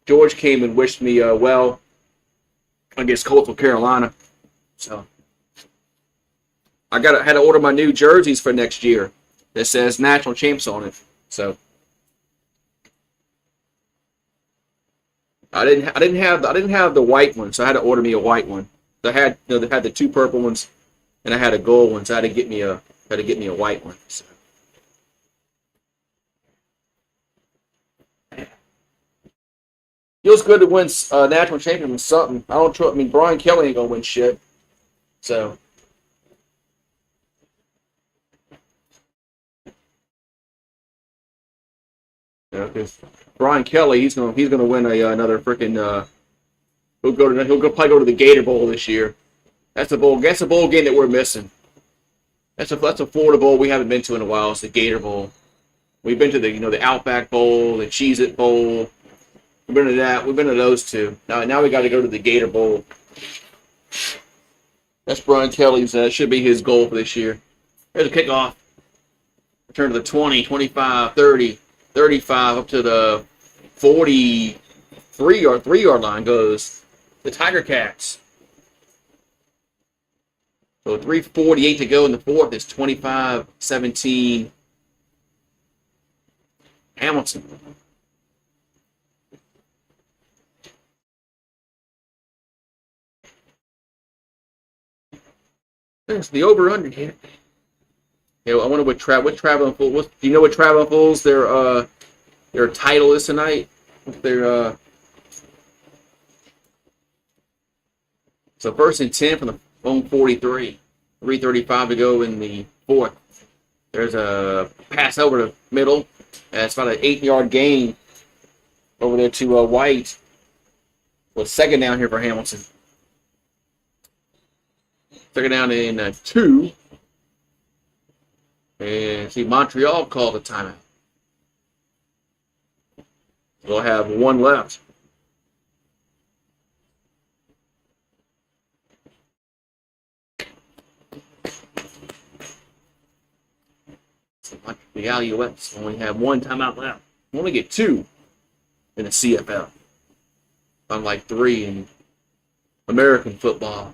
George came and wished me well against Coastal Carolina. So I had to order my new jerseys for next year that says National Champs on it. So I didn't have the white one, so I had to order me a white one. They had the 2 purple ones, and I had a gold one, so I had to get me a white one. So. Feels good to win national champion with something. I mean, Brian Kelly ain't gonna win shit. So. Because Brian Kelly, he's gonna win another freaking. He'll probably go to the Gator Bowl this year. That's a bowl game that we're missing. That's a Florida Bowl we haven't been to in a while. It's the Gator Bowl. We've been to the Outback Bowl, the Cheez-It Bowl. We've been to that. We've been to those 2. Now we got to go to the Gator Bowl. That's Brian Kelly's. Should be his goal for this year. There's a kickoff. Return to the 20, 25, 30, 35, up to the 3-yard line goes the Tiger Cats. So 3:48 to go in the 4th. It's 25-17. Hamilton. There's the over/under here. Yeah, I wonder what Traveling Fools. Do you know what Traveling Fools their title is tonight? So 1st and 10 from the home 43. 3:35 to go in the 4th. There's a pass over the middle. It's about an 8-yard gain over there to White. Well, 2nd down here for Hamilton. 2nd down in 2. And see, Montreal called a timeout. We'll have 1 left. The Alouettes only have 1 timeout left. We only get 2 in the CFL. Unlike 3 in American football.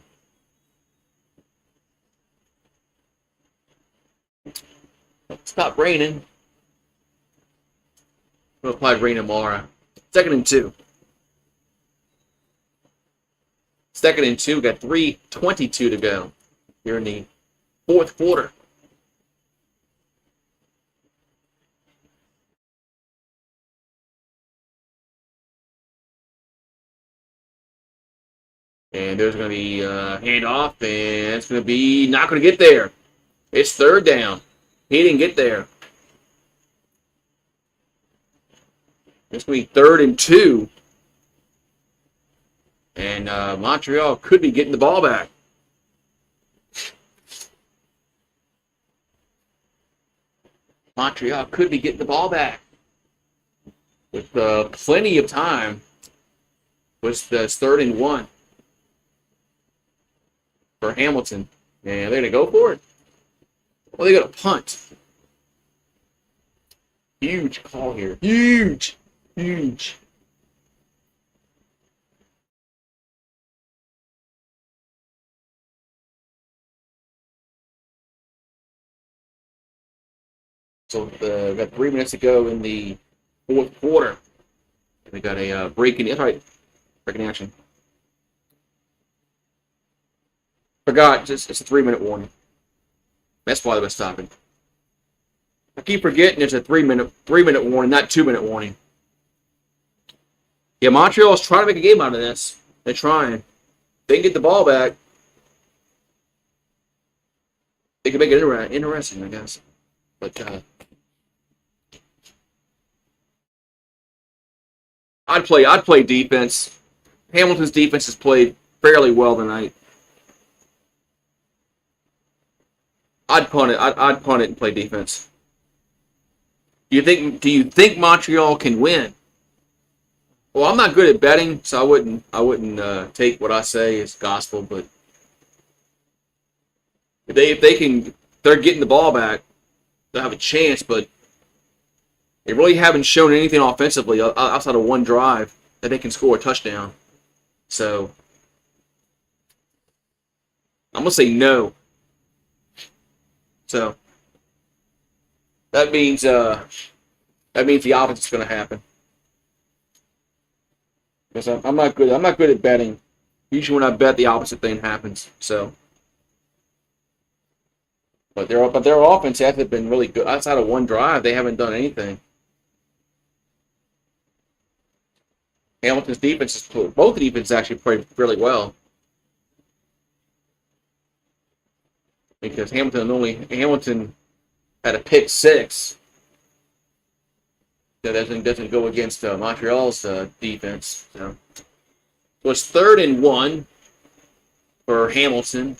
Stop raining. We'll apply rain tomorrow. 2nd and 2. 2nd and 2. Got 3:22 to go here in the 4th quarter. And there's going to be a handoff, and it's going to be not going to get there. It's 3rd down. He didn't get there. It's going to be 3rd and 2. And Montreal could be getting the ball back. Montreal could be getting the ball back. With plenty of time. It's 3rd and 1 for Hamilton. And they're going to go for it. Well, they got a punt. Huge call here. Huge. Huge. So we got 3 minutes to go in the 4th quarter. We got a breaking. That's right. Breaking action. Forgot. It's a 3-minute warning. That's why they were stopping. I keep forgetting it's a 3-minute warning, not 2-minute warning. Yeah, Montreal's trying to make a game out of this. They're trying. They can get the ball back. They can make it interesting, I guess. But I'd play defense. Hamilton's defense has played fairly well tonight. I'd punt it. I'd punt it and play defense. Do you think Montreal can win? Well, I'm not good at betting, so I wouldn't take what I say as gospel. But if they're getting the ball back, they'll have a chance. But they really haven't shown anything offensively outside of one drive that they can score a touchdown. So I'm gonna say no. So that means the opposite is going to happen. Because I'm not good. I'm not good at betting. Usually, when I bet, the opposite thing happens. So, but their offense hasn't been really good. Outside of one drive, they haven't done anything. Hamilton's defense both defenses actually played really well. Because Hamilton had a pick 6 that doesn't go against Montreal's defense. So it's 3rd and 1 for Hamilton.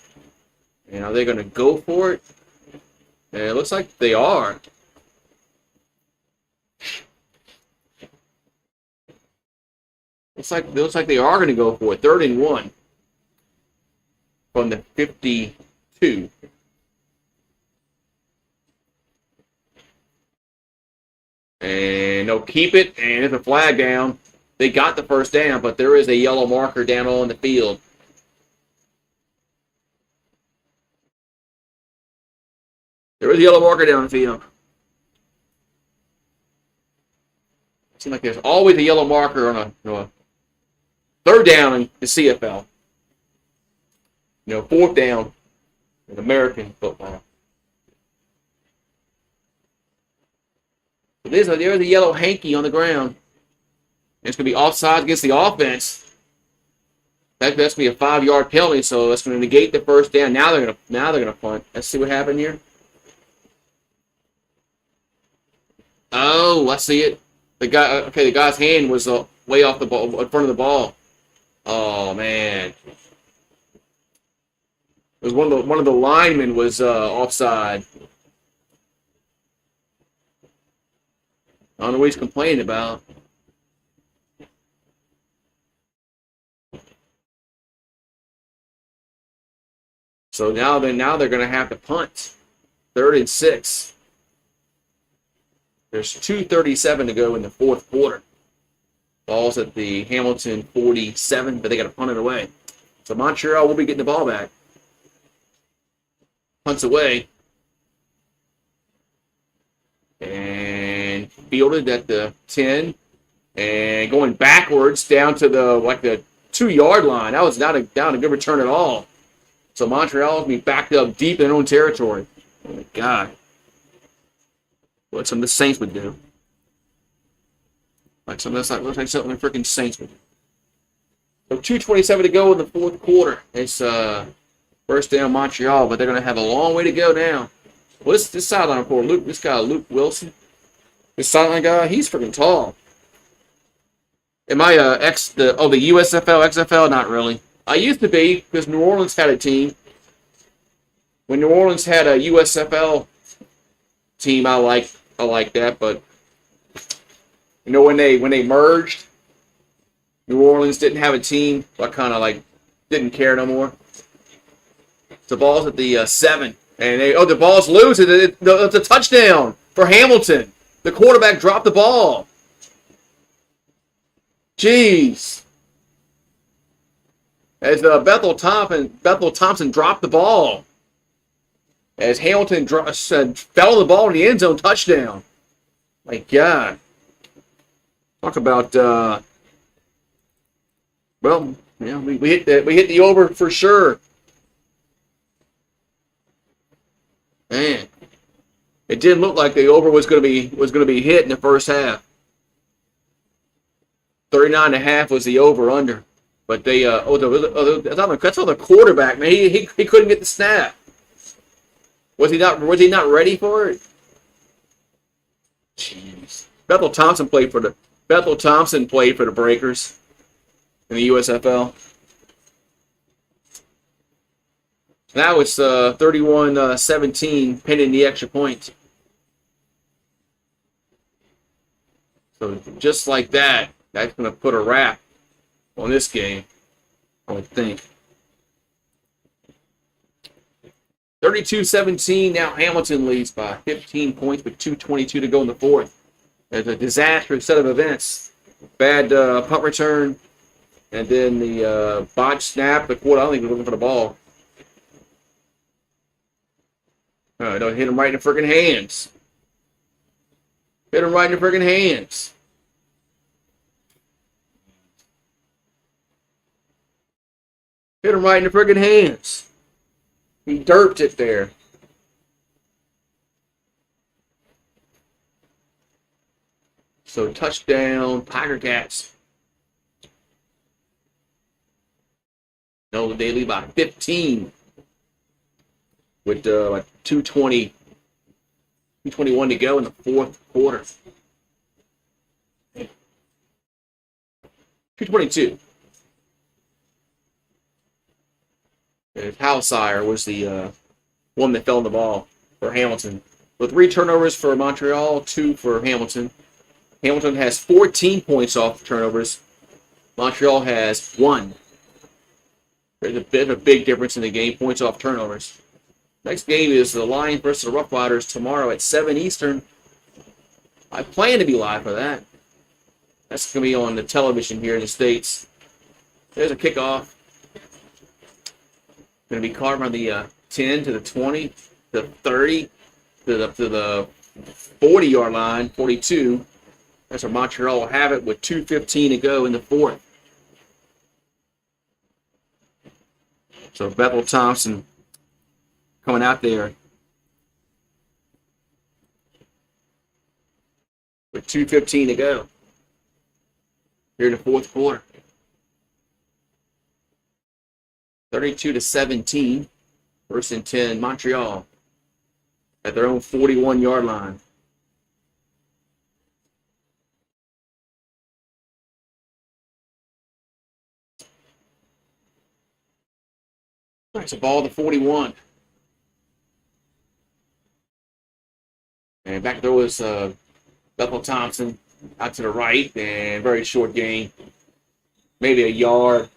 And are they going to go for it? And it looks like they are. Looks like they are going to go for it. 3rd and 1 from the 52. And they'll keep it, and there's a flag down. They got the 1st down, but there is a yellow marker down on the field. There is a yellow marker down the field. It seems like there's always a yellow marker on a 3rd down in the CFL. 4th down in American football. There's a yellow hanky on the ground. It's going to be offside against the offense. That's going to be a 5-yard penalty, so that's going to negate the 1st down. Now they're going to punt. Let's see what happened here. Oh, I see it. The guy's hand was way off the ball, in front of the ball. Oh man. It was one of the linemen was offside. I don't know what he's complaining about. So now they're going to have to punt. 3rd and 6. There's 2:37 to go in the 4th quarter. Ball's at the Hamilton 47, but they got to punt it away. So Montreal will be getting the ball back. Punts away. And fielded at the 10 and going backwards down to the 2-yard line. That was not a good return at all. So Montreal will be backed up deep in their own territory. Oh my God. What some of the Saints would do. Looks like something the freaking Saints would do. So 2:27 to go in the fourth quarter. It's first down Montreal, but they're going to have a long way to go now. Well, this sideline report, this guy Luke Wilson, this sideline guy, he's freaking tall. Am I the USFL, XFL? Not really. I used to be because New Orleans had a team. When New Orleans had a USFL team, I like that, but when they merged, New Orleans didn't have a team. So I kind of didn't care no more. The ball's at the 7, and the ball's loose. It's a touchdown for Hamilton. The quarterback dropped the ball. Jeez. As Bethel Thompson dropped the ball. As Hamilton fell the ball in the end zone, touchdown. My God. Talk about we hit the over for sure. Man, it didn't look like the over was going to be hit in the first half. 39.5 was the over under, but they that's on the quarterback, man. He couldn't get the snap. Was he not ready for it? Jeez. Bethel Thompson played for the Breakers in the USFL. Now it's 31-17, pending the extra point. So just like that, that's going to put a wrap on this game, I would think. 32-17, now Hamilton leads by 15 points with 2:22 to go in the fourth. It's a disastrous set of events. Bad punt return, and then the botched snap. The quarter, I don't think he was looking for the ball. Don't hit him right in the freaking hands. Hit him right in the freaking hands. Hit him right in the freaking hands. He derped it there. So touchdown, Tiger Cats. No, they lead by 15 with 2:21 to go in the fourth quarter. 2:22. Halsire was the one that fell in the ball for Hamilton. With 3 turnovers for Montreal, 2 for Hamilton. Hamilton has 14 points off turnovers. Montreal has 1. There's a bit of a big difference in the game, points off turnovers. Next game is the Lions versus the Rough Riders tomorrow at 7 Eastern. I plan to be live for that. That's going to be on the television here in the States. There's a kickoff. Going to be caught around the 10 to the 20, the 30, to the 40-yard line, 42. That's where Montreal will have it with 2:15 to go in the fourth. So Bethel Thompson coming out there with 2:15 to go here in the fourth quarter. 32-17, first and 10, Montreal at their own 41-yard line. It's a ball to 41. And back there was Bethel Thompson out to the right, and very short gain. Maybe a yard.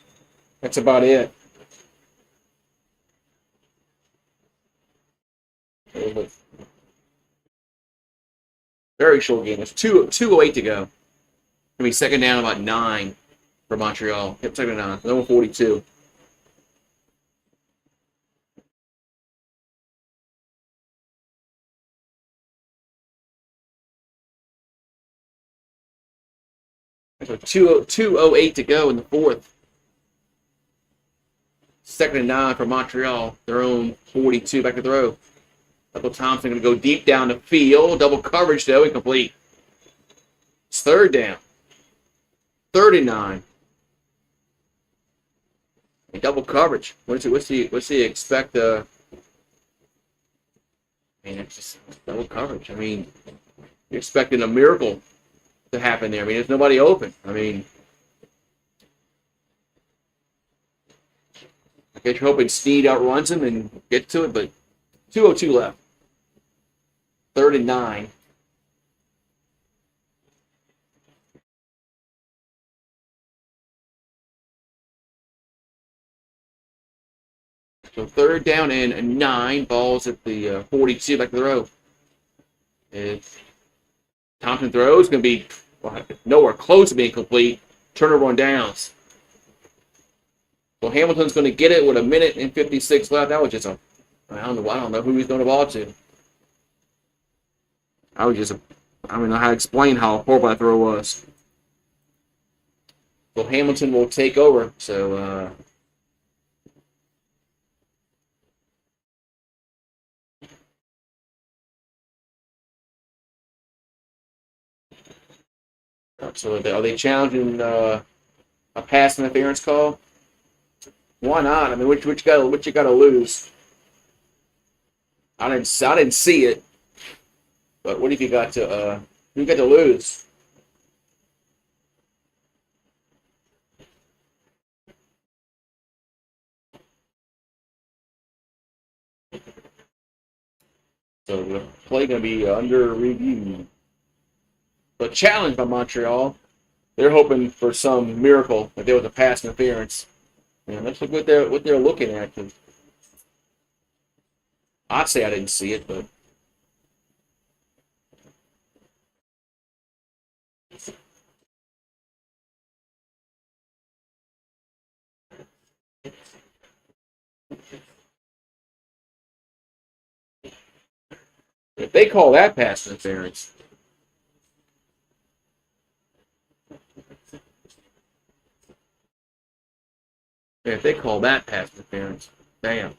That's about it. Very short game. There's 2:08 to go. I mean, second down about 9 for Montreal. Yep, second down. Number 42. So 2:08 to go in the fourth. 2nd and 9 for Montreal. Their own 42 back to throw. Michael Thompson going to go deep down the field. Double coverage, though, incomplete. It's 3rd down. 39. And double coverage. What's he expect? I mean, it's just double coverage. I mean, you're expecting a miracle to happen there. I mean, there's nobody open. I mean, I guess you're hoping Snead outruns him and gets to it, but 2:02 left. 3rd and 9. So 3rd down and 9. Balls at the 42 back to the row. If Thompson throws, going to be nowhere close to being complete. Turnover on downs. So Hamilton's going to get it with 1:56 left. That was just I don't know who he's throwing the ball to. I don't know how to explain how horrible that throw was. So Hamilton will take over. So are they challenging a pass interference call? Why not? I mean, what you got to lose? I didn't see it, but what have you got to lose? So the play going to be under review. But challenged by Montreal. They're hoping for some miracle that there was a pass interference. And let's look what they're looking at. I'd say I didn't see it, but if they call that pass interference, damn.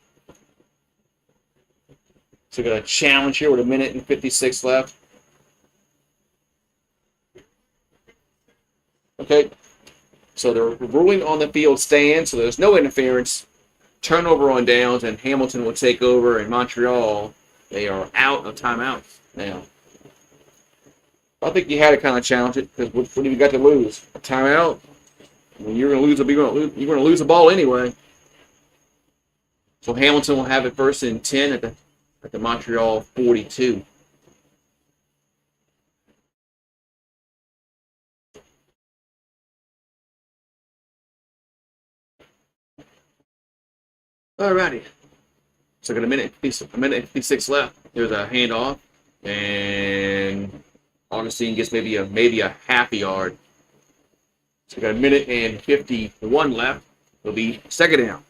So we got a challenge here with 1:56 left. Okay. So the ruling on the field stands, so there's no interference. Turnover on downs, and Hamilton will take over, and Montreal, they are out of timeouts now. I think you had to kind of challenge it, because what have you got to lose? A timeout? I mean, you're going to lose the ball anyway. So Hamilton will have it 1st and 10 at the Montreal 42. Alrighty. So got a minute 56 left. There's a handoff, and Augustine gets maybe a half a yard. So got 1:51 left. It'll be 2nd down.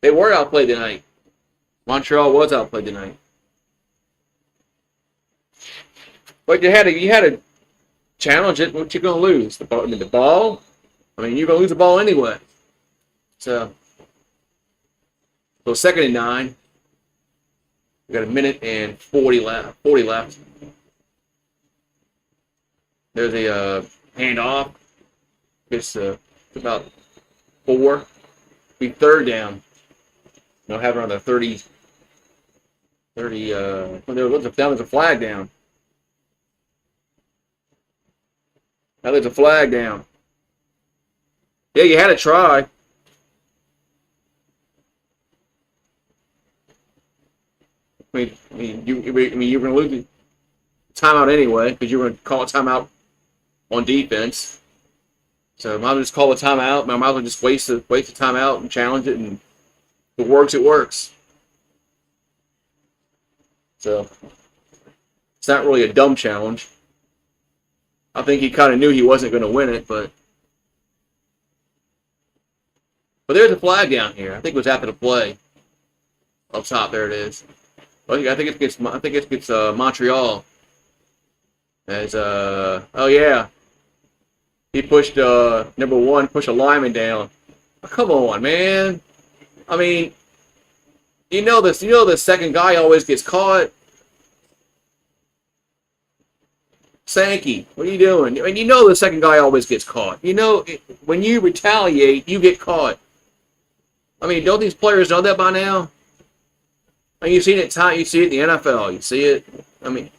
They were outplayed tonight. Montreal was outplayed tonight. But you had to challenge it. What you gonna lose? The ball. I mean, you're gonna lose the ball anyway. So 2nd and 9. We got 1:40 left. 40 left. There's a handoff. It's about 4. Be 3rd down. Have around the 30. There's a flag down. Now there's a flag down. Yeah, you had to try. I mean, you're going to lose the timeout anyway, because you're going to call a timeout on defense. So I might as well just call a timeout. I might as well just waste the timeout and challenge it, and if it works, it works. So it's not really a dumb challenge. I think he kind of knew he wasn't going to win it, but there's a flag down here. I think it was after the play. Up top, there it is. Well, I think it gets Montreal. As oh yeah, he pushed number one, pushed a lineman down. Oh, come on, man. I mean, you know this. You know the second guy always gets caught. Sankey, what are you doing? I mean, you know the second guy always gets caught. You know when you retaliate, you get caught. I mean, don't these players know that by now? I mean, you've seen it time. You see it in the NFL. You see it. I mean,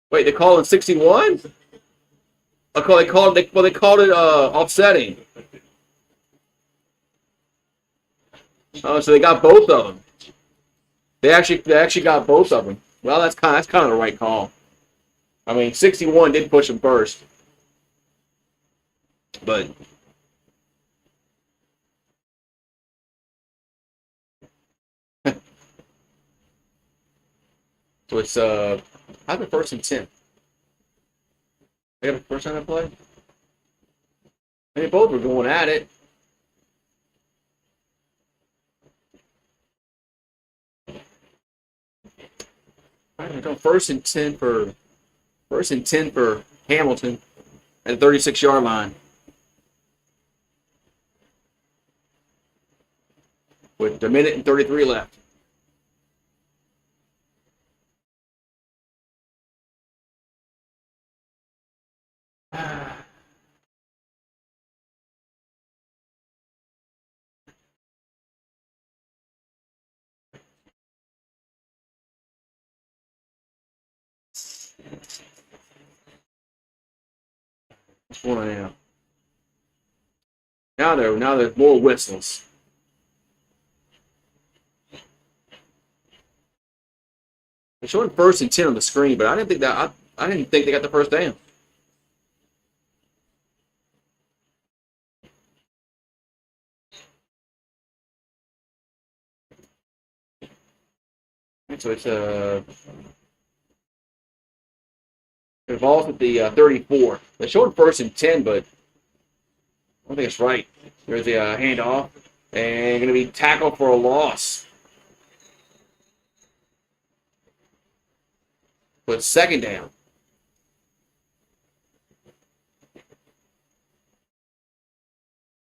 wait, they called it 61? They called it offsetting. Oh, so they got both of them. They actually got both of them. Well, that's kind of the right call. I mean, 61 did push him first, but so it's I have a first and 10. They have a first time to play. And they both were going at it. I don't know, first and 10 for Hamilton at the 36-yard line. With a minute and 33 left. What's going on now? Now there's more whistles. It's showing first and 10 on the screen, but I didn't think they got the first down. So it's it involves at the 34. They're showing first and 10, but I don't think it's right. There's the handoff, and going to be tackled for a loss. But second down.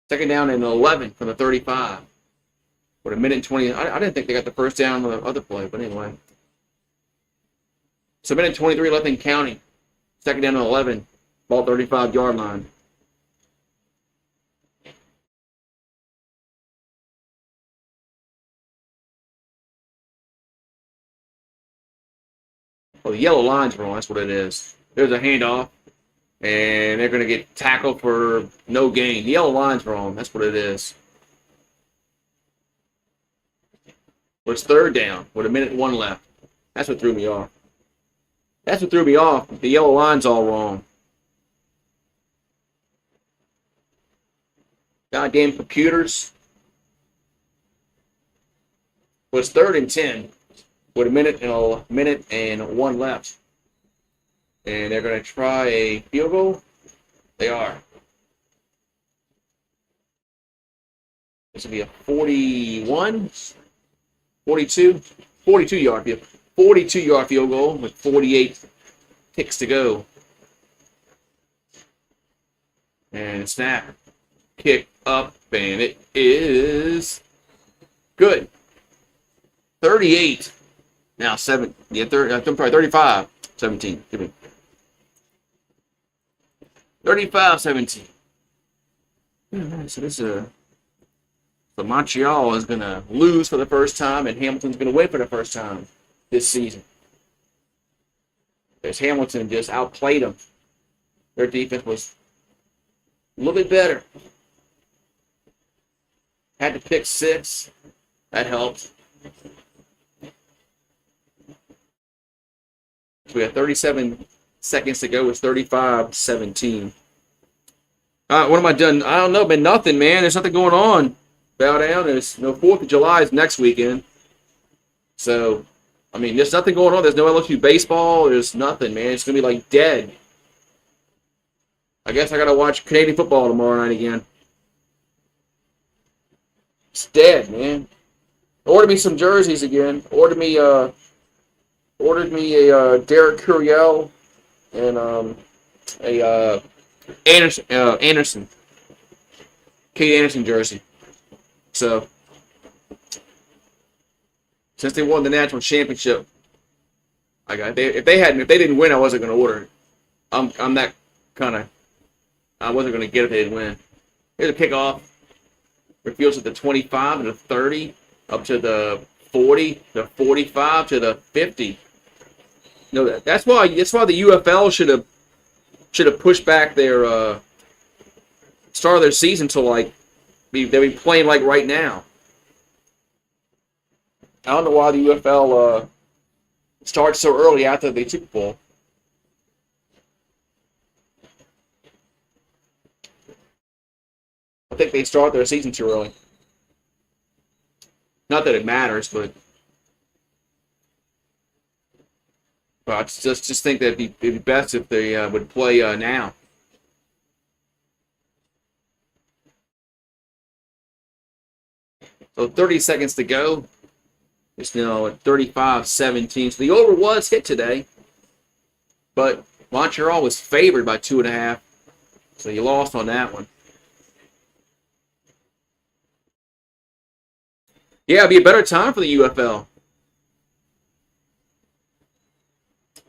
Second down and 11 from the 35. With a minute and 20. I didn't think they got the first down on the other play, but anyway. So a minute and 23 left in counting. Second down and 11. Ball 35-yard line. Well, the yellow line's wrong. That's what it is. There's a handoff, and they're going to get tackled for no gain. The yellow line's wrong. That's what it is. But it's third down with a minute and 1 left. That's what threw me off. That's what threw me off. The yellow line's all wrong. Goddamn computers. Well, it's third and 10 with a minute and 1 left. And they're going to try a field goal. They are. This will be a 42-yard field. 42-yard field goal with 48 ticks to go. And snap. Kick up, and it is good. 38. Now 7. Yeah, 35. 17. Give me. 35-17. So this so Montreal is going to lose for the first time, and Hamilton's going to win for the first time this season. As Hamilton just outplayed them. Their defense was a little bit better. Had to pick 6. That helped. We have 37 seconds to go. It's 35-17. What am I done? I don't know, but nothing, man. There's nothing going on. Bow down. There's no 4th of July is next weekend. So, I mean, there's nothing going on. There's no LSU baseball. There's nothing, man. It's going to be like dead. I guess I got to watch Canadian football tomorrow night again. It's dead, man. Order me some jerseys again. Ordered me a Derek Curiel and a Anderson, Kate Anderson jersey. So since they won the national championship, if they didn't win, I wasn't going to order it. I'm that kind of. I wasn't going to get it if they didn't win. Here's a kickoff. It feels at the 25 to the 30, up to the 40, the 45 to the 50. No, that's why the UFL should have pushed back their start of their season to they'll be playing like right now. I don't know why the UFL starts so early after the Super Bowl. I think they start their season too early. Not that it matters, but I just think that it'd be best if they would play now. So 30 seconds to go. It's now at 35-17. So the over was hit today, but Montreal was favored by 2.5. So you lost on that one. Yeah, it'd be a better time for the UFL.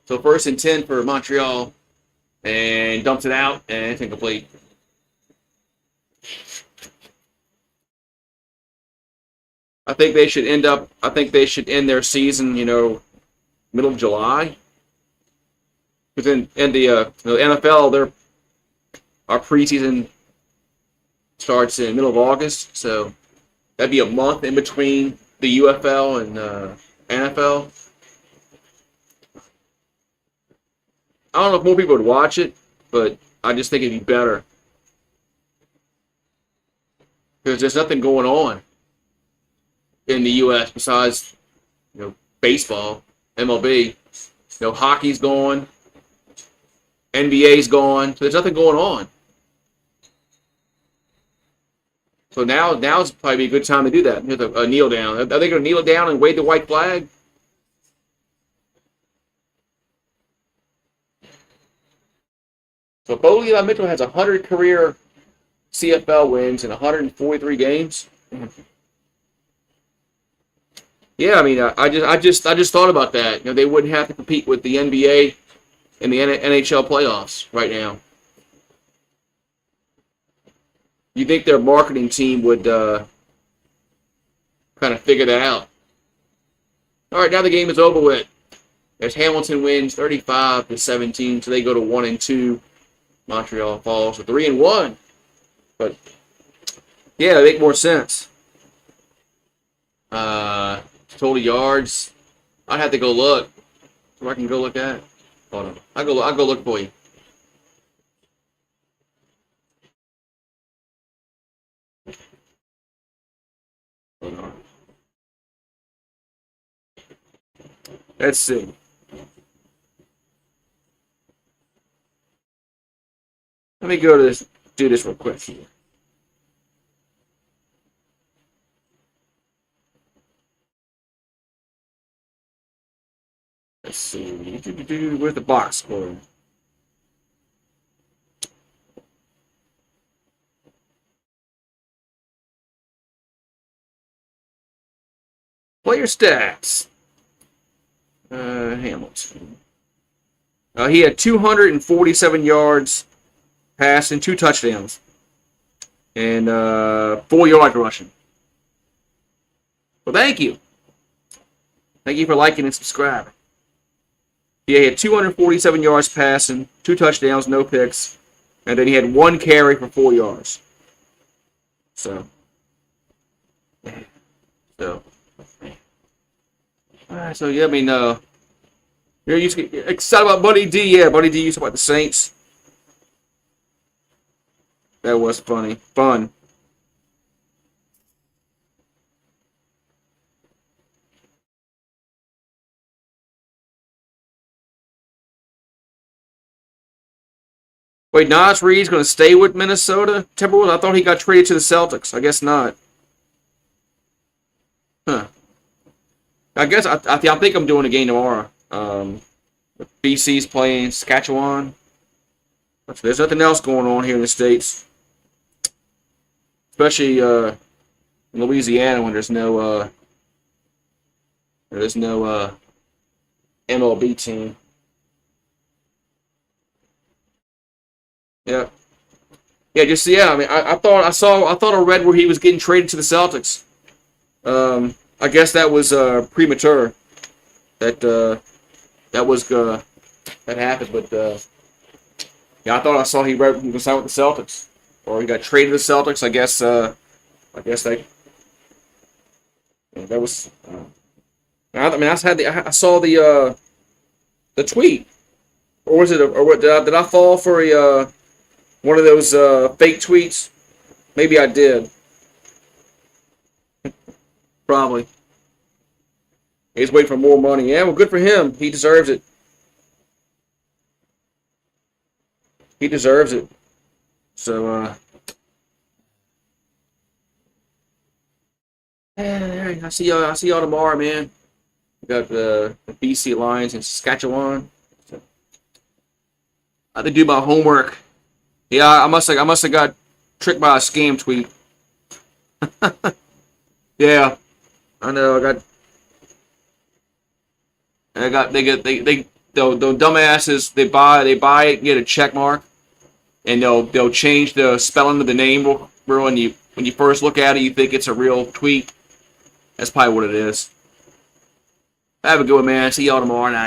So 1st and 10 for Montreal, and dumps it out, and it's incomplete. I think they should end their season, middle of July. Because in the NFL, our preseason starts in the middle of August, so that'd be a month in between the UFL and NFL. I don't know if more people would watch it, but I just think it'd be better. Because there's nothing going on in the U.S. besides, baseball, MLB. Hockey's gone. NBA's gone. So there's nothing going on. So now's probably a good time to do that. Here's a kneel down. Are they going to kneel down and wave the white flag? So Bo Levi Mitchell has 100 career CFL wins in 143 games. Yeah, I mean, I just thought about that. They wouldn't have to compete with the NBA and the NHL playoffs right now. You think their marketing team would kind of figure that out? All right, now the game is over with. As Hamilton wins 35-17, so they go to 1-2. Montreal falls to 3-1. But yeah, it make more sense. Total yards. I'd have to go look. So I can go look at. Hold on. I'll go look for you. Hold on. Let's see. Let me go to this. Do this real quick here. Let's see. Where's the box score? Player stats. Hamilton. He had 247 yards passing, 2 touchdowns, and 4 yards rushing. Well, thank you. Thank you for liking and subscribing. He had 247 yards passing, 2 touchdowns, no picks, and then he had 1 carry for 4 yards. So, yeah, I mean, you're excited about Buddy D. Yeah, Buddy D used to about the Saints. That was fun. Wait, Nas Reed's going to stay with Minnesota Timberwolves? I thought he got traded to the Celtics. I guess not. Huh. I guess I think I'm doing a game tomorrow. BC's playing Saskatchewan. There's nothing else going on here in the States, especially in Louisiana when there's no MLB team. Yeah, yeah, just yeah. I mean, I thought I read where he was getting traded to the Celtics. I guess that was premature. That happened, but yeah, I thought I saw he was signed with the Celtics, or he got traded to the Celtics. I guess that was. I mean, I saw the tweet, or was it? Or what? Did I fall for a one of those fake tweets? Maybe I did. Probably. He's waiting for more money. Yeah, well, good for him. He deserves it. He deserves it. So, I see y'all. I see y'all tomorrow, man. We got the BC Lions in Saskatchewan. So, I had to do my homework. Yeah, I must have got tricked by a scam tweet. Yeah, I know. The dumbasses. They buy it, and get a check mark, and they'll change the spelling of the name. When you first look at it, you think it's a real tweet. That's probably what it is. Have a good one, man. See y'all tomorrow night.